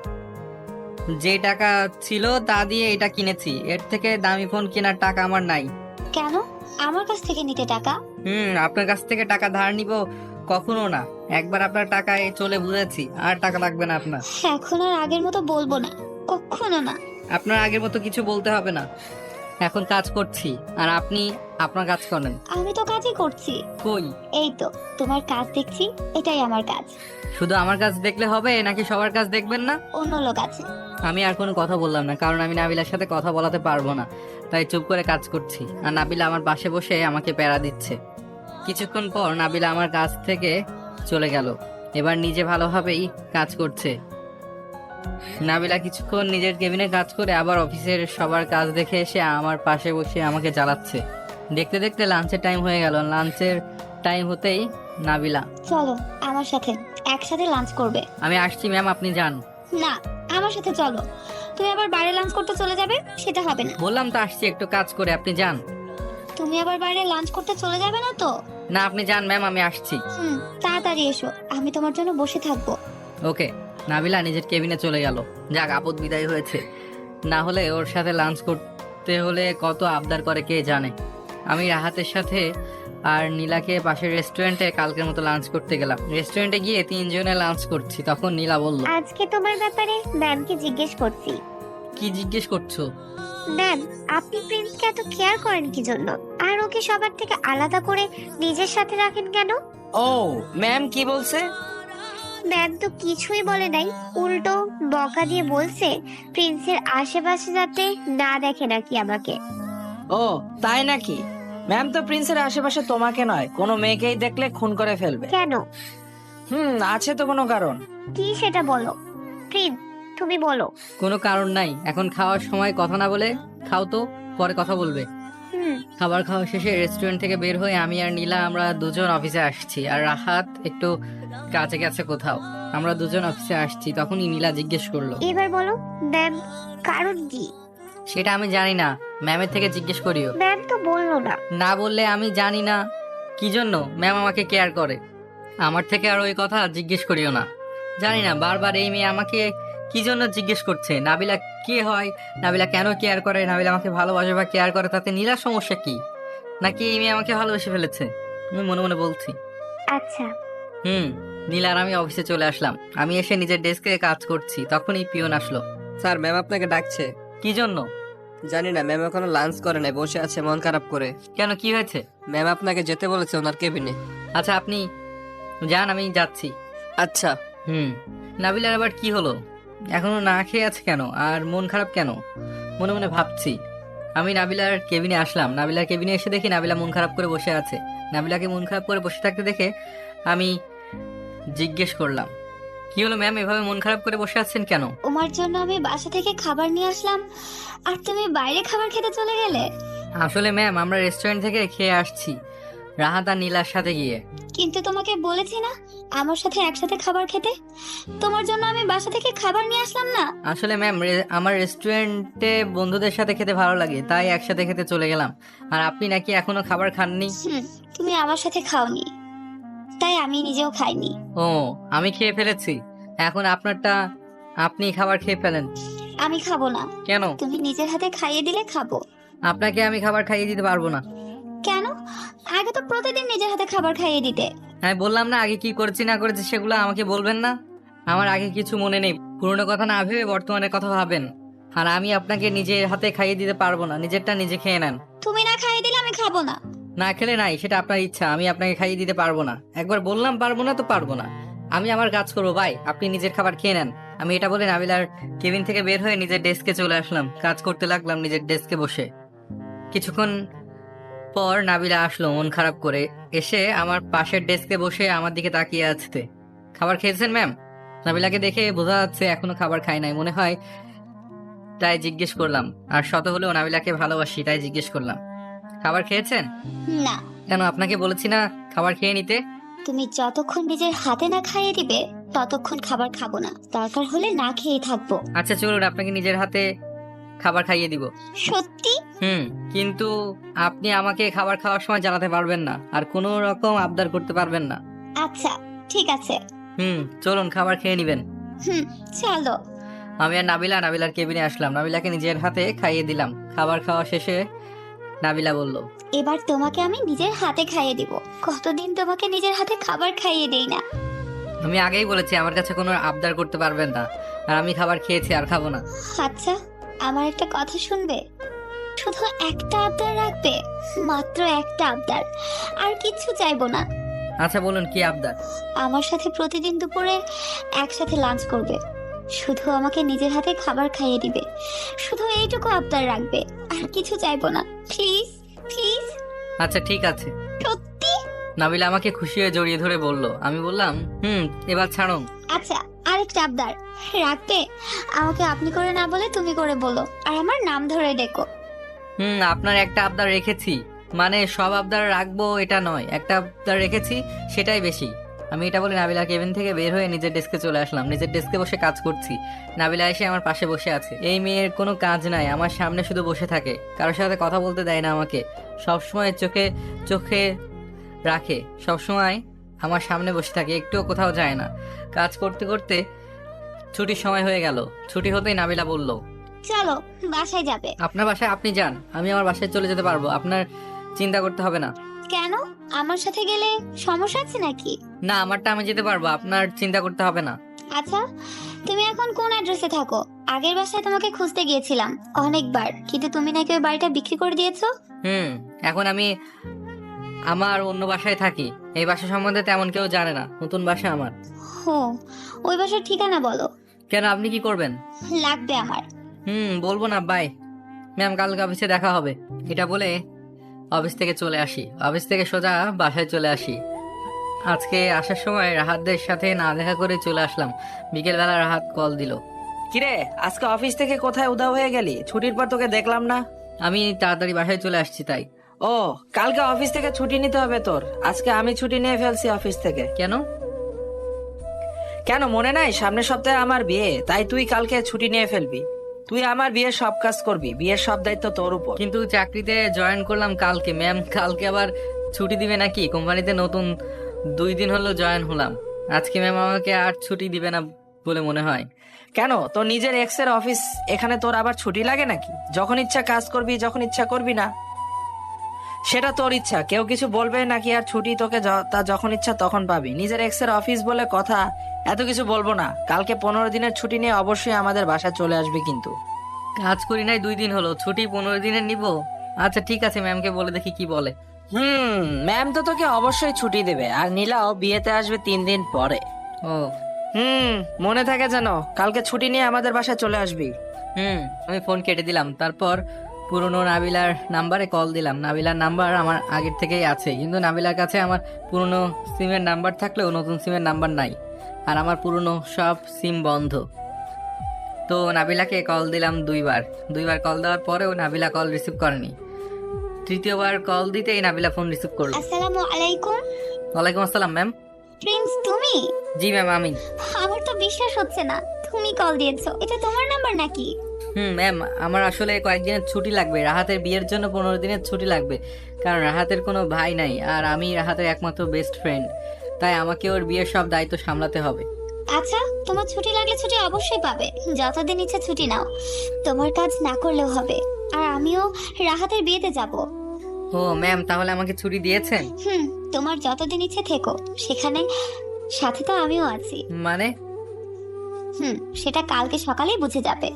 যে টাকা ছিল তা দিয়ে এটা কিনেছি, এর থেকে দামি ফোন কেনার টাকা আমার নাই। কেন? আমার কাছ থেকে নিতে টাকা? আপনার কাছ থেকে টাকা ধার নিব কখনো না। একবার আপনার টাকায় চলে বুঝেছি, আর টাকা লাগবে না আপনার। এখন আর আগের মতো বলবো না, কখনো না। আপনার আগের মতো কিছু বলতে হবে না। এখন কাজ করছি আর আপনি আপনার কাজ করেন। আমি তো কাজই করছি। কই? এই তো তোমার কাজ দেখছি, এটাই আমার কাজ। শুধু আমার কাজ দেখলে হবে নাকি সবার কাজ দেখবেন না? অন্য লোক আছে। আমি আর কোনো কথা বললাম না, কারণ আমি নাবিলার সাথে কথা বলাতে পারবো না, তাই চুপ করে কাজ করছি। আর নাবিলা আমার পাশে বসে আমাকে প্যারা দিচ্ছে। কিছুক্ষণ পর নাবিলা আমার কাছ থেকে চলে গেল। এবার নিজে ভালোভাবেই কাজ করছে। নাবিলা কিছুক্ষণ নিজের কেবিনে কাজ করে আবার অফিসের সবার কাজ দেখে এসে আমার পাশে বসে আমাকে জ্বালাচ্ছে। দেখতে দেখতে লাঞ্চের টাইম হয়ে গেল। লাঞ্চের টাইম হতেই নাবিলা, চলো আমার সাথে, একসাথে লাঞ্চ করবে। আমি আসছি ম্যাম, আপনি যান। না, আমার সাথে চলো। তুমি আবার বাইরে লাঞ্চ করতে চলে যাবে, সেটা হবে না। বললাম তো আসছি একটু কাজ করে, আপনি যান। তুমি আবার বাইরে লাঞ্চ করতে চলে যাবে না তো? না, আপনি যান ম্যাম, আমি আসছি। তাড়াতাড়ি এসো, আমি তোমার জন্য বসে থাকবো। ওকে। নাবিলা নিজের কেবিনে চলে গেল। যাক, আপদ বিদায় হয়েছে। না হলে ওর সাথে লাঞ্চ করতে হলে কত আবদার করে কে জানে। আমি রাহাতের সাথে আর নীলাকে পাশের রেস্টুরেন্টে কালকের মতো লাঞ্চ করতে গেলাম। রেস্টুরেন্টে গিয়ে 3 জনে লাঞ্চ করছি, তখন নীলা বলল, আজকে তোমার ব্যাপারে ম্যামকে জিজ্ঞেস করছি। কি জিজ্ঞেস করছো? ম্যাম, আপনি প্রিন্সকে এত কেয়ার করেন কি জন্য? আর ওকে সবার থেকে আলাদা করে নিজের সাথে রাখেন কেন? ও ম্যাম কি বলছে? ম্যাম তো কিছুই বলে নাই, উল্টো বকা দিয়ে বলছে প্রিন্সের আশেপাশে যাতে না দেখে নাকি আমাকে। ও তাই নাকি? ম্যাম তো প্রিন্সের আশেপাশে তোমাকে নয়, কোনো মেয়েকেই দেখলে খুন করে ফেলবে। কেন? আছে তো কোনো কারণ। কি সেটা বলো প্রিন্স, তুমি বলো। কোনো কারণ নাই। এখন খাওয়ার সময় কথা না বলে খাও তো, পরে কথা বলবে। খাবার খাওয়া শেষে রেস্টুরেন্ট থেকে বের হয়ে আমি আর নীলা আমরা দুজন অফিসে আসছি, আর রাহাত একটু কাছে গেছে কোথাও। আমরা দুজন অফিসে আসছি, তখনই নীলা জিজ্ঞেস করলো, এবার বলো ম্যাম, কারণ কি? সেটা আমি জানি না, ম্যামের থেকে জিজ্ঞেস করিও। ম্যাম তো বললো না। না বললে আমি জানি না কি জন্য ম্যাম আমাকে কেয়ার করে। আমার থেকে আর ওই কথা জিজ্ঞেস করিও না। জানি না, বারবার এই মেয়ে আমাকে কি জন্য জিজ্ঞেস করছে। নাবিলা কে হয়, নাবিলা কেন কেয়ার করে, নাবিলা আমাকে ভালোবাসে বা কেয়ার করে, তাতে নীলার সমস্যা কি? নাকি এই মেয়ে আমাকে ভালোবেসে ফেলেছে? আমি মনে মনে বলছি। আচ্ছা। নীলা আর আমি অফিসে চলে আসলাম। আমি এসে নিজের ডেস্কে কাজ করছি, তখনই পিয়ন আসলো। স্যার, ম্যাম আপনাকে ডাকছে। কি জন্য? জানি না, ম্যাম এখনো লাঞ্চ করে নাই, বসে আছে মন খারাপ করে। কেন, কি হয়েছে? ম্যাম আপনাকে যেতে বলেছে ওনার কেবিনে। আচ্ছা, আপনি যান, আমি যাচ্ছি। আচ্ছা। নাবিলার আবার কি হলো? এখনো না খেয়ে আছে কেন, আর মন খারাপ কেন? মনে মনে ভাবছি। আমি নাবিলার কেবিনে আসলাম। নাবিলার কেবিনে এসে দেখি নাবিলা মন খারাপ করে বসে আছে। নাবিলাকে মন খারাপ করে বসে থাকতে দেখে আমি জিজ্ঞেস করলাম, কি হলো ম্যাম, এভাবে মন খারাপ করে বসে আছেন কেন? তোমার জন্য আমি বাসা থেকে খাবার নিয়ে আসলাম, আর তুমি বাইরে খাবার খেতে চলে গেলে। আসলে ম্যাম, আমরা রেস্টুরেন্ট থেকে খেয়ে আসছি রাহাত আর নীলার সাথে গিয়ে। কিন্তু তোমাকে বলেছি না আমার সাথে একসাথে খাবার খেতে? তোমার জন্য আমি বাসা থেকে খাবার নিয়ে আসলাম না। আসলে ম্যাম, আমার রেস্টুরেন্টে বন্ধুদের সাথে খেতে ভালো লাগে, তাই একসাথে খেতে চলে গেলাম। আর আপনি নাকি এখনো খাবার খাননি? তুমি আমার সাথে খাওনি, তাই আমি নিজেও খাইনি। ও, আমি খেয়ে ফেলেছি। এখন আপনারটা আপনি খাবার খেয়ে ফেলেন। আমি খাবো না। কেন? তুমি নিজের হাতে খাইয়ে দিলে খাবো। আপনাকে আমি খাবার খাইয়ে দিতে পারবো না। কেন? আগে তো প্রতিদিন নিজের হাতে খাবার খাইয়ে দিতে। আমি বললাম না, আগে কি করেছি না করেছি সেগুলো আমাকে বলবেন না। আমার আগে কিছু মনে নেই, পুরনো কথা না ভেবে বর্তমানের কথা ভাবেন। আর আমি আপনাকে নিজের হাতে খাইয়ে দিতে পারবো না, নিজেরটা নিজে খেয়ে নেন। তুমি না খাইয়ে দিলে আমি খাবো না। না খেলে নাই, সেটা আপনার ইচ্ছা, আমি আপনাকে খাইয়ে দিতে পারবো না। একবার বললাম পারবো না তো পারবো না। আমি আমার কাজ করবো ভাই, আপনি নিজের খাবার খেয়ে নেন। আমি এটা বলে নাবিলার কেবিন থেকে বের হয়ে নিজের ডেস্কে চলে আসলাম, কাজ করতে লাগলাম নিজের ডেস্কে বসে। কিছুক্ষণ পর নাবিলা আসলো মন খারাপ করে, এসে আমার পাশের ডেস্কে বসে আমার দিকে তাকিয়ে আছে। খাবার খেয়েছেন ম্যাম? নাবিলাকে দেখে বোঝা যাচ্ছে এখনো খাবার খাই নাই মনে হয়, তাই জিজ্ঞেস করলাম। আর শত হলেও নাবিলাকে ভালোবাসি, তাই জিজ্ঞেস করলাম খাবার খেয়েছেন? না, কেন, আপনাকে বলেছি না খাবার খেয়ে নিতে? তুমি যতক্ষণ নিজের হাতে না খাইয়ে দিবে ততক্ষণ খাবার খাবো না, দরকার হলে না খেয়েই থাকবো। আচ্ছা চলুন, আপনাকে নিজের হাতে খাবার খাইয়ে দিব। সত্যি? কিন্তু আপনি আমাকে খাবার খাওয়ার সময় জানাতে পারবেন না, আর কোনো রকম আবদার করতে পারবেন না। আচ্ছা ঠিক আছে। চলুন খাবার খেয়ে নিবেন। চলো। আমি আর নাবিলার কেবিনে আসলাম, নাবিলাকে নিজের হাতে খাইয়ে দিলাম। খাবার খাওয়া শেষে নাবিলা বলল, এবার তোমাকে আমি নিজের হাতে খাইয়ে দিব। কতদিন তোমাকে নিজের হাতে খাবার খাইয়ে দেই না। আমি আগেই বলেছি আমার কাছে কোনো আবদার করতে পারবেন না, আর আমি খাবার খেয়েছি আর খাবো না। আচ্ছা, আমার একটা কথা শুনবে? শুধু একটা আবদার রাখবে, মাত্র একটা আবদার, আর কিচ্ছু চাইবো না। আচ্ছা বলুন কি আবদার? আমার সাথে প্রতিদিন দুপুরে একসাথে লাঞ্চ করবে, শুধু আমাকে নিজের হাতে খাবার খাইয়ে দিবে। শুধু এইটুকু আবদার রাখবে, আর কিছু চাইবো না। Please please. আচ্ছা ঠিক আছে। সত্যি? নাবিলা আমাকে খুশি হয়ে জড়িয়ে ধরে বলল। আমি বললাম এবার ছাড়ুন। আচ্ছা, আরেকটা আবদার রাখবে। আমাকে আপনি করে না বলে তুমি করে বলো, আর আমার নাম ধরে ডেকো। আপনার একটা আবদার রেখেছি, মানে সব আবদার রাখবো এটা নয়, একটা আবদার রেখেছি সেটাই বেশি। আমি এটা বলে নাবিলা কেবিন থেকে বের হয়ে নিজের ডেস্কে চলে আসলাম। নিজের ডেস্কে বসে কাজ করছি। নাবিলা এসে আমার পাশে বসে আছে। এই মেয়ের কোনো কাজ নাই, আমার সামনে শুধু বসে থাকে, কারোর সাথে কথা বলতে দেয় না আমাকে, সবসময় চোখে রাখে, সবসময় আমার সামনে বসে থাকে, একটুও কোথাও যায় না। কাজ করতে করতে ছুটির সময় হয়ে গেল। ছুটি হতেই নাবিলা বলল, চলো বাসায় যাবে। আপনার বাসায় আপনি যান, আমি আমার বাসায় চলে যেতে পারবো, আপনার চিন্তা করতে হবে না। কেন? আমার সাথে গেলে সমস্যা আছে নাকি? না, আমারটা আমি যেতে পারবো, আপনার চিন্তা করতে হবে না। আচ্ছা, তুমি এখন কোন অ্যাড্রেসে থাকো? আগের বাসায় তোমাকে খুঁজতে গিয়েছিলাম অনেকবার, কিন্তু তুমি নাকি ওই বাড়িটা বিক্রি করে দিয়েছো। এখন আমি আমার অন্য বাসায় থাকি। এই বাসা সম্বন্ধে তেমন কেউ জানে না, নতুন বাসা আমার। হো, ওই বাসার ঠিকানা বলো। কেন, আপনি কি করবেন? লাগবে আমার। বলবো না, বাই ম্যাম, কালকে অফিসে দেখা হবে। এটা বলে অফিস থেকে চলে আসি। অফিস থেকে সোজা বাসায় চলে আসি। আজকে আসার সময় রাহাতদের সাথে না দেখা করে চলে আসলাম। বিকেলবেলা রাহাত কল দিল। কিরে, আজকে অফিস থেকে কোথায় উধাও হয়ে গেলি? ছুটির পর তোকে দেখলাম না। আমি তাড়াতাড়ি বাসায় চলে আসছি তাই। ও, কালকে অফিস থেকে ছুটি নিতে হবে তোর। আজকে আমি ছুটি নিয়ে ফেলছি অফিস থেকে। কেন? কেন মনে নাই? সামনের সপ্তাহে আমার বিয়ে, তাই তুই কালকে ছুটি নিয়ে ফেলবি। তুই আমার বিয়ের সব কাজ করবি, বিয়ের সব দায়িত্ব তোর উপর। কিন্তু চাকরিতে জয়েন করলাম কালকে, ম্যাম কালকে আবার ছুটি দিবে নাকি? কোম্পানিতে নতুন 2 দিন হলো জয়েন হলাম, আজকে ম্যাম আমাকে আর ছুটি দিবে না বলে মনে হয়। কেন, তোর নিজের এক্সের অফিস, এখানে তোর আবার ছুটি লাগে নাকি? যখন ইচ্ছা কাজ করবি, যখন ইচ্ছা করবি না, সেটা তোর ইচ্ছা। কেউ কিছু বলবে নাকি? আর ছুটি তোকে তা যখন ইচ্ছা তখন পাবি। নিজের এক্সের অফিস বলে কথা, এত কিছু বলবো না। কালকে 15 দিনের ছুটি নিয়ে অবশ্যই আমাদের বাসায় চলে আসবি কিন্তু। কাজ করি নাই 2 দিন হলো, ছুটি 15 দিনের নিব? আচ্ছা ঠিক আছে, ম্যামকে বলে দেখি কি বলে। ম্যাম তো তোকে অবশ্যই ছুটি দেবে, আর নীলাও বিয়েতে আসবে 3 দিন পরে। ও মনে থাকে যেন, কালকে ছুটি নিয়ে আমাদের বাসায় চলে আসবি। আমি ফোন কেটে দিলাম। তারপর পুরনো নাবিলার নাম্বারে কল দিলাম। নাবিলার নাম্বার আমার আগের থেকেই আছে, কিন্তু নাবিলার কাছে আমার পুরনো সিমের নাম্বার থাকলেও নতুন সিমের নাম্বার নাই, আর আমার পুরনো সব সিম বন্ধ। তো নাবিলাকে কল দিলাম 2বার কল দেওয়ার পরেও নাবিলা কল রিসিভ করেনি। 3য় বার কল দিতেই নাবিলা ফোন রিসিভ করলো। আসসালামু আলাইকুম। ওয়ালাইকুম আসসালাম ম্যাম। প্রিন্স তুমি? জি ম্যাম আমি। আমার তো বিশ্বাস হচ্ছে না তুমি কল দিয়েছো। এটা তোমার নাম্বার নাকি? ম্যাম, আমার আসলে কয়েকদিনের ছুটি লাগবে, রাহাতের বিয়ের জন্য 15 দিনের ছুটি লাগবে, কারণ রাহাতের কোনো ভাই নাই, আর আমি রাহাতের একমাত্র বেস্ট ফ্রেন্ড, তাই আমাকে ওর বিয়ের সব দায়িত্ব সামলাতে হবে। আচ্ছা, তোমার ছুটি লাগলে ছুটি অবশ্যই পাবে, যতদিন ইচ্ছে ছুটি নাও, তোমার কাজ না করলেও হবে। আর আমিও রাহাতের বিয়েতে যাব। ও ম্যাম, তাহলে আমাকে ছুটি দিয়েছেন? তোমার যতদিন ইচ্ছে থেকো সেখানে, সাথে তো আমিও আছি। মানে? সেটা কালকে সকালেই বুঝে যাবে।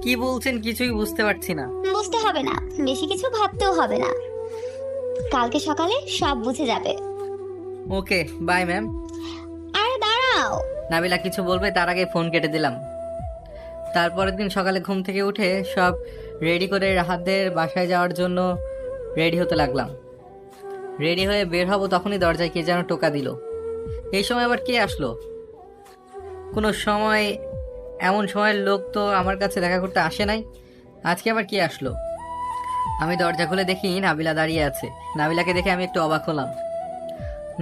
কি বলছেন কিছুই বুঝতে পারছি না। বুঝতে হবে না, বেশি কিছু ভাবতেও হবে না, কালকে সকালে সব বুঝে যাবে। ওকে, বাই ম্যাম। আরে দাঁড়াও, নাবিলা কিছু বলবে তার আগে ফোন কেটে দিলাম। তারপরের দিন সকালে ঘুম থেকে উঠে সব রেডি করে রাহাতদের বাসায় যাওয়ার জন্য রেডি হতে লাগলাম। রেডি হয়ে বের হব তখনই দরজায় কে যেন টোকা দিল। এই সময় আবার কে আসলো? কোনো সময় এমন সময়ের লোক তো আমার কাছে দেখা করতে আসে নাই, আজকে আবার কে আসলো? আমি দরজা খুলে দেখি নাবিলা দাঁড়িয়ে আছে। নাবিলাকে দেখে আমি একটু অবাক হলাম।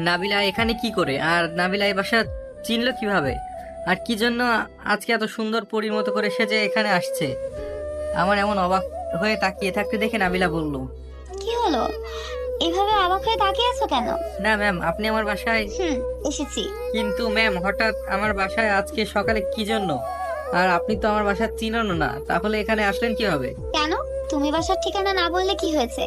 নাবিলা এখানে কি করে, আর নাবিলা এই বাসা চিনলো কিভাবে, আর কি জন্য আজকে এত সুন্দর পরীর মতো করে সেজে এখানে আসছে? আমার এমন অবাক হয়ে তাকিয়ে থাকতে দেখে নাবিলা বলল, কি হলো, এভাবে অবাক হয়ে তাকিয়ে আছো কেন? না ম্যাম, আপনি আমার বাসায়। এসেছি। কিন্তু ম্যাম, হঠাৎ আমার বাসায় আজকে সকালে কি জন্য? আর আপনি তো আমার বাসা চিনেন না, তাহলে এখানে আসলেন কিভাবে? কেন, তুমি বাসার ঠিকানা না বললে কি হয়েছে?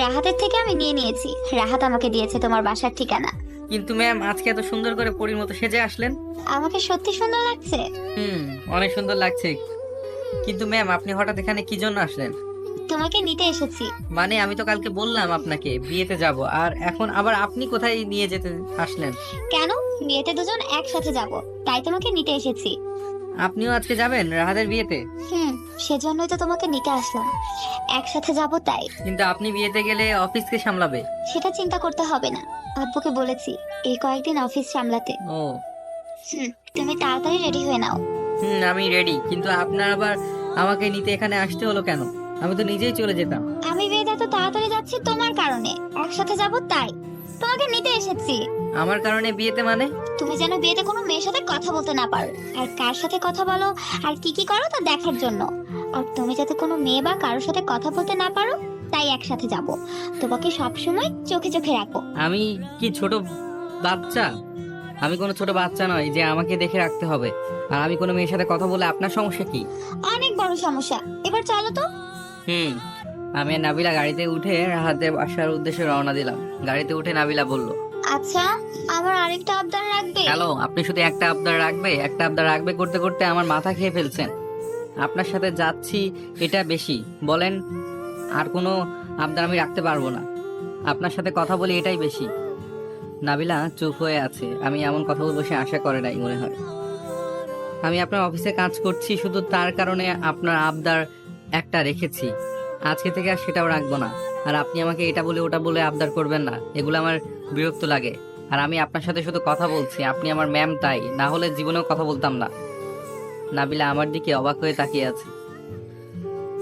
রাহাতের থেকে আমি নিয়ে নিয়েছি, রাহাত আমাকে দিয়েছে তোমার বাসার ঠিকানা। কিন্তু ম্যাম, আজকে এত সুন্দর করে পরীর মতো সেজে আসলেন। আমাকে সত্যি সুন্দর লাগছে। অনেক সুন্দর লাগছে। কিন্তু ম্যাম, আপনি হঠাৎ এখানে কি জন্য আসলেন? তোমাকে নিতে এসেছি। মানে আমি তো কালকে বললাম আপনাকে বিয়েতে যাব, আর এখন আবার আপনি কোথায় নিয়ে যেতে আসলেন? কেন, বিয়েতে দুজন একসাথে যাব, তাই তোমাকে নিতে এসেছি। আপনিও আজকে যাবেন রাহাদের বিয়েতে? সেজন্যই তো তোমাকে নিতে আসলাম, একসাথে যাব তাই। কিন্তু আপনি বিয়েতে গেলে অফিসকে সামলাবে। সেটা চিন্তা করতে হবে না, আব্বুকে বলেছি এই কয়েকদিন অফিস সামলাতে। ও তুমি তাড়াতাড়ি রেডি হয়ে নাও। আমি রেডি, কিন্তু আপনার আবার আমাকে নিতে এখানে আসতে হলো কেন? আমি তো নিজেই চলে যেতাম। আমি বিয়েতে এত তাড়াতাড়ি যাচ্ছি তোমার কারণে, একসাথে যাব তাই তোমাকে নিতে এসেছি। আমার কারণে বিয়েতে মানে? তুমি যেন বিয়েতে কোনো মেয়ের সাথে কথা বলতে না পারো, আর কার সাথে কথা বলো আর কি কি করো তা দেখার জন্য। আর তুমি যাতে কোনো মেয়ে বা কারোর সাথে কথা বলতে না পারো, তাই একসাথে যাব। তোমাকে সবসময় চোখে চোখে রাখবো। আমি কি ছোট বাচ্চা? আমি কোনো ছোট বাচ্চা নয় যে আমাকে দেখে রাখতে হবে। আর আমি কোনো মেয়ের সাথে কথা বলে আপনার সমস্যা কি? অনেক বড় সমস্যা। এবার চলো তো। আমি আর নাবিলা গাড়িতে উঠে রাহাতের বাসার উদ্দেশ্যে রওনা দিলাম। গাড়িতে উঠে নাবিলা বলল, আচ্ছা, আমার আরেকটা আবদার রাখবে? হ্যালো, আপনি শুধু একটা আবদার রাখবে একটা আবদার রাখবে করতে করতে আমার মাথা খেয়ে ফেলছেন। আপনার সাথে যাচ্ছি এটা বেশি, বলেন আর কোনো আবদার আমি রাখতে পারবো না। আপনার সাথে কথা বলি এটাই বেশি। নাবিলা চুপ হয়ে আছে। আমি এমন কথা বলবো সে আশা করে নাই মনে হয়। আমি আপনার অফিসে কাজ করছি শুধু তার কারণে আপনার আবদার একটা রেখেছি, আজকে থেকে আর সেটাও রাখবো না। আর আপনি আমাকে এটা বলে ওটা বলে আবদার করবেন না, এগুলো আমার বিরক্ত লাগে। আর আমি আপনার সাথে শুধু কথা বলছি, আপনি আমার ম্যাম, তাই না হলে জীবনেও কথা বলতাম না। নাবিলা আমার দিকে অবাক হয়ে তাকিয়ে আছে।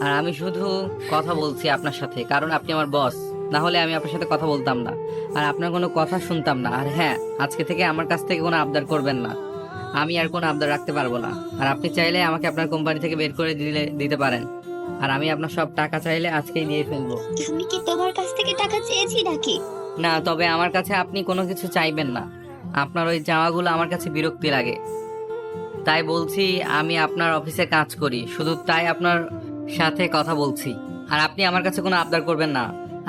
আর আমি শুধু কথা বলছি আপনার সাথে কারণ আপনি আমার বস, না হলে আমি আপনার সাথে কথা বলতাম না আর আপনার কোনো কথা শুনতাম না। আর হ্যাঁ, আজকে থেকে আমার কাছ থেকে কোনো আবদার করবেন না, আমি আর কোনো আবদার রাখতে পারবো না। আর আপনি চাইলে আমাকে আপনার কোম্পানি থেকে বের করে দিতে পারেন, আর আমি আপনার সব টাকা চাইলে আজকেই দিয়ে ফেলবো। আমি কি তোমার কাছ থেকে টাকা চেয়েছি নাকি? না, তবে আমার কাছে আপনি কোনো কিছু চাইবেন না। আপনার ওই চাওয়াগুলো আমার কাছে বিরক্তি লাগে, তাই বলছি আমি আপনার অফিসে কাজ করি, শুধু তাই আপনার সাথে কথা বলছি। আর আপনি আমার কাছে কোনো আবদার করবেন না।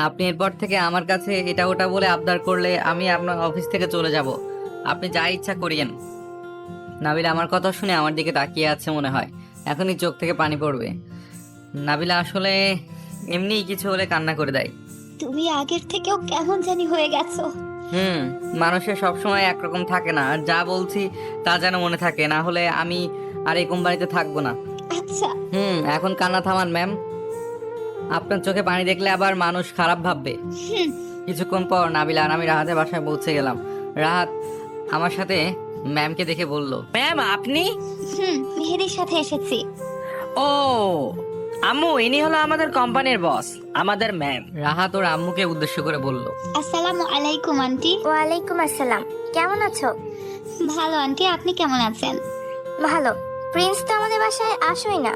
আপনি এরপর থেকে আমার কাছে এটা ওটা বলে আবদার করলে আমি আপনার অফিস থেকে চলে যাব। আপনি যা ইচ্ছা করিয়েন। নাবিলা আমার কথা শুনে আমার দিকে তাকিয়ে আছে মনে হয়, এখনই চোখ থেকে পানি পড়বে। নাবিলা আসলে এমনিই কিছু হলে কান্না করে দেয়। তুমি আগের থেকেও কেমন জানি হয়ে গেছো। মানুষের সবসময় একরকম থাকে না, আর যা বলছি তা যেন মনে থাকে, না হলে আমি আর এই কোম্পানিতে থাকবো না। আচ্ছা। এখন কান্না থামান ম্যাম, আপনার চোখে পানি দেখলে আবার মানুষ খারাপ ভাববে। কিছুক্ষণ পর নাবিলা আর আমি রাহাতের বাসায় পৌঁছে গেলাম। রাহাত আমার সাথে ম্যামকে দেখে বলল, ম্যাম আপনি? মেহেদির সাথে এসেছি। ও আম্মু, ইনি হলো আমাদের কোম্পানির বস, আমাদের ম্যাম। রাহাত ওর আম্মুকে উদ্দেশ্য করে বলল, আসসালামু আলাইকুম আন্টি। ওয়ালাইকুম আসসালাম, কেমন আছো? ভালো আন্টি, আপনি কেমন আছেন? ভালো। প্রিন্স তো আমাদের বাসায় আসোই না।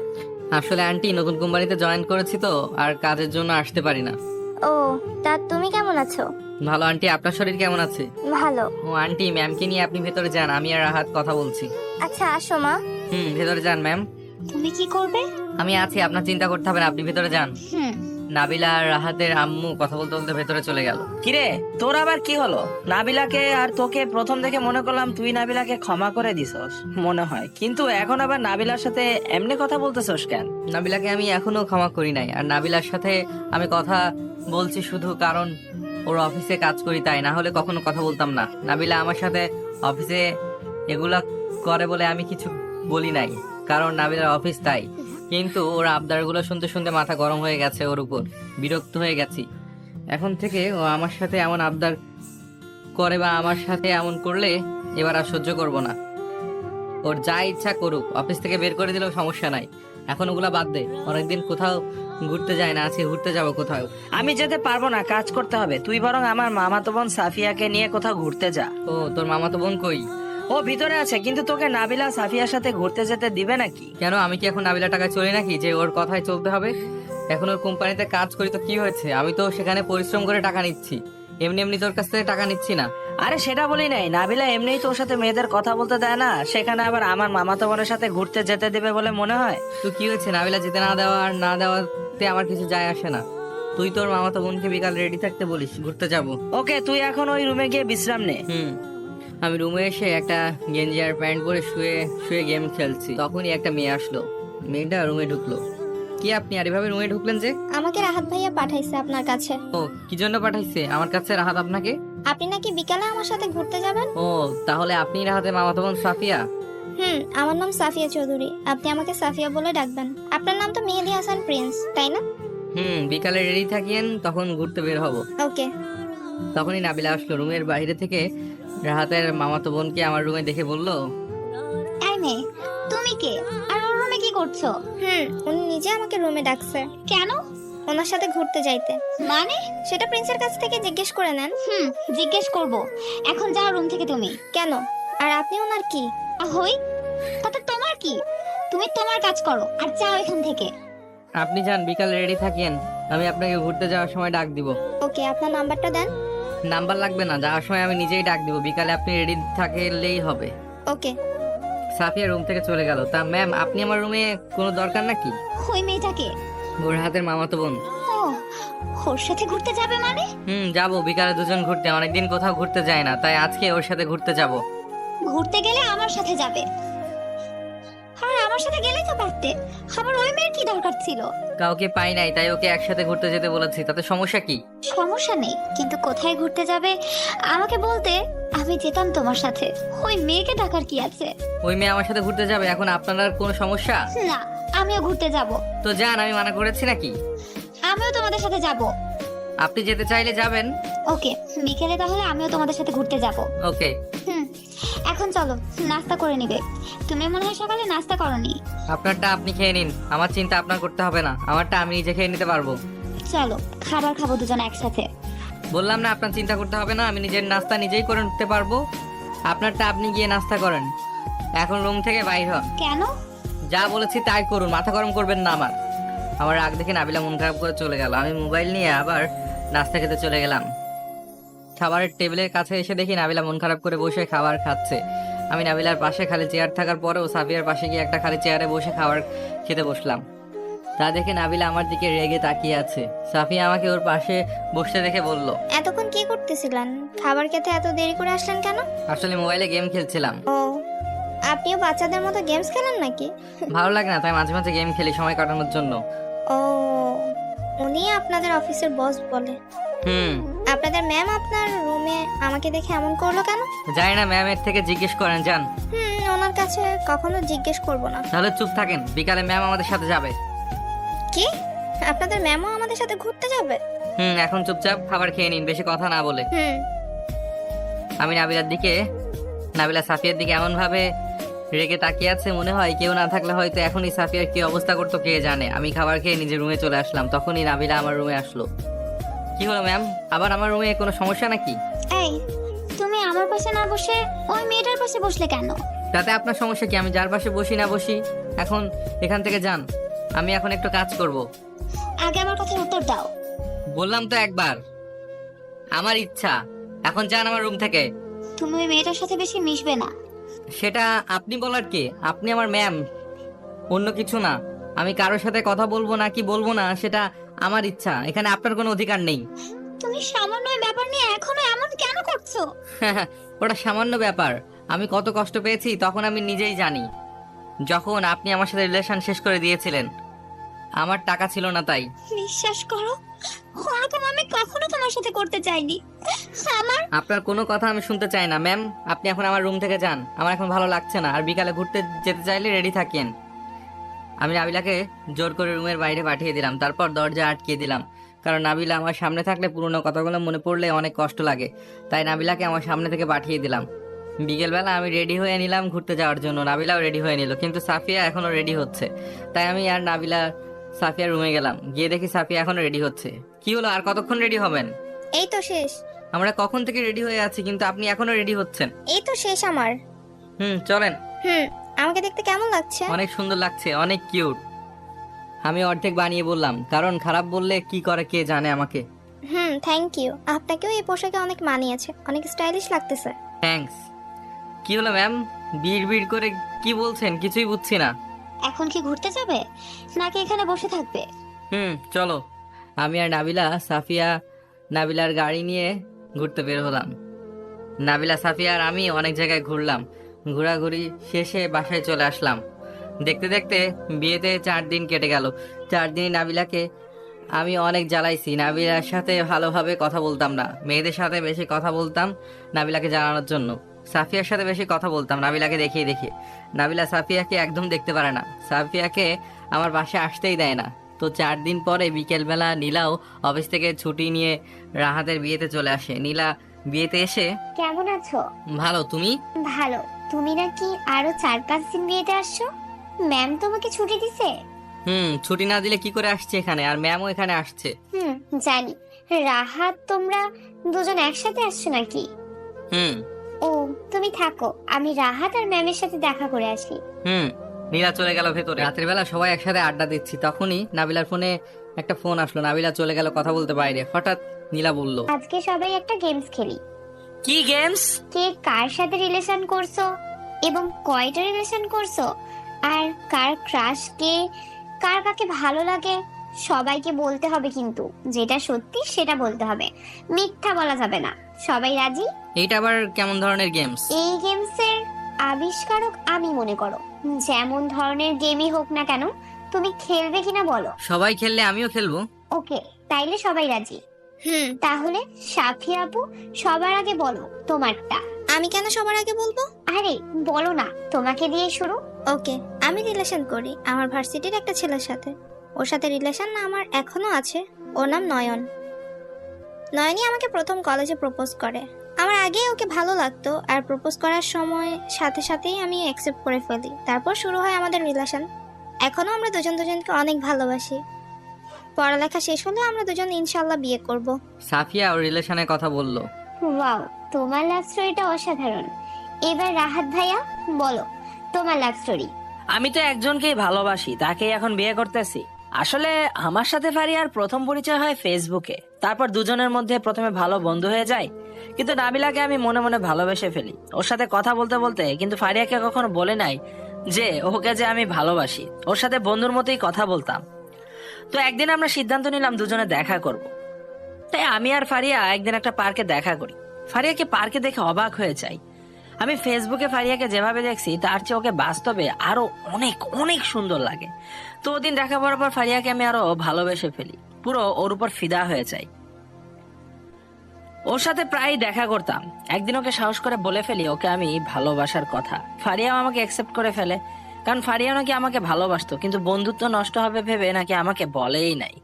আসলে আন্টি নতুন কোম্পানিতে জয়েন করেছি তো, আর কাজের জন্য আসতে পারি না। ও, তা তুমি কেমন আছো? ভালো আন্টি, আপনার শরীর কেমন আছে? ভালো। ও আন্টি, ম্যামকে নিয়ে আপনি ভেতরে যান, আমি আর রাহাত কথা বলছি। আচ্ছা আসো মা। ভেতরে যান ম্যাম। তুমি কি করবে? আমি আছি, আপনার চিন্তা করতে হবে না, আপনি ভেতরে যান। নাবিলা আর রাহাতের আম্মু কথা বলতে বলতে ভেতরে চলে গেল। কিরে, তোর আবার কি হলো? নাবিলাকে আর তোকে প্রথম দেখে মনে করলাম তুই নাবিলাকে ক্ষমা করে দিছস মনে হয়, কিন্তু এখন আবার নাবিলার সাথে এমনি কথা বলতেছস কেন? নাবিলাকে আমি এখনো ক্ষমা করি নাই, আর নাবিলার সাথে আমি কথা বলছি শুধু কারণ ওর অফিসে কাজ করি তাই, না হলে কখনো কথা বলতাম না। নাবিলা আমার সাথে অফিসে এগুলা করে বলে আমি কিছু বলি নাই, কারণ নাবিলার অফিস তাই। কিন্তু ওর আবদারগুলো শুনতে শুনতে মাথা গরম হয়ে গেছে ওর উপর, বিরক্ত হয়ে গেছি। এখন থেকে ও আমার সাথে এমন আবদার করে বা আমার সাথে এমন করলে এবার আর সহ্য করব না। ওর যা ইচ্ছা করুক, অফিস থেকে বের করে দিলেও সমস্যা নাই। এখন ওগুলা বাদ দে, অনেকদিন কোথাও ঘুরতে যায় না, আজকে ঘুরতে যাব কোথাও। আমি যেতে পারবো না, কাজ করতে হবে। তুই বরং আমার মামাতো বোন সাফিয়াকে নিয়ে কোথাও ঘুরতে যা। ও তোর মামা তো বোন কই? ও ভিতরে আছে, কিন্তু তোকে নাবিলা সাফিয়ার সাথে ঘুরতে যেতে দিবে নাকি? কেন, আমি কি এখন নাবিলা টাকায় চলি নাকি যে ওর কথাই চলতে হবে? এখন ওর কোম্পানিতে কাজ করি তো কি হয়েছে? আমি তো সেখানে পরিশ্রম করে টাকা নিচ্ছি, এমনি এমনি তোর কাছ থেকে টাকা নিচ্ছি না। আরে সেটা বলি নাই, নাবিলা এমনিই তোর সাথে মেয়েদের কথা বলতে দেয় না, সেখানে আবার আমার মামাতো বোনের সাথে ঘুরতে যেতে দেবে বলে মনে হয়? তো কি হয়েছে, নাবিলা যেতে না দেওয়া আর না দেওয়াতে আমার কিছু যায় আসে না। তুই তোর মামাতো বোনকে বিকাল রেডি থাকতে বলিস, ঘুরতে যাব। ওকে, তুই এখন ওই রুমে গিয়ে বিশ্রাম নে। আমি রুমে এসে একটা গেঞ্জি আর প্যান্ট পরে শুয়ে শুয়ে গেম খেলছি, তখনই একটা মেয়ে আসলো। মেয়েটা রুমে ঢুকলো। কি আপনি আর এভাবে রুমে ঢুকলেন যে? আমাকে রাহাত ভাইয়া পাঠাইছে আপনার কাছে। ও কি জন্য পাঠাইছে আমার কাছে রাহাত আপনাকে? আপনি নাকি বিকালে আমার সাথে ঘুরতে যাবেন। ও তাহলে আপনি রাহাতের মামাতো বোন সাফিয়া? আমার নাম সাফিয়া চৌধুরী, আপনি আমাকে সাফিয়া বলে ডাকবেন। আপনার নাম তো মেহেদি হাসান প্রিন্স, তাই না? বিকালে রেডি থাকিয়েন, তখন ঘুরতে বের হব। ওকে। তখনই নাবিলা আসলো রুমের বাইরে থেকে। রাহাতের মামাতো বোনকে আমার রুমে দেখে বলল, এই মেয়ে, তুমি কে আর ওর রুমে কি করছো? উনি নিজে আমাকে রুমে ডাকছে। কেন? ওনার সাথে ঘুরতে যাইতে। মানে? সেটা প্রিন্সের কাছ থেকে জিজ্ঞেস করে নেন। জিজ্ঞেস করব। এখন যাও রুম থেকে তুমি। কেন? আর আপনি ওনার কি? হই, তাতে তোমার কি? তুমি তোমার কাজ করো আর যাও এখান থেকে। আপনি যান, বিকালে রেডি থাকিয়েন, আমি আপনাকে ঘুরতে যাওয়ার সময় ডাক দিব। ওকে, আপনার নাম্বারটা দেন। নাম্বার লাগবে না, যাওয়ার সময় আমি নিজেই ডাক দিব। বিকালে আপনি রেডি থাকলেই হবে। ওকে। সাফিয়া রুম থেকে চলে গেল। তা ম্যাম, আপনি আমার রুমে কোনো দরকার নাকি? ওই মেয়েটাকে? ওর হাতের মামাতো বোন। ও, ওর সাথে ঘুরতে যাবে মানে? যাবো বিকালে দুজন ঘুরতে, অনেকদিন কোথাও ঘুরতে যায় না, তাই আজকে ওর সাথে ঘুরতে যাব। ঘুরতে গেলে আমার সাথে যাবে। আর আমার সাথে গেলেই তো পারতে, আবার ওই মেয়ের কি দরকার ছিল? কাউকে পাই নাই, তাই ওকে একসাথে ঘুরতে যেতে বলেছি, তাতে সমস্যা কি? সমস্যা নেই, কিন্তু কোথায় ঘুরতে যাবে আমাকে বলতে আমি যেতাম তোমার সাথে। ওই মেয়েকে ডাকার কি আছে? ওই মেয়ে আমার সাথে ঘুরতে যাবে, এখন আপনার কোনো সমস্যা? না, আমিও ঘুরতে যাব। তো যান, আমি মানা করেছি নাকি? আমিও তোমাদের সাথে যাব। আপনি যেতে চাইলে যাবেন। ওকে, বিকেলে তাহলে আমিও তোমাদের সাথে ঘুরতে যাব। ওকে। এখন চলো, নাস্তা করে নিবে। তুমি মনে হয় সকালে নাস্তা করনি। আপনারটা আপনি খেয়ে নিন, আমার চিন্তা আপনার করতে হবে না, আমারটা আমি নিজে খেয়ে নিতে পারবো। চলো খাবার খাবো দুজন একসাথে। বললাম না আপনার চিন্তা করতে হবে না, আমি নিজের নাস্তা নিজেই করে নিতে পারবো। আপনারটা আপনি গিয়ে নাস্তা করেন, এখন রুম থেকে বাইর হন। কেন? যা বলেছি তাই করুন, মাথা গরম করবেন না আমার। আমার রাগ দেখে নাবিলা মন খারাপ করে চলে গেল। আমি মোবাইল নিয়ে আবার নাস্তা খেতে চলে গেলাম। খাবারের টেবিলের কাছে এসে দেখি নাবিলা মন খারাপ করে বসে খাবার খাচ্ছে। আমি নাবিলার পাশে খালি চেয়ার থাকার পরেও সাফিয়ার পাশে গিয়ে একটা খালি চেয়ারে বসে খাবার খেতে বসলাম। তা দেখে নাবিলা আমার দিকে রেগে তাকিয়ে আছে। সাফিয়া আমাকে ওর পাশে বসতে দেখে বলল, এতক্ষণ কি করতেছিলেন? খাবার খেতে এত দেরি করে আসলেন কেন? আসলে মোবাইলে গেম খেলছিলাম। ও, আপনিও বাচ্চাদের মতো গেমস খেলেন নাকি? ভালো লাগে না, তাই মাঝে মাঝে গেম খেলি সময় কাটানোর জন্য। ও, উনি আপনাদের অফিসের বস বলে? হুম। আপনাদের ম্যাম আপনার রুমে আমাকে দেখে এমন করলো কেন? জানি না, ম্যামের থেকে জিজ্ঞেস করেন যান। ওনার কাছে কখনো জিজ্ঞেস করব না। তাহলে চুপ থাকেন, বিকালে ম্যাম আমাদের সাথে যাবে। কি? আপনাদের ম্যামও আমাদের সাথে ঘুরতে যাবে? এখন চুপচাপ খাবার খেয়ে নিন, বেশি কথা না বলে। আমি নাবিলা সাফিয়ার দিকে এমন ভাবে রেগে তাকিয়ে আছে, মনে হয় কেউ না থাকলে হয়তো এখনই সাফিয়ার কি অবস্থা করতো কে জানে। আমি খাবার খেয়ে নিজের রুমে চলে আসলাম, তখনই নাবিলা আমার রুমে আসলো। কি হলো ম্যাম, আবার আমার রুমে কোনো সমস্যা নাকি? এই, তুমি আমার পাশে না বসে ওই মেয়েটার পাশে বসলে কেন? তাতে আপনার সমস্যা কি? আমি যার পাশে বসি না বসি, এখন এখান থেকে যান, আমি এখন একটু কাজ করব। আগে আমার কথার উত্তর দাও। বললাম তো একবার, আমার ইচ্ছা, এখন যান আমার রুম থেকে। তুমি ওই মেয়েটার সাথে বেশি মিশবে না। সেটা আপনি বলার কে? আপনি আমার ম্যাম, অন্য কিছু না। আমি কারোর সাথে কথা বলবো না কি বলবো না সেটা আমার ইচ্ছা, এখানে আপনার কোনো অধিকার নেই। তুমি সামান্য এই ব্যাপার নিয়ে এখনো এমন কেন করছো? ওটা সামান্য ব্যাপার, আমি কত কষ্ট পেয়েছি তখন আমি নিজেই জানি। যখন আপনি আমার সাথে রিলেশন শেষ করে দিয়েছিলেন, আমার টাকা ছিল না তাই। বিশ্বাস করো, ওরকম আমি কখনো তোমার সাথে করতে চাইনি। আমার আপনার কোনো কথা আমি শুনতে চাই না ম্যাম। আপনি এখন আমার রুম থেকে যান, আমার এখন ভালো লাগছে না। আর বিকালে ঘুরতে যেতে চাইলে রেডি থাকেন। আমি নাবিলাকে জোর করে রুমের বাইরে পাঠিয়ে দিলাম, তারপর দরজা আটকে দিলাম। কারণ নাবিলা আমার সামনে থাকলে পুরোনো কথাগুলো মনে পড়লে অনেক কষ্ট লাগে, তাই নাবিলাকে আমার সামনে থেকে পাঠিয়ে দিলাম। বিকেলবেলা আমি রেডি হয়ে নিলাম ঘুরতে যাওয়ার জন্য, নাবিলাও রেডি হয়ে নিল, কিন্তু সাফিয়া এখনো রেডি হচ্ছে। তাই আমি আর নাবিলা সাফিয়ার রুমে গেলাম, গিয়ে দেখি সাফিয়া এখনো রেডি হচ্ছে। কি হলো, আর কতক্ষণ রেডি হবেন? এই তো শেষ। আমরা কখন থেকে রেডি হয়ে আছি, কিন্তু আপনি এখনো রেডি হচ্ছেন। এই তো শেষ আমার। চলেন। আমাকে দেখতে কেমন লাগছে? অনেক সুন্দর লাগছে, অনেক কিউট। আমি অর্ধেক বানিয়ে বললাম, কারণ খারাপ বললে কি করে কে জানে আমাকে। Thank you. আপনাকেও এই পোশাকে অনেক মানিয়েছে, অনেক স্টাইলিশ লাগতেছে। থ্যাঙ্কস। কি হলো ম্যাম, বিড় করে কি বলছেন? কিছুই বুঝছি না। এখন কি ঘুরতে যাবে নাকি এখানে বসে থাকবে? চলো। আমি আর নাবিলা সাফিয়া নাবিলার গাড়ি নিয়ে ঘুরতে বের হলাম। নাবিলা, সাফিয়া আর আমি অনেক জায়গায় ঘুরলাম। ঘোরাঘুরি শেষে বাসায় চলে আসলাম। দেখতে দেখতে বিয়েতে 4 দিন কেটে গেল। 4 দিন নাবিলাকে আমি অনেক জ্বালাইছি। নাবিলার সাথে ভালোভাবে কথা বলতাম না, মেয়েদের সাথে বেশি কথা বলতাম নাবিলাকে জানানোর জন্য। সাফিয়ার সাথে বেশি কথা বলতাম নাবিলাকে দেখিয়ে দেখিয়ে। নাবিলা সাফিয়াকে একদম দেখতে পারে না, সাফিয়াকে আমার বাসায় আসতেই দেয় না। তো 4 দিন পরে বিকেলবেলা নীলাও অফিস থেকে ছুটি নিয়ে রাহাতের বিয়েতে চলে আসে। নীলা বিয়েতে এসে, কেমন আছো? ভালো, তুমি? ভালো। তুমি নাকি আরো 4-5 দিন বিয়েতে আসছো? ম্যাম তোমাকে ছুটি দিছে? ছুটি না দিলে কি করে আসছে এখানে? আর ম্যামও এখানে আসছে। জানি। রাহাত, তোমরা দুজন একসাথে আসছো নাকি? ও, তুমি থাকো, আমি রাহাত আর ম্যামের সাথে দেখা করে আসি। নীলা চলে গেল ভেতরে। রাতের বেলা সবাই একসাথে আড্ডা দিচ্ছি, তখনই নাবিলার ফোনে একটা ফোন আসলো। নাবিলা চলে গেল কথা বলতে বাইরে। হঠাৎ নীলা বলল, আজকে সবাই একটা গেমস খেলি। কি গেমস? কে কার সাথে রিলেশন করছো এবং কয়টা রিলেশন করছো, আর কার ক্রাশ কে, কার কাকে ভালো লাগে, সবাইকে বলতে হবে, কিন্তু যেটা সত্যি সেটা বলতে হবে, মিথ্যা বলা যাবে না। সবাই রাজি? এইটা আবার কেমন ধরনের গেমস? এই গেমসের আবিষ্কারক আমি, মনে করো। যেমন ধরনের গেমই হোক না কেন, তুমি খেলবে কিনা বলো। সবাই খেললে আমিও খেলবো। ওকে, তাইলে সবাই রাজি? তাহলে সাফি আপু, সবার আগে বলো তোমারটা। আমি কেন সবার আগে বলবো? আরে বলো না, তোমাকে দিয়ে শুরু। ওকে, আমি রিলেশন করি আমার ভার্সিটির একটা ছেলের সাথে। ওর সাথে রিলেশন না আমার এখনো আছে। ওর নাম নয়ন। নয়নই আমাকে প্রথম কলেজে প্রপোজ করে। আমার আগেই ওকে ভালো লাগতো, আর প্রপোজ করার সময় সাথে সাথেই আমি অ্যাকসেপ্ট করে ফেলি। তারপর শুরু হয় আমাদের রিলেশন। এখনো আমরা দুজন দুজনকে অনেক ভালোবাসি। পড়ালেখা শেষ হলে আমরা দুজন ইনশাল্লাহ বিয়ে করব। সাফিয়া ওর রিলেশনের কথা বলল। ওয়াও, তোমার লাভ স্টোরিটা অসাধারণ। এবার রাহাত ভাইয়া বলো তোমার লাভ স্টোরি। আমি তো একজনকেই ভালোবাসি, তাকেই এখন বিয়ে করতেছি। আসলে আমার সাথে ফারিয়ার প্রথম পরিচয় হয় ফেসবুকে। তারপর দুজনের মধ্যে প্রথমে ভালো বন্ধু হয়ে যায়, কিন্তু নাবিলাকে আমি মনে মনে ভালোবেসে ফেলি। ওর সাথে কথা বলতে বলতে কিন্তু ফারিয়াকে কখনো বলে নাই যে ওকে যে আমি ভালোবাসি। ওর সাথে বন্ধুর মতোই কথা বলতাম। তো একদিন আমরা সিদ্ধান্ত নিলাম দুজনে দেখা করব। তাই আমি আর ফারিয়া একদিন একটা পার্কে দেখা করি। ফারিয়াকে পার্কে দেখে অবাক হয়ে যাই। আমি ফেসবুকে ফারিয়াকে যেভাবে দেখছি তার চেয়ে ওকে বাস্তবে আরো অনেক অনেক সুন্দর লাগে। তো ওদিন দেখা পড়ার পর ফারিয়াকে আমি আরো ভালোবেসে ফেলি, পুরো ওর উপর ফিদা হয়ে যাই। ওর সাথে প্রায় দেখা করতাম। একদিন ওকে সাহস করে বলে ফেলি ওকে আমি ভালোবাসার কথা। ফারিয়াও আমাকে অ্যাকসেপ্ট করে ফেলে, কারণ ফারিয়া নাকি আমাকে ভালোবাসতো, কিন্তু বন্ধুত্ব নষ্ট হবে ভেবে নাকি আমাকে বলেই নাই।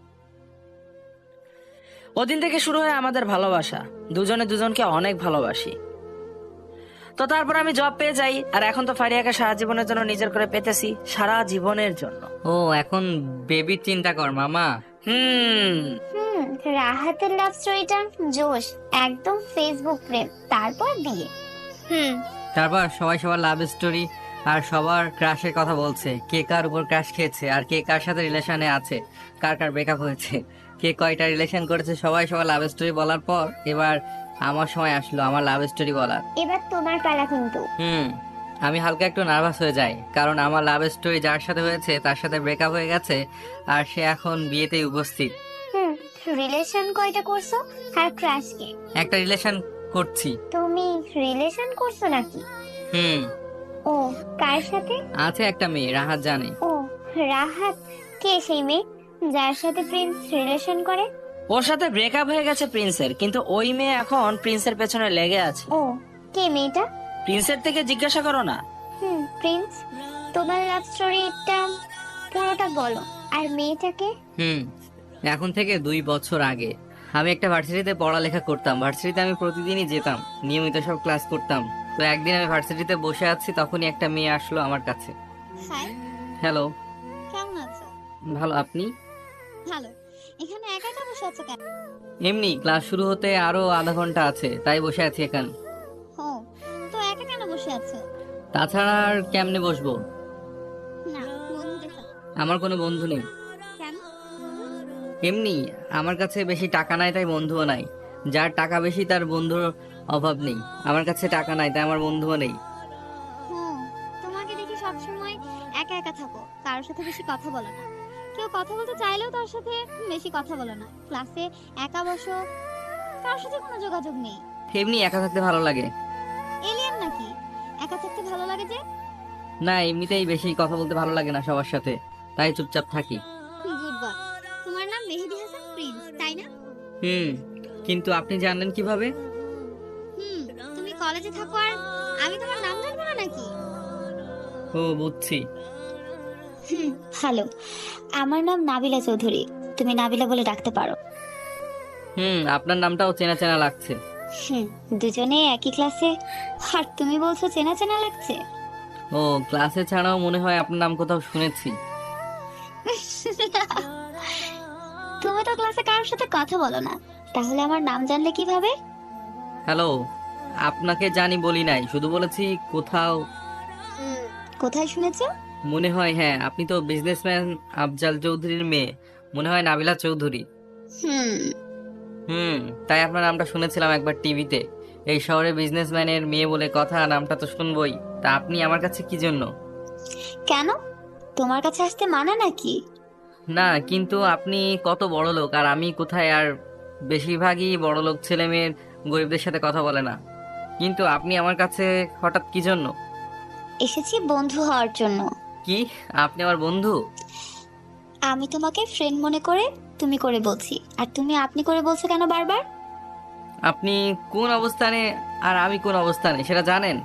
ওদিন থেকে শুরু হয় আমাদের ভালোবাসা। দুজনে দুজনকে অনেক ভালোবাসি। তো তারপর আমি জব পেয়ে যাই, আর এখন তো ফারিয়াকে সারা জীবনের জন্য নিজের করে পেতেছি, সারা জীবনের জন্য। ও, এখন বেবির চিন্তা কর মামা। রাহাতের লাভ স্টোরিটা জোশ, একদম ফেসবুক প্রেম, তারপর বিয়ে। তারপর সবাই সবার লাভ স্টোরি আর সবার ক্রাশের কথা বলছে। কে কার উপর ক্রাশ খেয়েছে, আর কে কার সাথে রিলেশনে আছে, কার কার ব্রেকআপ হয়েছে, কে কয়টা রিলেশন করেছে। সবাই সবার লাভ স্টোরি বলার পর এবার আমার সময় আসলো আমার লাভ স্টোরি বলার। এবার তোমার পালা কিন্তু। আমি হালকা একটু নার্ভাস হয়ে যাই, কারণ আমার লাভ স্টোরি যার সাথে হয়েছে তার সাথে ব্রেকআপ হয়ে গেছে, আর সে এখন বিয়েতেই উপস্থিত। রিলেশন কয়টা করছো আর ক্রাশ কে? একটা রিলেশন করছি। তুমি রিলেশন করছো নাকি? ও, কার সাথে? আছে একটা মেয়ে, রাহাত জানে। ও, রাহাত কে সেই মেয়ে? যার সাথে প্রিন্স রিলেশন করে? ওর সাথে ব্রেকআপ হয়ে গেছে প্রিন্সের, কিন্তু ওই মেয়ে এখন প্রিন্সের পেছনে লেগে আছে। ও, কে মেয়েটা? প্রিন্সের থেকে জিজ্ঞাসা করো না। প্রিন্স, তোমার লাভ স্টোরিটা পুরোটা বলো। আর মেয়েটাকে? এখন থেকে 2 বছর আগে আমি একটা ভার্সিটিতে পড়ালেখা করতাম। ভার্সিটিতে আমি প্রতিদিনই যেতাম, নিয়মিত সব ক্লাস করতাম। তো একদিন আমি ভার্সিটিতে বসে আছি, তখনই একটা মেয়ে আসলো আমার কাছে। Hi, hello. কেমন আছো? ভালো, আপনি? ভালো। এখানে একা একা বসে আছো কেন? এমনি, ক্লাস শুরু হতে আরো আধা ঘন্টা আছে, তাই বসে আছি এখানে। ও, তো একা কেন বসে আছো? তাছাড়া আর কেমনে বসবো? না, বন্ধুদের সাথে। আমার কোনো বন্ধু নেই। কেন? এমনি, আমার কাছে বেশি টাকা নাই, তাই বন্ধুও নাই। যার টাকা বেশি তার বন্ধুর অভাব নেই। আমার কাছে টাকা নাই, তাই আমার বন্ধুও নেই। তোমাকে দেখি সবসময় একা একা থাকো, কারোর সাথে বেশি কথা বলো না। কেউ কথা বলতে চাইলেও তার সাথে বেশি কথা বলো না। ক্লাসে একা বসো, কারোর সাথে কোনো যোগাযোগ নেই। এমনি একা থাকতে ভালো লাগে। এলিয়েন নাকি? একা থাকতে ভালো লাগে যে? না, এমনিতেই বেশি কথা বলতে ভালো লাগে না সবার সাথে, তাই চুপচাপ থাকি। বুঝবা, তোমার নাম মেহেদি হাসান প্রিন্স, তাই না? কিন্তু আপনি জানলেন কিভাবে? তুমি কলেজে থাকো আর আমি তোমার নাম জানবো না নাকি? ও, বুঝছি। হ্যালো, আমার নাম নাবিলা চৌধুরী, তুমি নাবিলা বলে ডাকতে পারো। আপনার নামটাও চেনা চেনা লাগছে। দুজনে একই ক্লাসে, আর তুমি বলছো চেনা চেনা লাগছে। ও, ক্লাসে ছাড়াও মনে হয় আপনার নাম কোথাও শুনেছি। তুমি তো ক্লাসে কারোর সাথে কথা বলো না, তাহলে আমার নাম জানলে কিভাবে? হ্যালো, আপনাকে জানি বলি নাই, শুধু বলেছি কোথাও। কোথায় শুনেছো? মনে হয়, হ্যাঁ, আপনি তো বিজনেসম্যান আফজাল চৌধুরীর মেয়ে, মনে হয় নাবিলা চৌধুরী। তাই আপনার নামটা শুনেছিলাম একবার টিভিতে। এই শহরে বিজনেসম্যানের মেয়ে বলে কথা, নামটা তো শুনবই। তা আপনি আমার কাছে কি জন্য? কেন, তোমার কাছে আসতে মানা নাকি? না, কিন্তু আপনি কত বড় লোক আর আমি কোথায়? আর বেশিরভাগই বড় লোক ছেলে মেয়ের গরিবদের সাথে কথা বলে না। কিন্তু আপনি আমার কাছে হঠাৎ কি জন্য? এসেছি বন্ধু হওয়ার জন্য। কি, আপনি আমার বন্ধু? আমি তোমাকে ফ্রেন্ড মনে করে তুমি করে বলছি, আর তুমি আপনি করে বলছো কেন বারবার? আপনি কোন অবস্থানে আর আমি কোন অবস্থানে সেটা জানেন?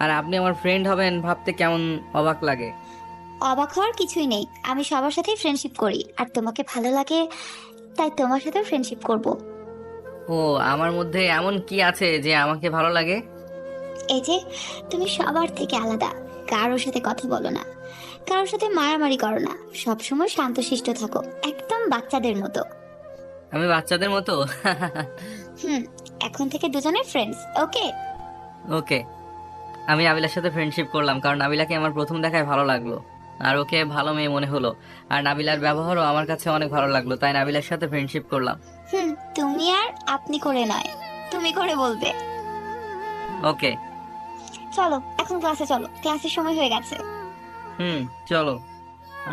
আর আপনি আমার ফ্রেন্ড হবেন ভাবতে কেমন অবাক লাগে। অবাক হওয়ার কিছুই নেই, আমি সবার সাথেই ফ্রেন্ডশিপ করি, আর তোমাকে ভালো লাগে তাই তোমার সাথে ফ্রেন্ডশিপ করব। ও, আমার মধ্যে এমন কি আছে যে আমাকে ভালো লাগে? এই যে তুমি সবার থেকে আলাদা, কারোর সাথে কথা বলো না, কারোর সাথে মারামারি করো না, সবসময় শান্তশিষ্ট থাকো, একদম বাচ্চাদের মতো। আমি বাচ্চাদের মতো? এখন থেকে দুজনে ফ্রেন্ডস, ওকে? ওকে। আমি নাবিলার সাথে ফ্রেন্ডশিপ করলাম কারণ নাবিলাকে আমার প্রথম দেখায় ভালো লাগলো, আর ওকে ভালো মেয়ে মনে হলো। আর নাবিলার ব্যবহারও আমার কাছে অনেক ভালো লাগলো, তাই নাবিলার সাথে ফ্রেন্ডশিপ করলাম। তুমি আর আপনি করে নয়, তুমি করে বলবে। ওকে। চলো এখন ক্লাসে চলো, ক্লাসের সময় হয়ে গেছে। চলো।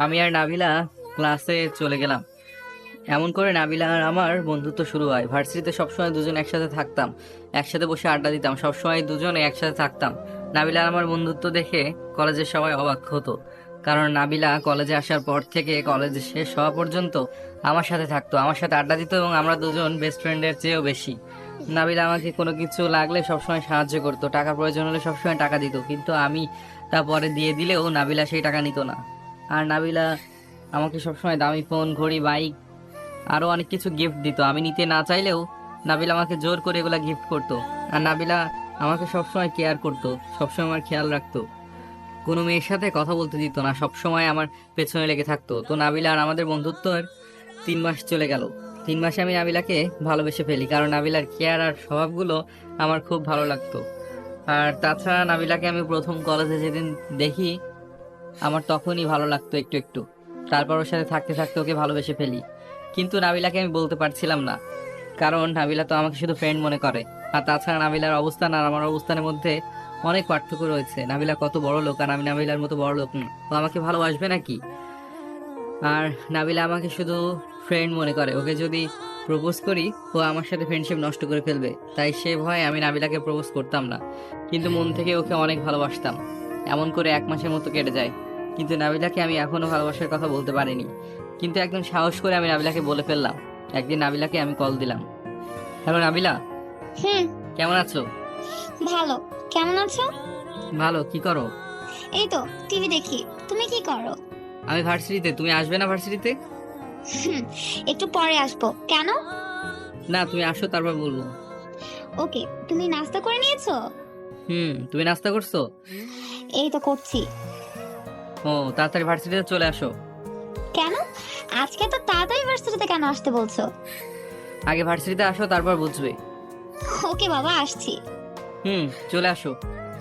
আমি আর নাবিলা ক্লাসে চলে গেলাম। এমন করে নাবিলা আর আমার বন্ধুত্ব শুরু হয়। ভার্সিটিতে সবসময় দুজন একসাথে থাকতাম, একসাথে বসে আড্ডা দিতাম, সবসময় দুজনে একসাথে থাকতাম। নাবিলা আর আমার বন্ধুত্ব দেখে কলেজের সবাই অবাক হতো, কারণ নাবিলা কলেজে আসার পর থেকে কলেজ শেষ হওয়া পর্যন্ত আমার সাথে থাকতো, আমার সাথে আড্ডা দিত, এবং আমরা দুজন বেস্ট ফ্রেন্ডের চেয়েও বেশি। নাবিলা আমাকে কোনো কিছু লাগলে সবসময় সাহায্য করতো, টাকা প্রয়োজন হলে সবসময় টাকা দিত, কিন্তু আমি তারপরে দিয়ে দিলেও নাবিলা সেই টাকা নিত না। আর নাবিলা আমাকে সবসময় দামি ফোন, ঘড়ি, বাইক, আরও অনেক কিছু গিফট দিত। আমি নিতে না চাইলেও নাবিলা আমাকে জোর করে এগুলা গিফট করতো। আর নাবিলা আমাকে সবসময় কেয়ার করতো, সবসময় আমার খেয়াল রাখতো, কোনো মেয়ের সাথে কথা বলতে দিত না, সবসময় আমার পেছনে লেগে থাকতো। তো নাবিলা আর আমাদের বন্ধুত্বের 3 মাস চলে গেল। 3 মাসে আমি নাবিলাকে ভালোবেসে ফেলি, কারণ নাবিলার কেয়ার আর স্বভাবগুলো আমার খুব ভালো লাগতো। আর তাছাড়া নাবিলাকে আমি প্রথম কলেজে যেদিন দেখি আমার তখনই ভালো লাগতো একটু একটু। তারপর ওর সাথে থাকতে থাকতে ওকে ভালোবেসে ফেলি, কিন্তু নাবিলাকে আমি বলতে পারছিলাম না, কারণ নাবিলা তো আমাকে শুধু ফ্রেন্ড মনে করে। আর তাছাড়া নাবিলার অবস্থান আর আমার অবস্থানের মধ্যে অনেক পার্থক্য রয়েছে। নাবিলা কত বড় লোক আর আমি নাবিলার মতো বড় লোক না, ও আমাকে ভালোবাসবে নাকি? আর নাবিলা আমাকে শুধু ফ্রেন্ড মনে করে, ওকে যদি প্রপোজ করি ও আমার সাথে ফ্রেন্ডশিপ নষ্ট করে ফেলবে, তাই সে ভয়ে আমি নাবিলাকে প্রপোজ করতাম না, কিন্তু মন থেকে ওকে অনেক ভালোবাসতাম। এমন করে 1 মাসের মতো কেটে যায়, কিন্তু নাবিলাকে আমি এখনো ভালোবাসার কথা বলতে পারিনি। কিন্তু একদম সাহস করে আমি নাবিলাকে বলে ফেললাম। একদিন নাবিলাকে আমি কল দিলাম। হ্যালো নাবিলা, হুম, কেমন আছো? ভালো। কেমন আছো? ভালো। কি করো? এই তো টিভি দেখি। তুমি কি করো? আমি ভার্সিটিতে। তুমি আসবে না ভার্সিটিতে? হুম, একটু পরে আসবো। কেন? না, তুমি আসো, তারপর বলবো। ওকে, তুমি নাস্তা করে নিয়েছো? তুমি নাস্তা করছো? এই তো করছি। ও, তাড়াতাড়ি ভার্সিটিতে চলে আসো। কেন আজকে তো তাড়াতাড়ি ভার্সিটিতে কেন আসতে বলছো? আগে ভার্সিটিতে আসো, তারপর বুঝবে। ওকে বাবা, আসছি। চলে আসো।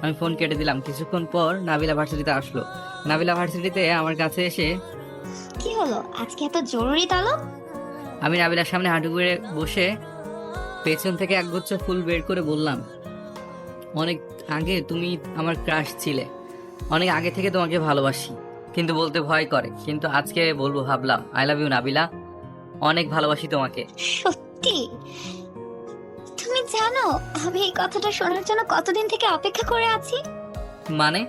আমি ফোন কেটে দিলাম। কিছুক্ষণ পর নাবিলা ভার্সিটিতে আসলো। নাবিলা ভার্সিটিতে আমার কাছে এসে কি হলো আজকে এত জরুরি তলব? আমি নাবিলার সামনে হাঁটু গেড়ে বসে পেছন থেকে একগুচ্ছ ফুল বের করে বললাম, অনেক আগে তুমি আমার ক্রাশ ছিলে, অনেক আগে থেকে তোমাকে ভালোবাসি, কিন্তু বলতে ভয় করে। কিন্তু আজকে বলবো ভাবলাম, আই লাভ ইউ নাবিলা, অনেক ভালোবাসি তোমাকে। সত্যি? তুমি জানো আমি এই কথাটা শোনার জন্য কতদিন থেকে অপেক্ষা করে আছি? মানে?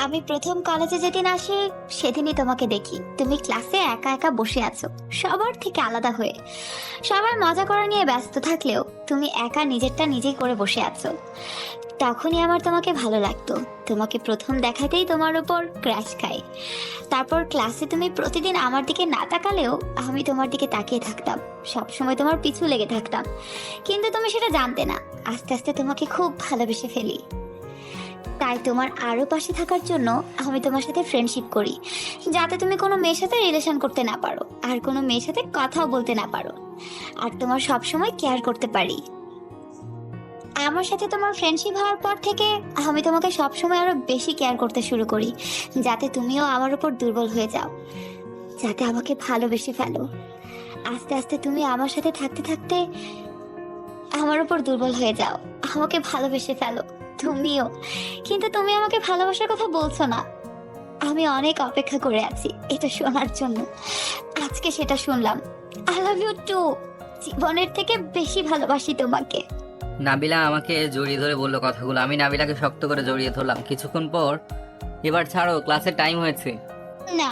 আমি প্রথম কলেজে যেদিন আসি সেদিনই তোমাকে দেখি। তুমি ক্লাসে একা একা বসে আছো, সবার থেকে আলাদা হয়ে। সবাই মজা করা নিয়ে ব্যস্ত থাকলেও তুমি একা নিজেরটা নিজেই করে বসে আছো। তখনই আমার তোমাকে ভালো লাগতো। তোমাকে প্রথম দেখাতেই তোমার উপর ক্র্যাশ খাই। তারপর ক্লাসে তুমি প্রতিদিন আমার দিকে না তাকালেও আমি তোমার দিকে তাকিয়ে থাকতাম, সবসময় তোমার পিছু লেগে থাকতাম। কিন্তু তুমি সেটা জানতে না। আস্তে আস্তে তোমাকে খুব ভালোবেসে ফেলি। তাই তোমার আরো পাশে থাকার জন্য আমি তোমার সাথে ফ্রেন্ডশিপ করি, যাতে তুমি কোনো মেয়ের সাথে রিলেশন করতে না পারো, আর কোনো মেয়ের সাথে কথাও বলতে না পারো, আর তোমার সব সময় কেয়ার করতে পারি। আমার সাথে তোমার ফ্রেন্ডশিপ হওয়ার পর থেকে আমি তোমাকে সবসময় আরো বেশি কেয়ার করতে শুরু করি, যাতে তুমিও আমার উপর দুর্বল হয়ে যাও, যাতে আমাকে ভালোবেসে ফেলো। আস্তে আস্তে তুমি আমার সাথে থাকতে থাকতে আমার উপর দুর্বল হয়ে যাও, আমাকে ভালোবেসে ফেলো তুমিও। কিন্তু তুমি আমাকে ভালোবাসার কথা বলছো না। আমি অনেক অপেক্ষা করে আছি এটা শোনার জন্য। আজকে সেটা শুনলাম। I love you too. জীবনের থেকে বেশি ভালোবাসি তোমাকে। নাবিলা আমাকে জড়িয়ে ধরে বললো কথাগুলো। আমি নাবিলাকে শক্ত করে জড়িয়ে ধরলাম। কিছুক্ষণ পর, এবার ছাড়ো, ক্লাসের টাইম হয়েছে। না।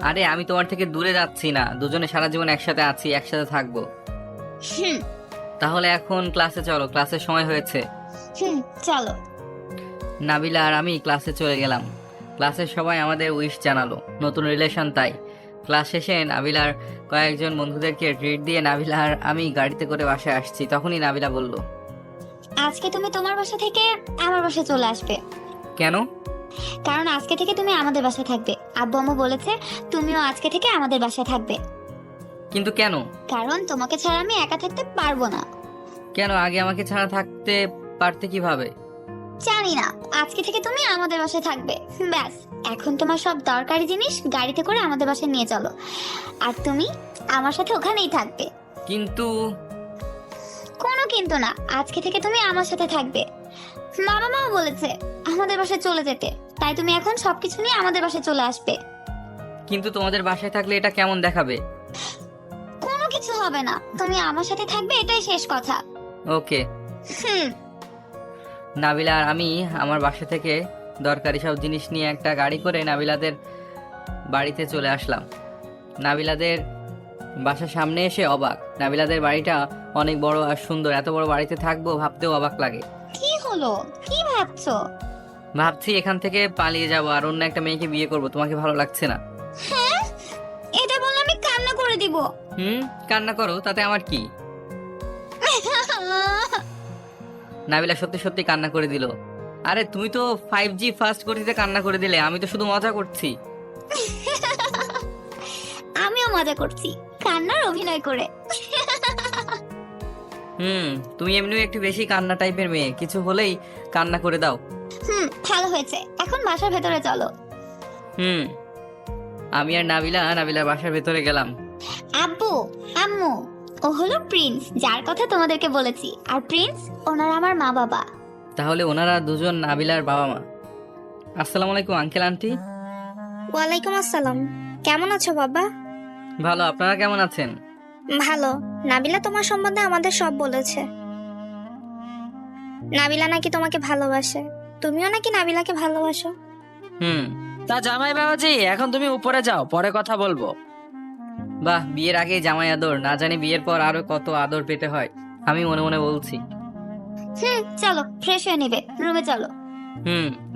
আরে আমি তোমার থেকে দূরে যাচ্ছি না, দুজনে সারা জীবন একসাথে আছি, একসাথে থাকবো। হুম তাহলে এখন ক্লাসে চলো, ক্লাসের সময় হয়েছে। হুম, চলো। নাবিলা আর আমি ক্লাসে চলে গেলাম। ক্লাসের সবাই আমাদের উইশ জানালো, নতুন রিলেশন তাই। ক্লাস শেষে নাবিলার কয়েকজন বন্ধুদেরকে ট্রিট দিয়ে নাবিলা আর আমি গাড়িতে করে বাসায় আসছি। তখনই নাবিলা বলল, আজকে তুমি তোমার বাসা থেকে আমার বাসায় চলে আসবে। কেন? কারণ আজকে থেকে তুমি আমাদের বাসায় থাকবে। আব্বু আম্মু বলেছে তুমিও আজকে থেকে আমাদের বাসায় থাকবে। কিন্তু কেন? কারণ তোমাকে ছাড়া আমি একা থাকতে পারবো না। কেন? আগে আমাকে ছাড়া থাকতে পারতে কিভাবে? জানি না, আজকে থেকে তুমি আমাদের বাসায় থাকবে। ব্যাস, এখন তোমার সব দরকারি জিনিস গাড়িতে করে আমাদের বাসায় নিয়ে চলো, আর তুমি আমার সাথে ওখানেই থাকবে। কিন্তু কোনো কিন্তু না, আজকে থেকে তুমি আমার সাথে থাকবে। বাবা মাও বলেছে আমাদের বাসায় চলে যেতে, তাই তুমি এখন সবকিছু নিয়ে আমাদের বাসায় চলে আসবে। কিন্তু তোমাদের বাসায় থাকলে এটা কেমন দেখাবে? কোনো কিছু হবে না, তুমি আমার সাথে থাকবে, এটাই শেষ কথা। ওকে। হুম। নাবিলা আর আমি আমার বাসা থেকে দরকারি সব জিনিস নিয়ে একটা গাড়ি করে নাবিলাদের বাড়িতে চলে আসলাম। নাবিলাদের বাসার সামনে এসে অবাক। নাবিলাদের বাড়িটা অনেক বড় আর সুন্দর। এত বড় বাড়িতে থাকবো ভাবতেও অবাক লাগে। কি হলো, কি ভাবছো? ভাবছি এখান থেকে পালিয়ে যাবো আর অন্য একটা মেয়েকে বিয়ে করব। তোমাকে ভালো লাগছে না? হ্যাঁ, এটা বললে আমি কান্না করে দিব। কান্না করো, তাতে আমার কি? নাবিলা সত্যি সত্যি কান্না করে দিল। আরে তুমি তো 5G ফার্স্ট গতিতে কান্না করে দিলে, আমি তো শুধু মজা করছি। আমিও মজা করছি কান্নার অভিনয় করে। তুমি এমনিও একটু বেশি কান্না টাইপের মেয়ে, কিছু হলেই কান্না করে দাও। ভালো হয়েছে, এখন বাসার ভেতরে চলো। আমি আর নাবিলার বাসার ভেতরে গেলাম। আব্বু আম্মু, ও হলো প্রিন্স, যার কথা তোমাদেরকে বলেছি। আর প্রিন্স, ওনারা আমার মা বাবা। তাহলে ওনারা দুজন নাবিলার বাবা মা। আসসালামু আলাইকুম আঙ্কেল আন্টি। ওয়ালাইকুম আসসালাম। কেমন আছো বাবা? ভালো, আপনারা কেমন আছেন? ভালো। নাবিলা তোমার সম্বন্ধে আমাদের সব বলেছে। নাবিলা নাকি তোমাকে ভালোবাসে, তুমিও নাকি নাবিলাকে ভালোবাসো। তা জামাই বাবাজি, এখন তুমি উপরে যাও, পরে কথা বলবো। বাহ, বিয়ের আগে জামাই আদর, না জানি বিয়ের পর আরো কত আদর পেতে হয়। আমি মনে মনে বলছি। চলো ফ্রেশ হয়ে নিবে, রুমে চলো।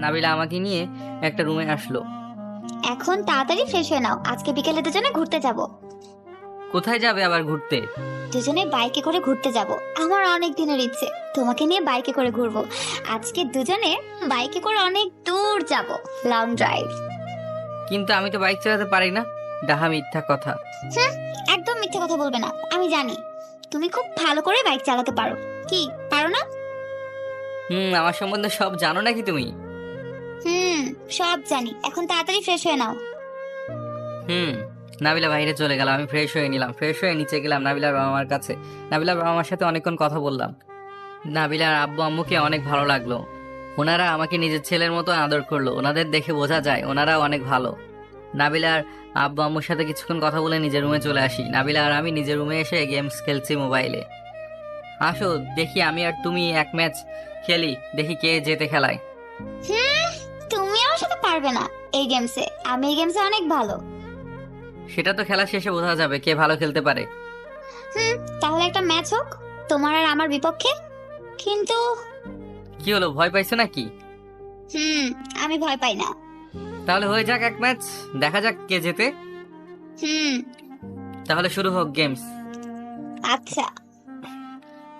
নাবিলা আমাকে নিয়ে একটা রুমে আসলো। এখন তাড়াতাড়ি ফ্রেশ হয়ে নাও, আজকে বিকেলে দুজনে ঘুরতে যাব। কোথায় যাবে আবার ঘুরতে? দুজনে বাইকে করে ঘুরতে যাব। আমার অনেক দিনের ইচ্ছে তোমাকে নিয়ে বাইকে করে ঘুরবো। আজকে দুজনে বাইকে করে অনেক দূর যাব, লং ড্রাইভ। কিন্তু আমি তো বাইক চালাতে পারি না। ডাহা মিথ্যা কথা। একদম মিথ্যে কথা বলবে না, আমি জানি তুমি খুব ভালো করে বাইক চালাতে পারো। কি পারো না? আমার সম্বন্ধে সব জানো নাকি তুমি? সব জানি। এখন তাড়াতাড়ি ফ্রেশ হয়ে নাও। নাবিলা বাইরে চলে গেল, আমি ফ্রেশ হয়ে নিলাম। ফ্রেশ হয়ে নিচে গেলাম নাবিলার বাবা মার কাছে। নাবিলার বাবা মার সাথে অনেকক্ষণ কথা বললাম। নাবিলার আব্বু আম্মুকে অনেক ভালো লাগলো। ওনারা আমাকে নিজের ছেলের মতো আদর করলো। ওনাদের দেখে বোঝা যায় ওনারাও অনেক ভালো। নাবিলার আব্বু আম্মুর সাথে কিছুক্ষণ কথা বলে নিজের রুমে চলে আসি। নাবিলা আর আমি নিজের রুমে এসে গেমস খেলছি মোবাইলে। আসো দেখি আমি আর তুমি এক ম্যাচ খেলি, দেখি কে জেতে খেলায়। তুমি আমার সাথে পারবে না এই গেমসে, আমি এই গেমসে অনেক ভালো। সেটা তো খেলা শেষে বোঝা যাবে কে ভালো খেলতে পারে। তাহলে একটা ম্যাচ হোক তোমার আর আমার বিপক্ষে। কিন্তু কি হলো, ভয় পাইছো নাকি? আমি ভয় পাই না। তাহলে হয়ে যাক এক ম্যাচ, দেখা যাক কে জেতে। তাহলে শুরু হোক গেমস। আচ্ছা।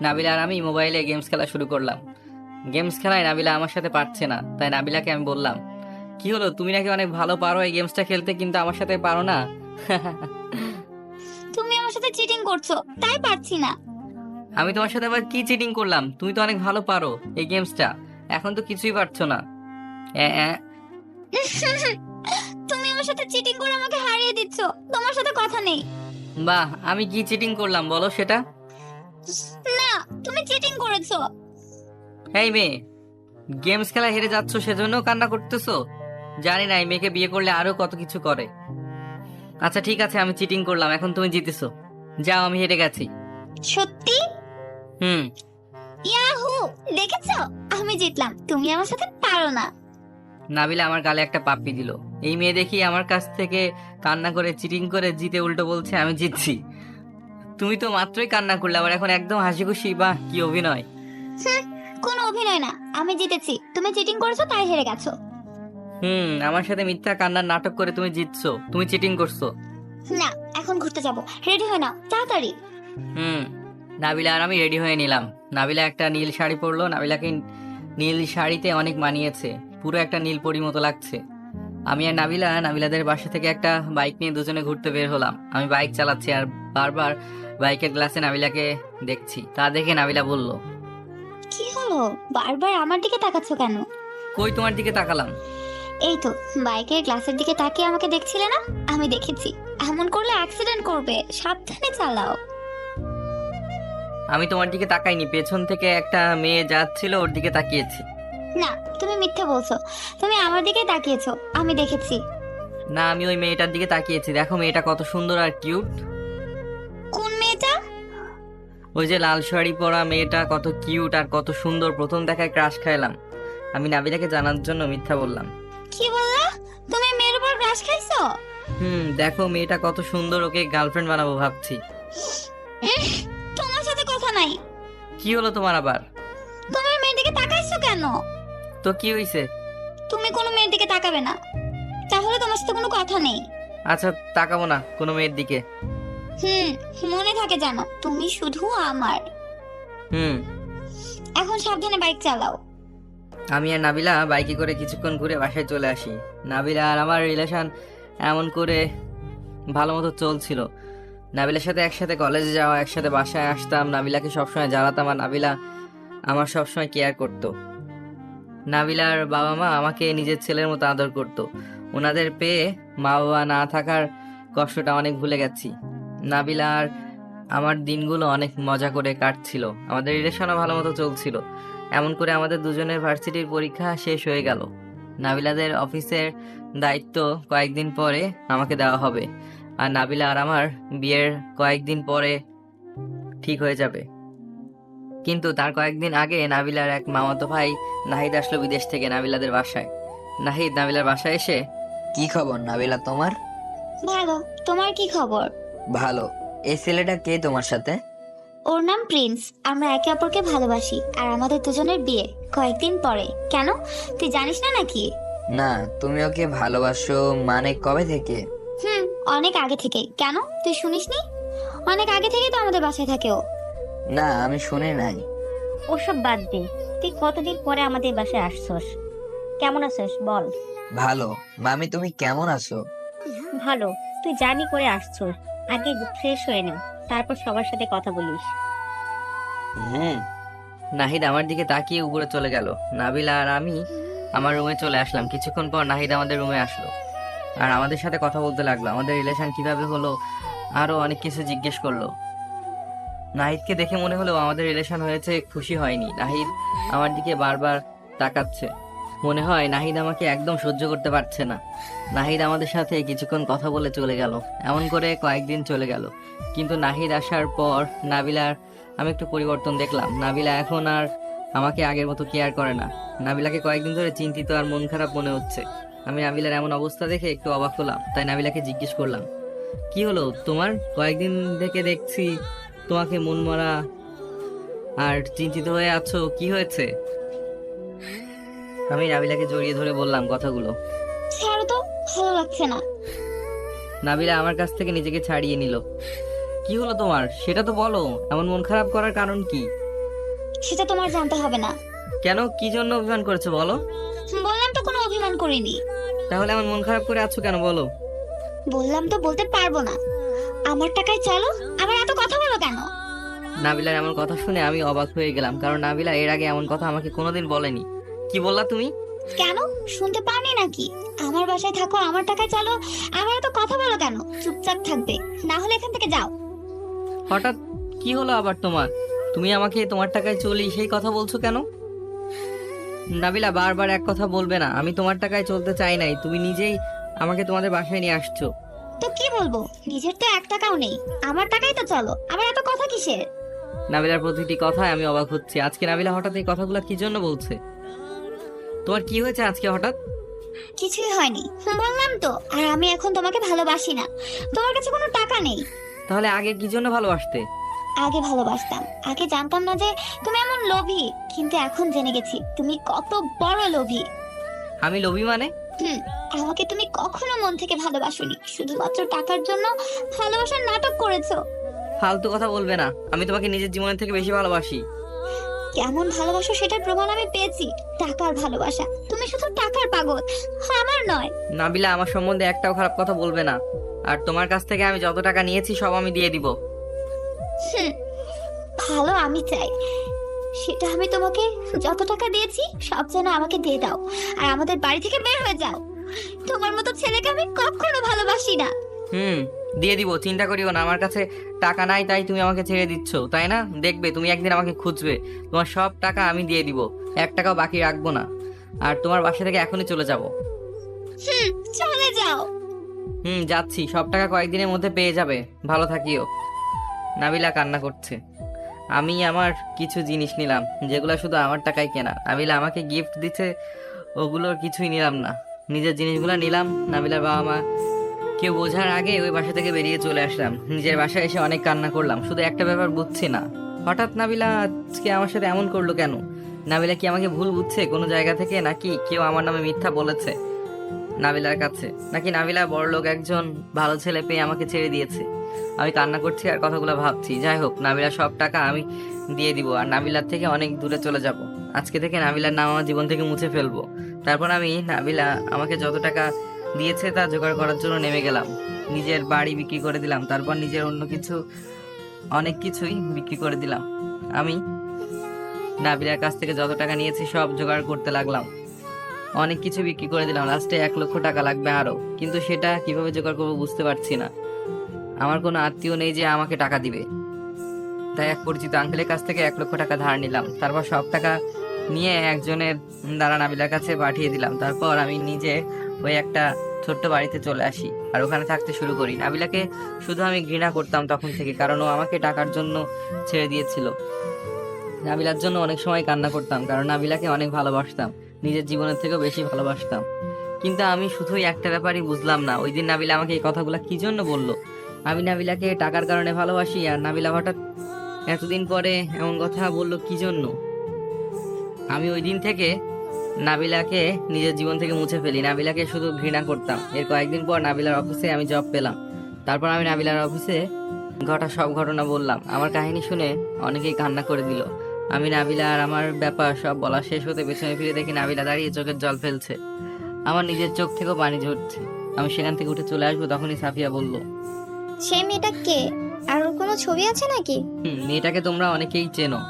নাবিলা আর আমি মোবাইলে গেমস খেলা শুরু করলাম। গেমস খেলায় নাবিলা আমার সাথে পারছে না, তাই নাবিলাকে আমি বললাম, কি হলো, তুমি নাকি অনেক ভালো পারো এই গেমসটা খেলতে, কিন্তু আমার সাথে পারো না। তুমি আমার সাথে চিটিং করছো, তাই পারছি না। আমি তোমার সাথে আবার কি চিটিং করলাম? তুমি তো অনেক ভালো পারো এই গেমসটা, এখন তো কিছুই পারছো না। তুমি আমার সাথে চিটিং করে আমাকে হারিয়ে দিচ্ছ, তোমার সাথে কথা নেই। বাহ, আমি কি চিটিং করলাম বলো সেটা? না, তুমি চিটিং করেছো। এই মেয়ে, গেমস খেলা হেরে যাচ্ছ সেজন্য কান্না করতেছো? জানি না এই মেয়েকে বিয়ে করলে আরো কত কিছু করে। আচ্ছা ঠিক আছে, আমি চিটিং করলাম, এখন তুমি জিতেছো। যাও, আমি হেরে গেছি। সত্যি? ইয়াহু, দেখেছো আমি জিতলাম, তুমি আমার সাথে পারো না। নাবিলা আমার গালে একটা পাপ্পি দিল। এই মেয়ে দেখি আমার কাছ থেকে কান্না করে চিটিং করে জিতে উল্টো বলছে আমি জিতছি। তুমি তো মাত্রই কান্না করলে, আবার এখন একদম হাসি খুশি। বাহ, কি অভিনয়। কোনো অভিনয় না, আমি জিতেছি, তুমি চিটিং করেছো তাই হেরে গেছো। আমার সাথে মিথ্যা কান্নার নাটক করে তুমি জিতছো, তুমি চিটিং করছো। না, এখন ঘুরতে যাব, রেডি হয়ে নাও তাড়াতাড়ি। নাবিলা আর আমি রেডি হয়ে নিলাম। নাবিলা একটা নীল শাড়ি পরলো। নাবিলাকে নীল শাড়িতে অনেক মানিয়েছে, পুরো একটা নীল পরীর মতো লাগছে। আমি আর নাবিলাদের বাসা থেকে একটা বাইক নিয়ে দুজনে ঘুরতে বের হলাম। আমি বাইক চালাচ্ছি আর বারবার বাইকের গ্লাসে নাবিলাকে দেখছি। তা দেখে নাবিলা বলল, কি হলো, বারবার আমার দিকে তাকাচ্ছ কেন? কই তোমার দিকে তাকালাম? এই তো বাইকের গ্লাসের দিকে তাকিয়ে আমাকে দেখছিলে না? আমি দেখেছি, এমন করলে অ্যাক্সিডেন্ট করবে, সাবধানে চালাও। আমি তোমার দিকে তাকাইনি, পেছন থেকে একটা মেয়ে যাচ্ছিল ওর দিকে তাকিয়েছি। না, তুমি মিথ্যে বলছো, তুমি আমার দিকে তাকিয়েছো, আমি দেখেছি। না, আমি ওই মেয়েটার দিকে তাকিয়েছি। দেখো মেয়েটা কত সুন্দর আর কিউট। কোন মেয়েটা? ওই যে লাল শাড়ি পরা মেয়েটা, কত কিউট আর কত সুন্দর। প্রথম দেখায় ক্রাশ খাইলাম। আমি নাবিলাকে জানার জন্য মিথ্যা বললাম। কি বললা? তুমি মেয়ের উপর ক্রাশ খাইছো? দেখো মেয়েটা কত সুন্দর, ওকে গার্লফ্রেন্ড বানাবো ভাবছি। তোমার সাথে কথা নাই। কি হলো তোমার আবার? তুমি মেয়ের দিকে তাকাইছো কেন? তো কি হইছে? তুমি কোনো মেয়ের দিকে তাকাবে না, তাহলে তোমার সাথে কোনো কথা নেই। আচ্ছা, তাকাবো না কোনো মেয়ের দিকে। মনে থাকে জানো, তুমি শুধু আমার। এখন সাবধানে বাইক চালাও। আমি আর নাবিলা বাইকে করে কিছুক্ষণ ঘুরে বাসায় চলে আসি। নাবিলা আর আমার রিলেশন এমন করে ভালো মতো চলছিল। নাবিলার সাথে একসাথে কলেজে যাওয়া, একসাথে বাসায় আসতাম। নাবিলাকে সবসময় জ্বালাতাম আর নাবিলা আমার সবসময় কেয়ার করত। নাবিলার বাবা মা আমাকে নিজের ছেলের মতো আদর করত। ওনাদের পেয়ে মা বাবা না থাকার কষ্টটা অনেক ভুলে গেছি। নাবিলা আর আমার দিনগুলো অনেক মজা করে কাটছিল। আমাদের রিলেশনও ভালো মতো চলছিল। এমন করে আমাদের দুজনের ভার্সিটির পরীক্ষা শেষ হয়ে গেল। নাবিলাদের অফিসের দায়িত্ব কয়েকদিন পরে আমাকে দেওয়া হবে, আর নাবিলা আর আমার বিয়ের কয়েকদিন পরে ঠিক হয়ে যাবে। কিন্তু তার কয়েকদিন আগে নাবিলার এক মামাতো ভাই নাহিদ আসলো বিদেশ থেকে নাবিলাদের বাসায়। নাহিদ নাবিলার বাসায় এসে, কি খবর নাবিলা তোমার? ভালো, তোমার কি খবর? ভালো। এই ছেলেটা কে তোমার সাথে? ওর নাম প্রিন্স। আমরা একে অপরকে ভালোবাসি আর আমাদের দুজনের বিয়ে কয়েকদিন পরে। কেন, তুই জানিস না নাকি? না, তুমি ওকে ভালোবাসো মানে কবে থেকে? অনেক আগে থেকে। কেন, তুই শুনিসনি? অনেক আগে থেকেই তো আমাদের বাসায় থাকে ও। না, আমি শুনি নাই। ওসব বাদ দে, তুই কতদিন পরে আমাদের বাসায় আসছস? কেমন আছিস বল? ভালো। মামি তুমি কেমন আছো? ভালো। তুই জার্নি করে আসছস, আগে ফ্রেশ হয়ে নে, তারপর সবার সাথে কথা বলিস। নাহিদ আমার দিকে তাকিয়ে উপরে চলে গেল। নাবিলা আর আমি আমার রুমে চলে আসলাম। কিছুক্ষণ পর নাহিদ আমাদের রুমে আসলো আর আমাদের সাথে কথা বলতে লাগলো। আমাদের রিলেশন কিভাবে হলো আরো অনেক কিছু জিজ্ঞেস করলো। নাহিদকে দেখে মনে হলো আমাদের রিলেশন হয়েছে, খুশি হয়নি। নাহিদ আমার দিকে বারবার তাকাচ্ছে। মনে হয় নাহিদ আমাকে একদম সহ্য করতে পারছে না। নাহিদ আমাদের সাথে কিছুক্ষণ কথা বলে চলে গেল। এমন করে কয়েকদিন চলে গেল, কিন্তু নাহিদ আসার পর নাবিলার আমি একটু পরিবর্তন দেখলাম। নাবিলা এখন আর আমাকে আগের মতো কেয়ার করে না। নাবিলাকে কয়েকদিন ধরে চিন্তিত আর মন খারাপ মনে হচ্ছে। আমি নাবিলার এমন অবস্থা দেখে একটু অবাক হলাম, তাই নাবিলাকে জিজ্ঞেস করলাম, কি হলো তোমার? কয়েকদিন থেকে দেখছি তোমাকে মন মরা আর চিন্তিত হয়ে আছো, কি হয়েছে? আমি নাবিলাকে জড়িয়ে ধরে বললাম কথাগুলো। ছাড়ো তো, ভালো লাগছে না। নাবিলা আমার কাছ থেকে নিজেকে ছাড়িয়ে নিল। কি হলো তোমার, সেটা তো বলো। এমন মন খারাপ করার কারণ কি? সেটা তোমার জানতে হবে না। কেন, কি জন্য অভিমান করেছো বলো? বললাম তো কোনো অভিমান করিনি। তাহলে এমন মন খারাপ করে আছো কেন বলো? বললাম তো বলতে পারবো না। আমার টাকায় চলো, আবার এত কথা বলো কেন? নাবিলার এমন কথা শুনে আমি অবাক হয়ে গেলাম, কারণ নাবিলা এর আগে এমন কথা আমাকে কোনোদিন বলেনি। কি বললা তুমি? কেন, শুনতে পারনি নাকি? আমার বাসায় থাকো, আমার টাকায় চলো, আবার এত কথা বলো কেন? চুপচাপ থাকবে, না হলে এখান থেকে যাও। হঠাৎ কি হলো আবার তোমার? তুমি আমাকে তোমার টাকায় চলি সেই কথা বলছো কেন? নাবিলা বারবার এক কথা বলবে না। আমি তোমার টাকায় চলতে চাই নাই, তুমি নিজেই আমাকে তোমাদের বাসায় নিয়ে আসছো। তো কি বলবো, নিজের তো 1 টাকাও নেই, আমার টাকাই তো চলো, আবার এত কথা কিসের? নাবিলার প্রতিটি কথায় আমি অবাক হচ্ছি। আজকে নাবিলা হঠাৎ এই কথাগুলো কি জন্য বলছে? তোমার কি হয়েছে আজকে হঠাৎ? কিছুই হয়নি, বললাম তো। আর আমি এখন তোমাকে ভালোবাসি না, তোমার কাছে কোনো টাকা নেই। তাহলে আগে কি জন্য ভালোবাসতে? আগে ভালোবাসতাম, আগে জানতাম না যে তুমি এমন লোভী, কিন্তু এখন জেনে গেছি তুমি কত বড় লোভী। আমি লোভী মানে? আমাকে তুমি কখনো মন থেকে ভালোবাসোনি, শুধুমাত্র টাকার জন্য ভালোবাসার নাটক করেছো। ফালতু কথা বলবে না। আমি তোমাকে নিজের জীবনের থেকে বেশি ভালোবাসি। কেমন ভালোবাসো সেটার প্রমাণ আমি পেয়েছি। টাকার ভালোবাসা, তুমি শুধু টাকার পাগল, আমার নয়। নাবিলা আমার সম্বন্ধে একটাও খারাপ কথা বলবে না। আর তোমার কাছ থেকে আমি যত টাকা নিয়েছি সব আমি দিয়ে দিব। ভালো আমি চাই, সেটা আমি তোমাকে যত টাকা দিয়েছি সব যেন আমাকে দিয়ে দাও, আর আমাদের বাড়ি থেকে বের হয়ে যাও। তোমার মতো ছেলেকে আমি কখনো ভালোবাসি না। দিয়ে দিব, চিন্তা করিও না। আমার কাছে টাকা নাই তাই তুমি আমাকে ছেড়ে দিচ্ছ, তাই না? দেখবে তুমি একদিন আমাকে খুঁজবে, তোমার সব টাকা আমি দিয়ে দিব, 1 টাকাও বাকি রাখবো না। আর তোমার বাসা থেকে এখনই চলে যাব। চলে যাও। যাচ্ছি, সব টাকা কয়েকদিনের মধ্যে পেয়ে যাবে, ভালো থাকিও। নাবিলা কান্না করছে। আমি আমার কিছু জিনিস নিলাম যেগুলো শুধু আমার টাকায় কেনা। নাবিলা আমাকে গিফট দিচ্ছে, ওগুলোর কিছুই নিলাম না, নিজের জিনিসগুলো নিলাম। নাবিলার বাবা মা কেউ বোঝার আগে ওই বাসা থেকে বেরিয়ে চলে আসলাম। নিজের বাসায় এসে অনেক কান্না করলাম। শুধু একটা ব্যাপার বুঝছি না, হঠাৎ নাবিলা আজকে আমার সাথে এমন করলো কেন? নাবিলা কি আমাকে ভুল বুঝছে কোনো জায়গা থেকে, নাকি কেউ আমার নামে মিথ্যা বলেছে নাবিলার কাছে, নাকি নাবিলা বড়লোক একজন ভালো ছেলে পেয়ে আমাকে ছেড়ে দিয়েছে? আমি কান্না করছি আর কথাগুলো ভাবছি। যাই হোক, নাবিলার সব টাকা আমি দিয়ে দিব আর নাবিলার থেকে অনেক দূরে চলে যাব। আজকে থেকে নাবিলার নাম আমার জীবন থেকে মুছে ফেলবো। তারপর আমি নাবিলা আমাকে যত টাকা দিয়েছে তা জোগাড় করার জন্য নেমে গেলাম। নিজের বাড়ি বিক্রি করে দিলাম, তারপর নিজের অন্য কিছু অনেক কিছুই বিক্রি করে দিলাম। আমি নাবিলার কাছ থেকে যত টাকা নিয়েছি সব জোগাড় করতে লাগলাম, অনেক কিছু বিক্রি করে দিলাম। লাস্টে 1 লক্ষ টাকা লাগবে আরো, কিন্তু সেটা কিভাবে জোগাড় করবো বুঝতে পারছি না। আমার কোনো আত্মীয় নেই যে আমাকে টাকা দিবে, তাই এক পরিচিত আঙ্কেলের কাছ থেকে 1 লক্ষ টাকা ধার নিলাম। তারপর সব টাকা নিয়ে একজনের দ্বারা নাবিলার কাছে পাঠিয়ে দিলাম। তারপর আমি নিজে ওই একটা ছোট্ট বাড়িতে চলে আসি আর ওখানে থাকতে শুরু করি। নাবিলাকে শুধু আমি ঘৃণা করতাম তখন থেকে, কারণ ও আমাকে টাকার জন্য ছেড়ে দিয়েছিল। নাবিলার জন্য অনেক সময় কান্না করতাম, কারণ নাবিলাকে অনেক ভালোবাসতাম, নিজের জীবনের থেকেও বেশি ভালোবাসতাম। কিন্তু আমি শুধুই একটা ব্যাপারই বুঝলাম না, ওই দিন নাবিলা আমাকে এই কথাগুলো কি জন্য বললো। আমি নাবিলাকে টাকার কারণে ভালোবাসি, আর নাবিলা হঠাৎ এতদিন পরে এমন কথা বললো কি জন্য? আমি ওই দিন থেকে নাবিলাকে নিজের জীবন থেকে মুছে ফেলি। নাবিলাকে শুধু ঘৃণা করতাম। এর কয়েকদিন পর নাবিলার অফিসে আমি জব পেলাম। তারপর আমি নাবিলার অফিসে ঘটা সব ঘটনা বললাম। আমার কাহিনী শুনে অনেকেই কান্না করে দিল। আমি নাবিলা আর আমার ব্যাপার সব বলা শেষ হতে পেছনে ফিরে দেখি নাবিলা দাঁড়িয়ে চোখের জল ফেলছে। আমার নিজের চোখ থেকেও পানি ঝরছে। আমি সেখান থেকে উঠে চলে আসবো, তখনই সাফিয়া বলল, সেই মেয়েটা কে? আর ওর কোনো ছবি আছে নাকি? মেয়েটাকে তোমরা অনেকেই চেনো,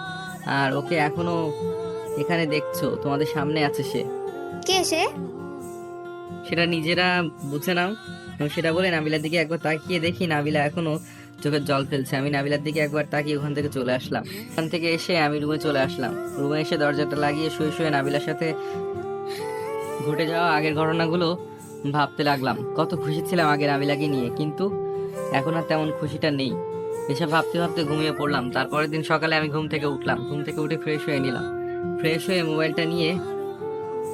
আর ওকে এখনো এখানে দেখছো, তোমাদের সামনে আছে সে। কে সে? সেটা নিজেরা বুঝে নাও। এবং সেটা বলে নাবিলার দিকে একবার তাকিয়ে দেখি নাবিলা এখনো চোখের জল ফেলছে। আমি নাবিলার দিকে একবার তাকিয়ে ওখান থেকে চলে আসলাম। ওখান থেকে এসে আমি রুমে চলে আসলাম। রুমে এসে দরজাটা লাগিয়ে শুয়ে শুয়ে নাবিলার সাথে ঘটে যাওয়া আগের ঘটনাগুলো ভাবতে লাগলাম। কত খুশি ছিলাম আগে নাবিলাকে নিয়ে, কিন্তু এখন আর তেমন খুশিটা নেই। এসব ভাবতে ভাবতে ঘুমিয়ে পড়লাম। তারপরের দিন সকালে আমি ঘুম থেকে উঠলাম। ঘুম থেকে উঠে ফ্রেশ হয়ে নিলাম। ফ্রেশ হয়ে মোবাইলটা নিয়ে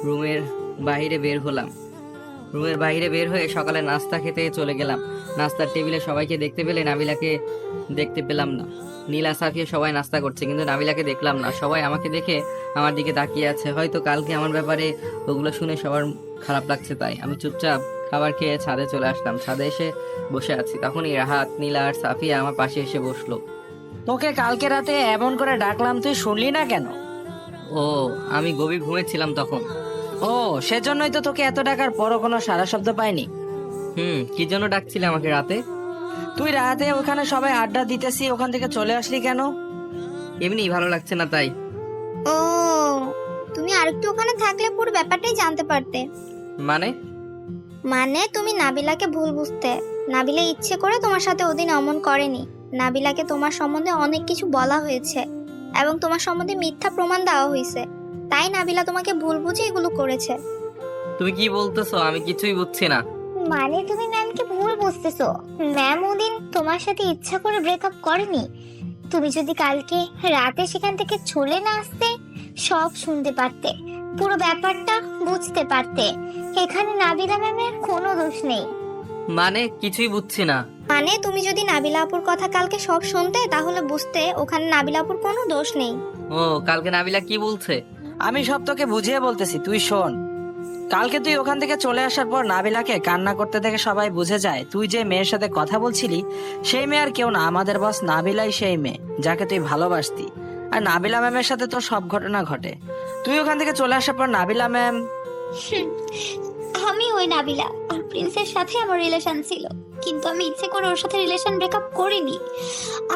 রুমের বাইরে বের হলাম। রুমের বাইরে বের হয়ে সকালে নাস্তা খেতে চলে গেলাম। নাস্তার টেবিলে সবাইকে দেখতে পেলে নাবিলাকে দেখতে পেলাম না। নীলা, সাফিয়া সবাই নাস্তা করছে, কিন্তু নাবিলাকে দেখলাম না। সবাই আমাকে দেখে আমার দিকে তাকিয়ে আছে। হয়তো কালকে আমার ব্যাপারে ওগুলো শুনে সবার খারাপ লাগছে, তাই আমি চুপচাপ খাবার খেয়ে ছাদে চলে আসলাম। ছাদে এসে বসে আছি, তখনই রাহাত, নীলা আর সাফিয়া আমার পাশে এসে বসলো। তোকে কালকে রাতে এমন করে ডাকলাম, তুই শুনলি না কেন? ও, আমি গভীর ঘুমেছিলাম তখন। ও, সেজন্যই তো তোকে এত ডাকার পরও কোনো সারা শব্দ পাইনি। কি জন্য ডাকছিলে আমাকে রাতে? তুই রাতে ওখানে সবাই আড্ডা দিতেছি, ওখান থেকে চলে আসলি কেন? এমনি ভালো লাগছে না তাই। ও, তুমি আরেকটু ওখানে থাকলে পুরো ব্যাপারটাই জানতে পারতে। মানে তুমি নাবিলাকে ভুল বুঝতে। নাবিলা ইচ্ছে করে তোমার সাথে ওদিন অমন করেনি। নাবিলাকে তোমার সম্বন্ধে অনেক কিছু বলা হয়েছে এবং তোমার সম্বন্ধে মিথ্যা প্রমাণ দেওয়া হয়েছে, তাই নাবিলা তোমাকে ভুল বুঝে এগুলো করেছে। তুমি কি বলতেছো? আমি কিছুই বুঝছি না। মানে তুমি ম্যামকে ভুল বুঝতেছো। ম্যাম ওদিন তোমার সাথে ইচ্ছা করে ব্রেকআপ করেনি। তুমি যদি কালকে রাতে সেখান থেকে চলে না আসতে, সব শুনতে পারতে, পুরো ব্যাপারটা বুঝতে পারতে। এখানে নাবিলা ম্যামের কোনো দোষ নেই। মানে কিছুই বুঝছি না। মানে তুমি যদি নাবিলা আপুর কথা কালকে সব শুনতে, তাহলে বুঝতে ওখানে নাবিলা আপুর কোনো দোষ নেই। ও, কালকে নাবিলা কি বলছে? আমি সব তোকে বুঝিয়ে বলতেছি, তুই শোন। কালকে তুই ওখান থেকে চলে আসার পর নাবিলাকে কান্না করতে দেখে সবাই বুঝে যায় তুই যে মেয়ের সাথে কথা বলছিলি সেই মেয়ে আর কেউ না, আমাদের বস নাবিলাই সেই মেয়ে যাকে তুই ভালোবাসতি। আর নাবিলা ম্যামের সাথে তোর সব ঘটনা ঘটে। তুই ওখান থেকে চলে আসার পর নাবিলা ম্যাম। আমি ওই নাবিলা, আর প্রিন্সের সাথে আমার রিলেশন ছিল, কিন্তু আমি ইচ্ছে করে ওর সাথে রিলেশন ব্রেকআপ করিনি।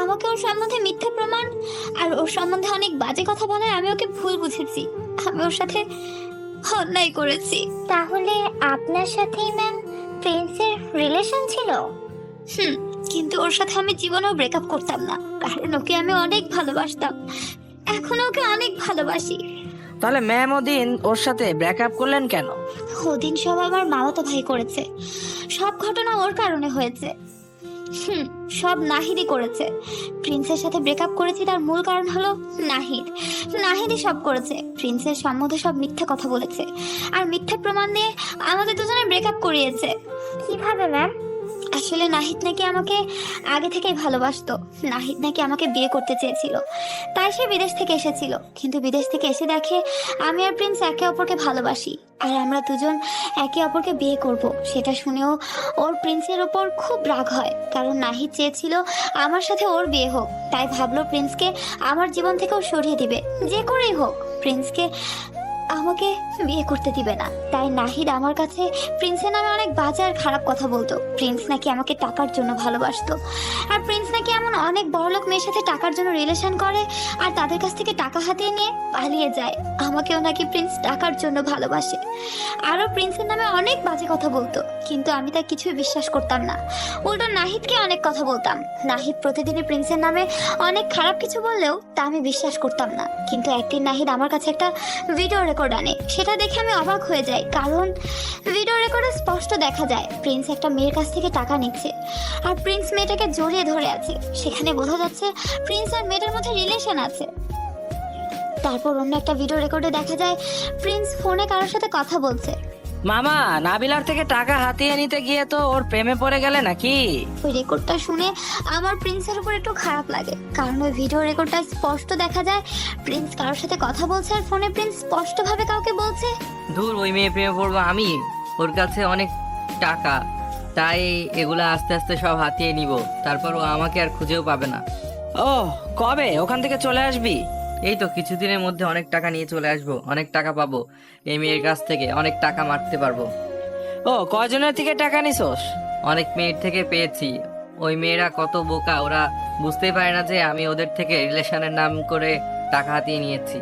আমাকে ওর সম্বন্ধে মিথ্যা প্রমাণ আর ওর সম্বন্ধে অনেক বাজে কথা বলায় আমি ওকে ভুল বুঝেছি। আমি ওর সাথে অন্যায় করেছি। তাহলে আপনার সাথেই ম্যাম প্রিন্সের রিলেশন ছিল? কিন্তু ওর সাথে আমি জীবনেও ব্রেকআপ করতাম না, কারণ ওকে আমি অনেক ভালোবাসতাম। এখন ওকে অনেক ভালোবাসি। তাহলে ম্যাম ওদিন ওর সাথে ব্রেকআপ করলেন কেন? ওদিন সব আমার মামাতো ভাই করেছে। সব ঘটনা ওর কারণে হয়েছে। সব নাহিদই করেছে। প্রিন্সের সাথে ব্রেকআপ করেছি তার মূল কারণ হলো নাহিদই সব করেছে। প্রিন্সের সম্বন্ধে সব মিথ্যা কথা বলেছে আর মিথ্যা প্রমাণ দিয়ে আমাদের দুজনে ব্রেকআপ করিয়েছে। কিভাবে ম্যাম? আসলে নাহিদ নাকি আমাকে আগে থেকেই ভালোবাসতো। নাহিদ নাকি আমাকে বিয়ে করতে চেয়েছিল, তাই সে বিদেশ থেকে এসেছিল। কিন্তু বিদেশ থেকে এসে দেখে আমি আর প্রিন্স একে অপরকে ভালোবাসি আর আমরা দুজন একে অপরকে বিয়ে করব। সেটা শুনেও ওর প্রিন্সের ওপর খুব রাগ হয়, কারণ নাহিদ চেয়েছিল আমার সাথে ওর বিয়ে হোক। তাই ভাবলো প্রিন্সকে আমার জীবন থেকেও সরিয়ে দিবে, যে করেই হোক প্রিন্সকে আমাকে বিয়ে করতে দিবে না। তাই নাহিদ আমার কাছে প্রিন্সের নামে অনেক বাজে আর খারাপ কথা বলতো। প্রিন্স নাকি আমাকে টাকার জন্য ভালোবাসতো, আর প্রিন্স নাকি এমন অনেক বড়লোক মেয়ের সাথে টাকার জন্য রিলেশন করে আর তাদের কাছ থেকে টাকা হাতিয়ে নিয়ে পালিয়ে যায়। আমাকেও নাকি প্রিন্স টাকার জন্য ভালোবাসে। আরও প্রিন্সের নামে অনেক বাজে কথা বলতো, কিন্তু আমি তা কিছুই বিশ্বাস করতাম না। উল্টো নাহিদকে অনেক কথা বলতাম। নাহিদ প্রতিদিনই প্রিন্সের নামে অনেক খারাপ কিছু বললেও তা আমি বিশ্বাস করতাম না। কিন্তু একদিন নাহিদ আমার কাছে একটা ভিডিও রেকর্ড আনে। সেটা দেখে আমি অবাক হয়ে যাই, কারণ ভিডিও রেকর্ডে স্পষ্ট দেখা যায় প্রিন্স একটা মেয়ের কাছ থেকে টাকা নিচ্ছে আর প্রিন্স মেয়েটাকে জড়িয়ে ধরে আছে। সেখানে বোঝা যাচ্ছে প্রিন্স আর মেয়েটার মধ্যে রিলেশন আছে। তারপর অন্য একটা ভিডিও রেকর্ডে দেখা যায় প্রিন্স ফোনে কারোর সাথে কথা বলছে। মামা, নাবিলার থেকে টাকা হাতিয়ে নিতে গিয়ে তো ওর প্রেমে পড়ে গেলে নাকি? ওই রেকর্ডটা শুনে আমার প্রিন্সের উপর একটু খারাপ লাগে, কারণ ওই ভিডিও রেকর্ডটা স্পষ্ট দেখা যায় প্রিন্স কারোর সাথে কথা বলছে, আর ফোনে প্রিন্স স্পষ্ট ভাবে কাউকে বলছে। দূর, ওই মেয়ে প্রেমে পড়বো আমি? ওর কাছে অনেক টাকা, তাই এগুলা আস্তে আস্তে সব হাতিয়ে নিব, তারপর ও আমাকে আর খুঁজেও পাবে না। ও, কবে ওখান থেকে চলে আসবি? এই তো কিছুদিনের মধ্যে অনেক টাকা নিয়ে চলে আসবো, অনেক টাকা পাবো এই মেয়ের কাছ থেকে, অনেক টাকা মারতে পারবো। ও, কয়জনের থেকে টাকা নিছস? অনেক মেয়ের থেকে পেয়েছি। ওই মেয়েরা কত বোকা, ওরা বুঝতেই পারে না যে আমি ওদের থেকে রিলেশনের নাম করে টাকা হাতিয়ে নিয়েছি।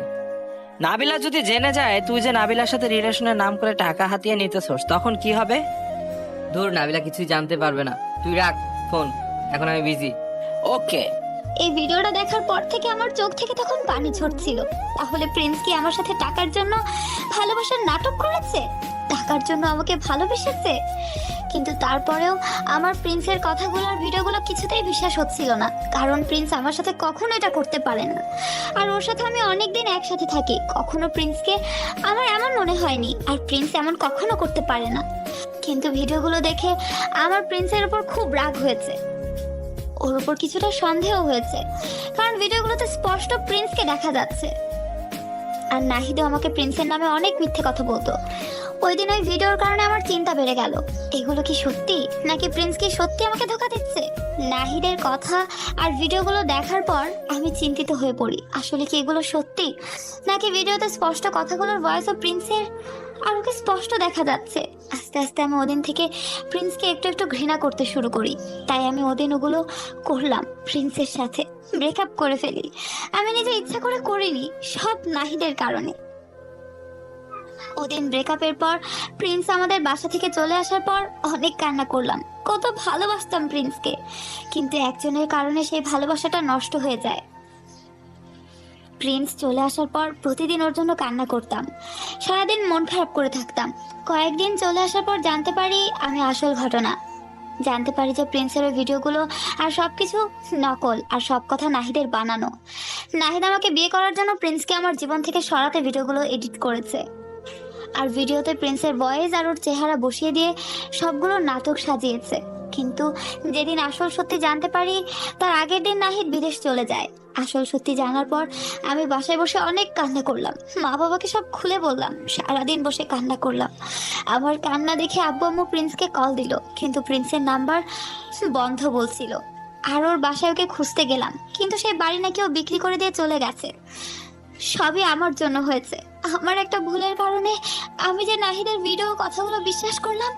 নাবিলা যদি জেনে যায় তুই যে নাবিলার সাথে রিলেশনের নাম করে টাকা হাতিয়ে নিতেছস, তখন কি হবে? দূর, নাবিলা কিছুই জানতে পারবে না, তুই রাখ ফোন, এখন আমি বিজি। ওকে। এই ভিডিওটা দেখার পর থেকে আমার চোখ থেকে তখন পানি ঝরছিল। তাহলে প্রিন্স কি আমার সাথে টাকার জন্য ভালোবাসার নাটক করেছে? টাকার জন্য আমাকে ভালোবেসেছে? কিন্তু তারপরেও আমার প্রিন্সের কথাগুলো আর ভিডিওগুলো কিছুতেই বিশ্বাস হচ্ছিল না, কারণ প্রিন্স আমার সাথে কখনো এটা করতে পারে না। আর ওর সাথে আমি অনেকদিন একসাথে থাকি, কখনো প্রিন্সকে আমার এমন মনে হয়নি, আর প্রিন্স এমন কখনো করতে পারে না। কিন্তু ভিডিওগুলো দেখে আমার প্রিন্সের উপর খুব রাগ হয়েছে, ওর উপর কিছুটা সন্দেহ হয়েছে, কারণ ভিডিওগুলোতে স্পষ্ট প্রিন্সকে দেখা যাচ্ছে। আর নাহিদও আমাকে প্রিন্সের নামে অনেক মিথ্যে কথা বলতো। ওই দিন ওই ভিডিওর কারণে আমার চিন্তা বেড়ে গেল, এগুলো কি সত্যি, নাকি প্রিন্স কি সত্যি আমাকে ধোঁকা দিচ্ছে? নাহিদের কথা আর ভিডিওগুলো দেখার পর আমি চিন্তিত হয়ে পড়ি, আসলে কি এগুলো সত্যি, নাকি ভিডিওতে স্পষ্ট কথাগুলোর ভয়েস ও প্রিন্সের আর ওকে স্পষ্ট দেখা যাচ্ছে। আস্তে আস্তে আমি ওদিন থেকে প্রিন্সকে একটু একটু ঘৃণা করতে শুরু করি, তাই আমি ওদিন ওগুলো করলাম, প্রিন্সের সাথে ব্রেকআপ করে ফেলি। আমি নিজে ইচ্ছা করে করিনি, সব নাহিদের কারণে। ওদিন ব্রেকআপের পর প্রিন্স আমাদের বাসা থেকে চলে আসার পর অনেক কান্না করলাম, কত ভালোবাসতাম প্রিন্সকে, কিন্তু একজনের কারণে সেই ভালোবাসাটা নষ্ট হয়ে যায়। প্রিন্স চলে আসার পর প্রতিদিন ওর জন্য কান্না করতাম, সারাদিন মন খারাপ করে থাকতাম। কয়েকদিন চলে আসার পর জানতে পারি আমি আসল ঘটনা, জানতে পারি যে প্রিন্সের ওই ভিডিওগুলো আর সবকিছু নকল, আর সব কথা নাহিদের বানানো। নাহিদ আমাকে বিয়ে করার জন্য প্রিন্সকে আমার জীবন থেকে সরাতে ভিডিওগুলো এডিট করেছে, আর ভিডিওতে প্রিন্সের ভয়েস আর ওর চেহারা বসিয়ে দিয়ে সবগুলো নাটক সাজিয়েছে। কিন্তু যেদিন আসল সত্যি জানতে পারি তার আগের দিন নাহিদ বিদেশ চলে যায়। আসল সত্যি জানার পর আমি বাসায় বসে অনেক কান্না করলাম, মা বাবাকে সব খুলে বললাম, সারাদিন বসে কান্না করলাম। আমার কান্না দেখে আব্বু আম্মু প্রিন্সকে কল দিল, কিন্তু প্রিন্সের নাম্বার বন্ধ বলছিল। আর ওর বাসায় ওকে খুঁজতে গেলাম, কিন্তু সেই বাড়ি নাকি ও বিক্রি করে দিয়ে চলে গেছে। সবই আমার জন্য হয়েছে, আমার একটা ভুলের কারণে আমি যে নাহিদের ভিডিও কথাগুলো বিশ্বাস করলাম,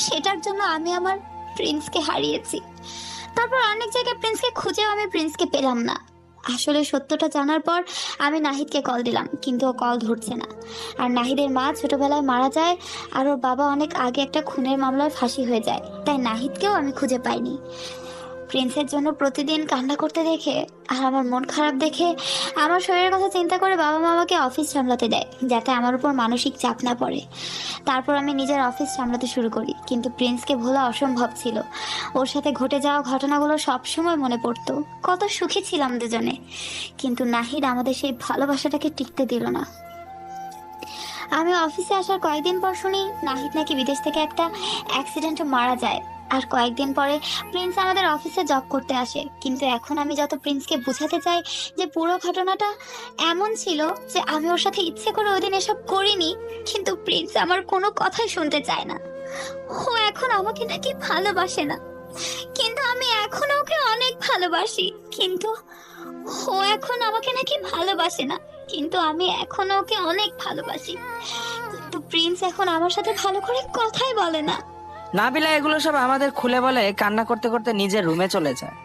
সেটার জন্য আমি আমার প্রিন্সকে হারিয়েছি। তারপর অনেক জায়গায় প্রিন্সকে খুঁজেও আমি প্রিন্সকে পেলাম না। আসলে সত্যটা জানার পর আমি নাহিদকে কল দিলাম, কিন্তু ও কল ধরছে না। আর নাহিদের মা ছোটবেলায় মারা যায়, আর ওর বাবা অনেক আগে একটা খুনের মামলায় ফাঁসি হয়ে যায়, তাই নাহিদকেও আমি খুঁজে পাইনি। প্রিন্সের জন্য প্রতিদিন কান্না করতে দেখে আর আমার মন খারাপ দেখে আমার শরীরের কথা চিন্তা করে বাবা মা আমাকে অফিস সামলাতে দেয়, যাতে আমার উপর মানসিক চাপ না পড়ে। তারপর আমি নিজের অফিস সামলাতে শুরু করি, কিন্তু প্রিন্সকে ভোলা অসম্ভব ছিল। ওর সাথে ঘটে যাওয়া ঘটনাগুলো সবসময় মনে পড়তো, কত সুখী ছিলাম দুজনে। কিন্তু নাহিদ আমাদের সেই ভালোবাসাটাকে টিকতে দিল না। আমি অফিসে আসার কয়েকদিন পর শুনি নাহিদ নাকি বিদেশ থেকে একটা অ্যাক্সিডেন্টে মারা যায়। আর কয়েকদিন পরে প্রিন্স আমাদের অফিসে জব করতে আসে। কিন্তু এখন আমি যত প্রিন্সকে বোঝাতে চাই যে পুরো ঘটনাটা এমন ছিল যে আমি ওর সাথে ইচ্ছে করে ওই দিন এসব করিনি, কিন্তু প্রিন্স আমার কোনো কথাই শুনতে চায় না। ও এখন আমাকে নাকি ভালোবাসে না, কিন্তু আমি এখন ওকে অনেক ভালোবাসি। কিন্তু ও এখন আমাকে নাকি ভালোবাসে না, কিন্তু আমি এখন ওকে অনেক ভালোবাসি। কিন্তু প্রিন্স এখন আমার সাথে ভালো করে কথাই বলে না। নাবিলা এগুলো সব আমাদের খুলে বলে কান্না করতে করতে নিজের রুমে চলে যায়।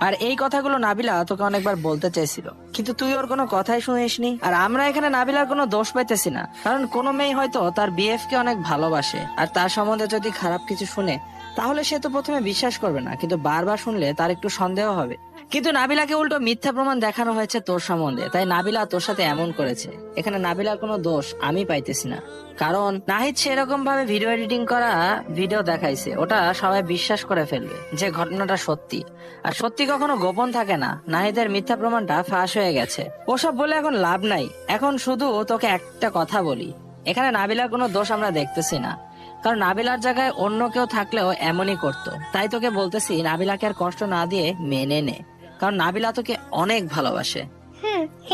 আর এই কথাগুলো নাবিলা তোকে অনেকবার বলতে চাইছিল, কিন্তু তুই ওর কোনো কথাই শুনিসনি। আর আমরা এখানে নাবিলার কোনো দোষ পাইতেছি না, কারণ কোনো মেয়ে হয়তো তার বিএফ কে অনেক ভালোবাসে, আর তার সম্বন্ধে যদি খারাপ কিছু শুনে তাহলে সে তো প্রথমে বিশ্বাস করবে না, কিন্তু বারবার শুনলে তার একটু সন্দেহ হবে। কিন্তু নাবিলাকে উল্টো মিথ্যা প্রমাণ দেখানো হয়েছে তোর সম্বন্ধে, তাই নাবিলা তোর সাথে এমন করেছে। এখানে নাবিলার কোনো দোষ আমি পাইতেছি না, কারণ নাহিদ সেরকম ভাবে ভিডিও এডিটিং করা ভিডিও দেখাইছে, ওটা সবাই বিশ্বাস করে ফেলবে যে ঘটনাটা সত্যি। আর সত্যি কখনো গোপন থাকে না, নাহিদের মিথ্যা প্রমাণটা ফাঁস হয়ে গেছে। ওসব বলে এখন লাভ নাই। এখন শুধু তোকে একটা কথা বলি, এখানে নাবিলার কোনো দোষ আমরা দেখতেছি না, কারণ নাবিলার জায়গায় অন্য কেউ থাকলেও এমনই করতো। তাই তোকে বলতেছি নাবিলাকে আর কষ্ট না দিয়ে মেনে নে, কারণ নাবিলা তোকে অনেক ভালোবাসে।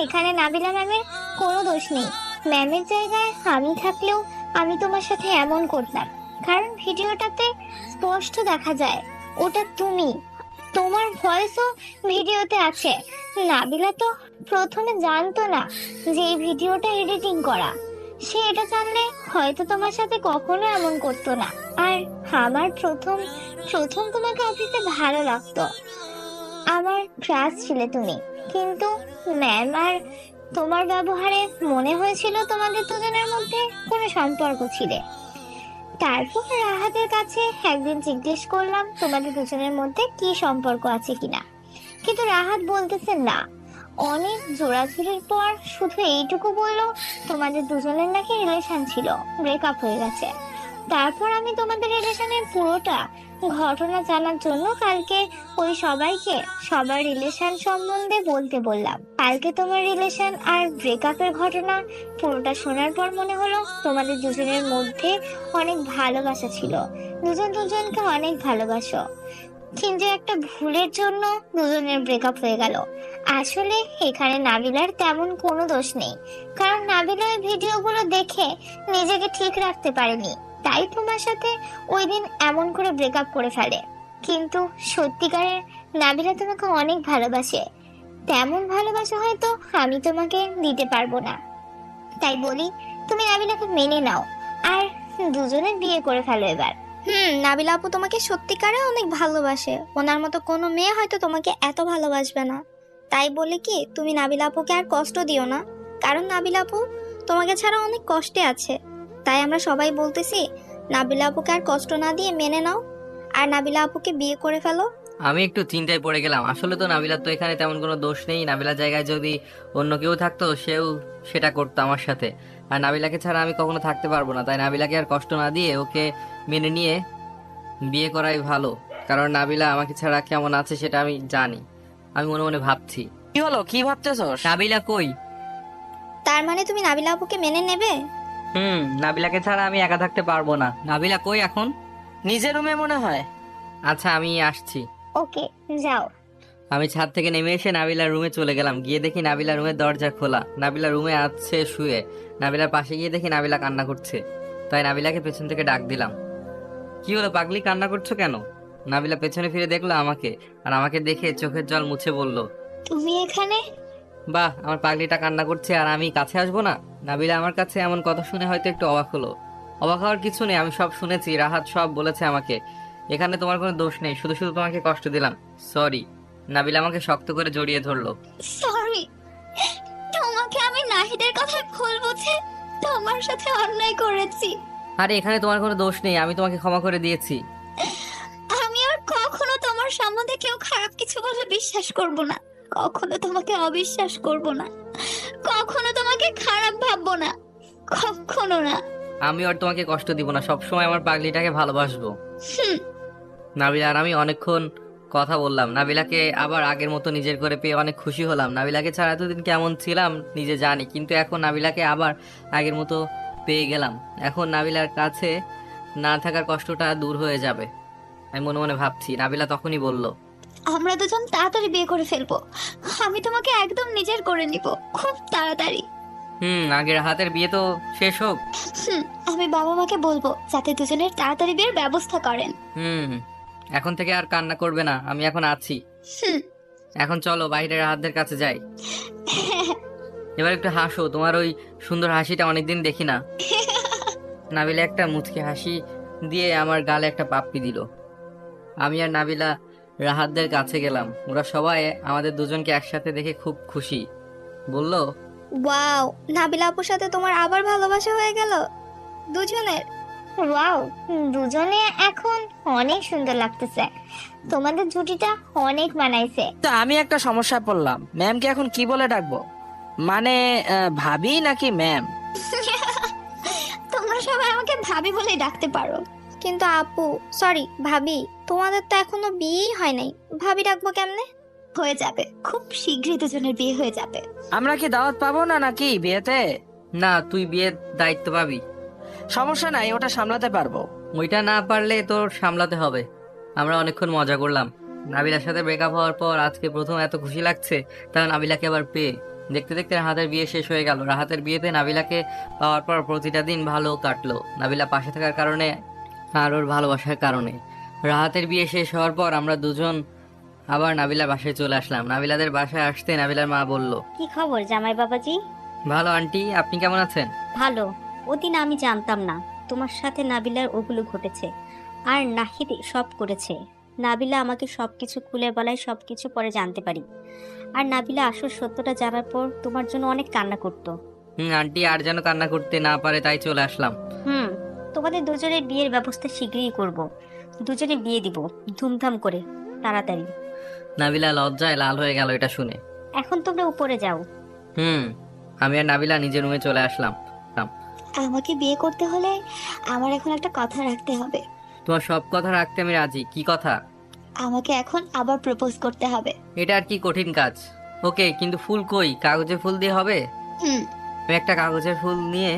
এখানে নাবিলা ম্যামের কোনো দোষ নেই। ম্যামের জায়গায় আমি থাকলেও আমি তোমার সাথে এমন করতাম, কারণ ভিডিওটাতে স্পষ্ট দেখা যায় ওটা তুমি। তোমার ভয়েসও ভিডিওতে আছে। নাবিলা তো প্রথমে জানতো না যে এই ভিডিওটা এডিটিং করা। সে এটা জানলে হয়তো তোমার সাথে কখনো এমন করতো না। আর আমার প্রথম তোমাকে অফিসে ভালো লাগতো, আমার ক্রাশ ছিলে তুমি, কিন্তু ম্যাম আর তোমার ব্যবহারে মনে হয়েছিল তোমাদের দুজনের মধ্যে কোনো সম্পর্ক ছিল। তারপর রাহাতের কাছে একদিন জিজ্ঞেস করলাম তোমাদের দুজনের মধ্যে কি সম্পর্ক আছে কিনা, কিন্তু রাহাত বলতেছে না। অনেক জোড়াজুড়ির পর শুধু এইটুকু বললো তোমাদের দুজনের নাকি রিলেশন ছিল, ব্রেকআপ হয়ে গেছে। তারপর আমি তোমাদের রিলেশনের পুরোটা ঘটনা জানার জন্য কালকে ওই সবাইকে সবার রিলেশন সম্বন্ধে বলতে বললাম। কালকে তোমার রিলেশন আর ব্রেকআপের ঘটনা পুরোটা শোনার পর মনে হলো তোমাদের দুজনের মধ্যে অনেক ভালোবাসা ছিল, দুজন দুজনকে অনেক ভালোবাসো, কিন্তু একটা ভুলের জন্য দুজনের ব্রেকআপ হয়ে গেল। আসলে এখানে নাবিলার তেমন কোনো দোষ নেই, কারণ নাবিলা ওই ভিডিওগুলো দেখে নিজেকে ঠিক রাখতে পারেনি, তাই তোমার সাথে ওই দিন এমন করে ব্রেকআপ করে ফেলে। কিন্তু সত্যিকারের নাবিলা তোমাকে অনেক ভালোবাসে, তেমন ভালোবাসা হয়তো আমি তোমাকে দিতে পারবো না। তাই বলি তুমি নাবিলাকে মেনে নাও আর দুজনে বিয়ে করে ফেলো এবার। নাবিলা আপু তোমাকে সত্যিকারে অনেক ভালোবাসে, ওনার মতো কোনো মেয়ে হয়তো তোমাকে এত ভালোবাসবে না। তাই বলে কি তুমি নাবিলা আপুকে আর কষ্ট দিও না, কারণ নাবিলা আপু তোমাকে ছাড়া অনেক কষ্টে আছে। তাই আমরা সবাই বলতেছি নাবিলা আপুকে আর কষ্ট না দিয়ে মেনে নাও আর নাবিলা আপুকে বিয়ে করে ফেলো। আমি একটু চিন্তায় পড়ে গেলাম। আসলে তো নাবিলার তো এখানে তেমন কোনো দোষ নেই। নাবিলার জায়গায় যদি অন্য কেউ থাকতো সেও সেটা করতো আমার সাথে, আর নাবিলাকে ছাড়া আমি কখনো থাকতে পারবো না। তাই নাবিলাকে আর কষ্ট না দিয়ে ওকে মেনে নিয়ে বিয়ে করাই ভালো, কারণ নাবিলা আমাকে ছাড়া কেমন আছে সেটা আমি জানি। আমি মনে মনে ভাবছি, কি হলো, কি ভাবতেছস? নাবিলা কই? তার মানে তুমি নাবিলা আপুকে মেনে নেবে? নাবিলাকে ছাড়া আমি একা থাকতে পারবো না। নাবিলা কই এখন? নিজের রুমে মনে হয়। আচ্ছা আমি আসছি। ওকে যাও। আমি ছাদ থেকে নেমে এসে নাবিলার রুমে চলে গেলাম। গিয়ে দেখি নাবিলা রুমের দরজা খোলা, নাবিলা রুমে আছে শুয়ে। নাবিলার পাশে গিয়ে দেখি নাবিলা কান্না করছে, তাই নাবিলাকে পেছন থেকে ডাক দিলাম। কি হলো পাগলি, কান্না করছো কেন? নাবিলা পেছনে ফিরে দেখলো আমাকে, আর আমাকে দেখে চোখের জল মুছে বলল, তুমি এখানে? বাহ, আমার পাগলিটা কান্না করছে আর আমি কাছে আসবো না? নাবিলা আমার কাছে এমন কথা শুনে হয়তো একটু অবাক হলো। অবাক হওয়ার কিছু নেই, আমি সব শুনেছি, রাহাত সব বলেছে আমাকে। এখানে তোমার কোনো দোষ নেই, শুধু শুধু তোমাকে কষ্ট দিলাম, সরি। নাবিলা আমাকে শক্ত করে জড়িয়ে ধরলো। সরি, তোমাকে আমি নাহিদের কথায় ভুল বুঝে তোমার সাথে অন্যায় করেছি। আরে এখানে তোমার কোনো দোষ নেই, আমি তোমাকে ক্ষমা করে দিয়েছি। আমি আর কখনো তোমার সম্বন্ধে কেউ খারাপ কিছু বলে বিশ্বাস করব না, কখনো তোমাকে অবিশ্বাস করব না, কখনো তোমাকে খারাপ ভাববো না, কখনো না। আমি আর তোমাকে কষ্ট দিব না, সবসময় আমার পাগলিটাকে ভালোবাসবো। নাবিলা আর আমি অনেকক্ষণ কথা বললাম। নাবিলাকে আবার আগের মতো নিজের করে পেয়ে অনেক খুশি হলাম। নাবিলাকে ছাড়া এতদিন কেমন ছিলাম নিজে জানি, কিন্তু এখন নাবিলাকে আবার আগের মতো পেয়ে গেলাম। এখন নাবিলার কাছে না থাকার কষ্টটা দূর হয়ে যাবে, আমি মনে মনে ভাবছি। নাবিলা তখনই বলল, আমরা দুজন তাড়াতাড়ি বিয়ে করে ফেলবো, আমি তোমাকে একদম নিজের করে নিব খুব তাড়াতাড়ি। আগের হাতের বিয়ে তো শেষ হোক। আমি বাবা মাকে বলবো যাতে দুজনের তাড়াতাড়ি বিয়ের ব্যবস্থা করেন। এখন থেকে আর কান্না করবে না, আমি এখন আছি। এখন চলো বাইরের হাতদের কাছে যাই। এবার একটু হাসো, তোমার ওই সুন্দর হাসিটা অনেকদিন দেখি না। নাবিলা একটা মুচকি হাসি দিয়ে আমার গালে একটা পাপ্পি দিল। আমি আর নাবিলা রাহাতদের কাছে গেলাম। ওরা সবাই আমাদের দুজনকে একসাথে দেখে খুব খুশি। বলল, ওয়াও, নাবিলা আপুর সাথে তোমার আবার ভালোবাসা হয়ে গেল দুজনের। ওয়াও, দুজনে এখন অনেক সুন্দর লাগতেছে, তোমাদের জুটিটা অনেক মানাইছে। তো আমি একটা সমস্যায় পড়লাম, ম্যামকে এখন কি বলে ডাকবো? মানে ভাবি নাকি ম্যাম? তোমরা সবাই আমাকে ভাবি বলেই ডাকতে পারো। কিন্তু আপু, সরি ভাবি, তোমাদের তো এখনো বিয়েই হয় নাই, ভাবি ডাকবো কেমনে? হয়ে যাবে, খুব শীঘ্রই দুজনের বিয়ে হয়ে যাবে। আমরা কি দাওয়াত পাবো না নাকি বিয়েতে? না, তুই বিয়ের দায়িত্ব পাবি। সমস্যা নাই, ওটা সামলাতে পারবো। ওইটা না পারলে তোর সামলাতে হবে। আমরা অনেকক্ষণ মজা করলাম। নাবিলার সাথে ব্রেকআপ হওয়ার পর আজকে প্রথম এত খুশি লাগছে, তার নাবিলাকে আবার পেয়ে। দেখতে দেখতে রাহাতের বিয়ে শেষ হয়ে গেল। রাহাতের বিয়েতে নাবিলাকে পাওয়ার পর প্রতিটা দিন ভালো কাটলো, নাবিলা পাশে থাকার কারণে আর ওর ভালোবাসার কারণে। রাহাতের বিয়ে শেষ হওয়ার পর আমরা দুজন আবার নাবিলার বাসায় চলে আসলাম। নাবিলাদের বাসায় আসতে নাবিলার মা বলল, কি খবর জামাই বাবাজি? ভালো আন্টি, আপনি কেমন আছেন? ভালো। ওদিন আমি জানতাম না তোমার সাথে নাবিলার ওগুলো ঘটেছে, আর নাহিদ সব করেছে। নাবিলা আমাকে সবকিছু খুলে বলায় সবকিছু পরে জানতে পারি। আর নাবিলা আসল সত্যটা জানার পর তোমার জন্য অনেক কান্না করতো। আন্টি আর যেন কান্না করতে না পারে তাই চলে আসলাম। তোমাদের দুজনের বিয়ের ব্যবস্থা শীঘ্রই করব। দুজনে বিয়ে দিব ধুমধাম করে, তাড়াতাড়ি। নাবিলা লজ্জায় লাল হয়ে গেল এটা শুনে। এখন তোমরা উপরে যাও। আমি আর নাবিলা নিজের রুমে চলে আসলাম। আমাকে বিয়ে করতে হলে আমার এখন একটা কথা রাখতে হবে। তোমার সব কথা রাখতে আমি রাজি। কি কথা? আমাকে এখন আবার প্রপোজ করতে হবে। এটা আর কি কঠিন কাজ? ওকে, কিন্তু ফুল কই? কাগজের ফুল দিয়ে হবে? হুম। আমি একটা কাগজের ফুল নিয়ে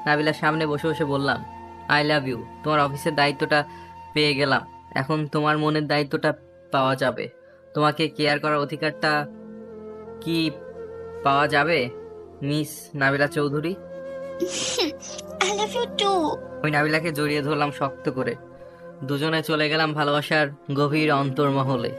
নাবিলার সামনে বসে বসে বললাম, আই লাভ ইউ। তোমার অফিসের দায়িত্বটা পেয়ে গেলাম, এখন তোমার মনের দায়িত্বটা পাওয়া যাবে। তোমাকে কেয়ার করার অধিকারটা কি পাওয়া যাবে, miss Nabila Chowdhury? I love you too. ওই নাবিলাকে জড়িয়ে ধরলাম শক্ত করে। দুজনে চলে গেলাম ভালোবাসার গভীর অন্তর্মহলে।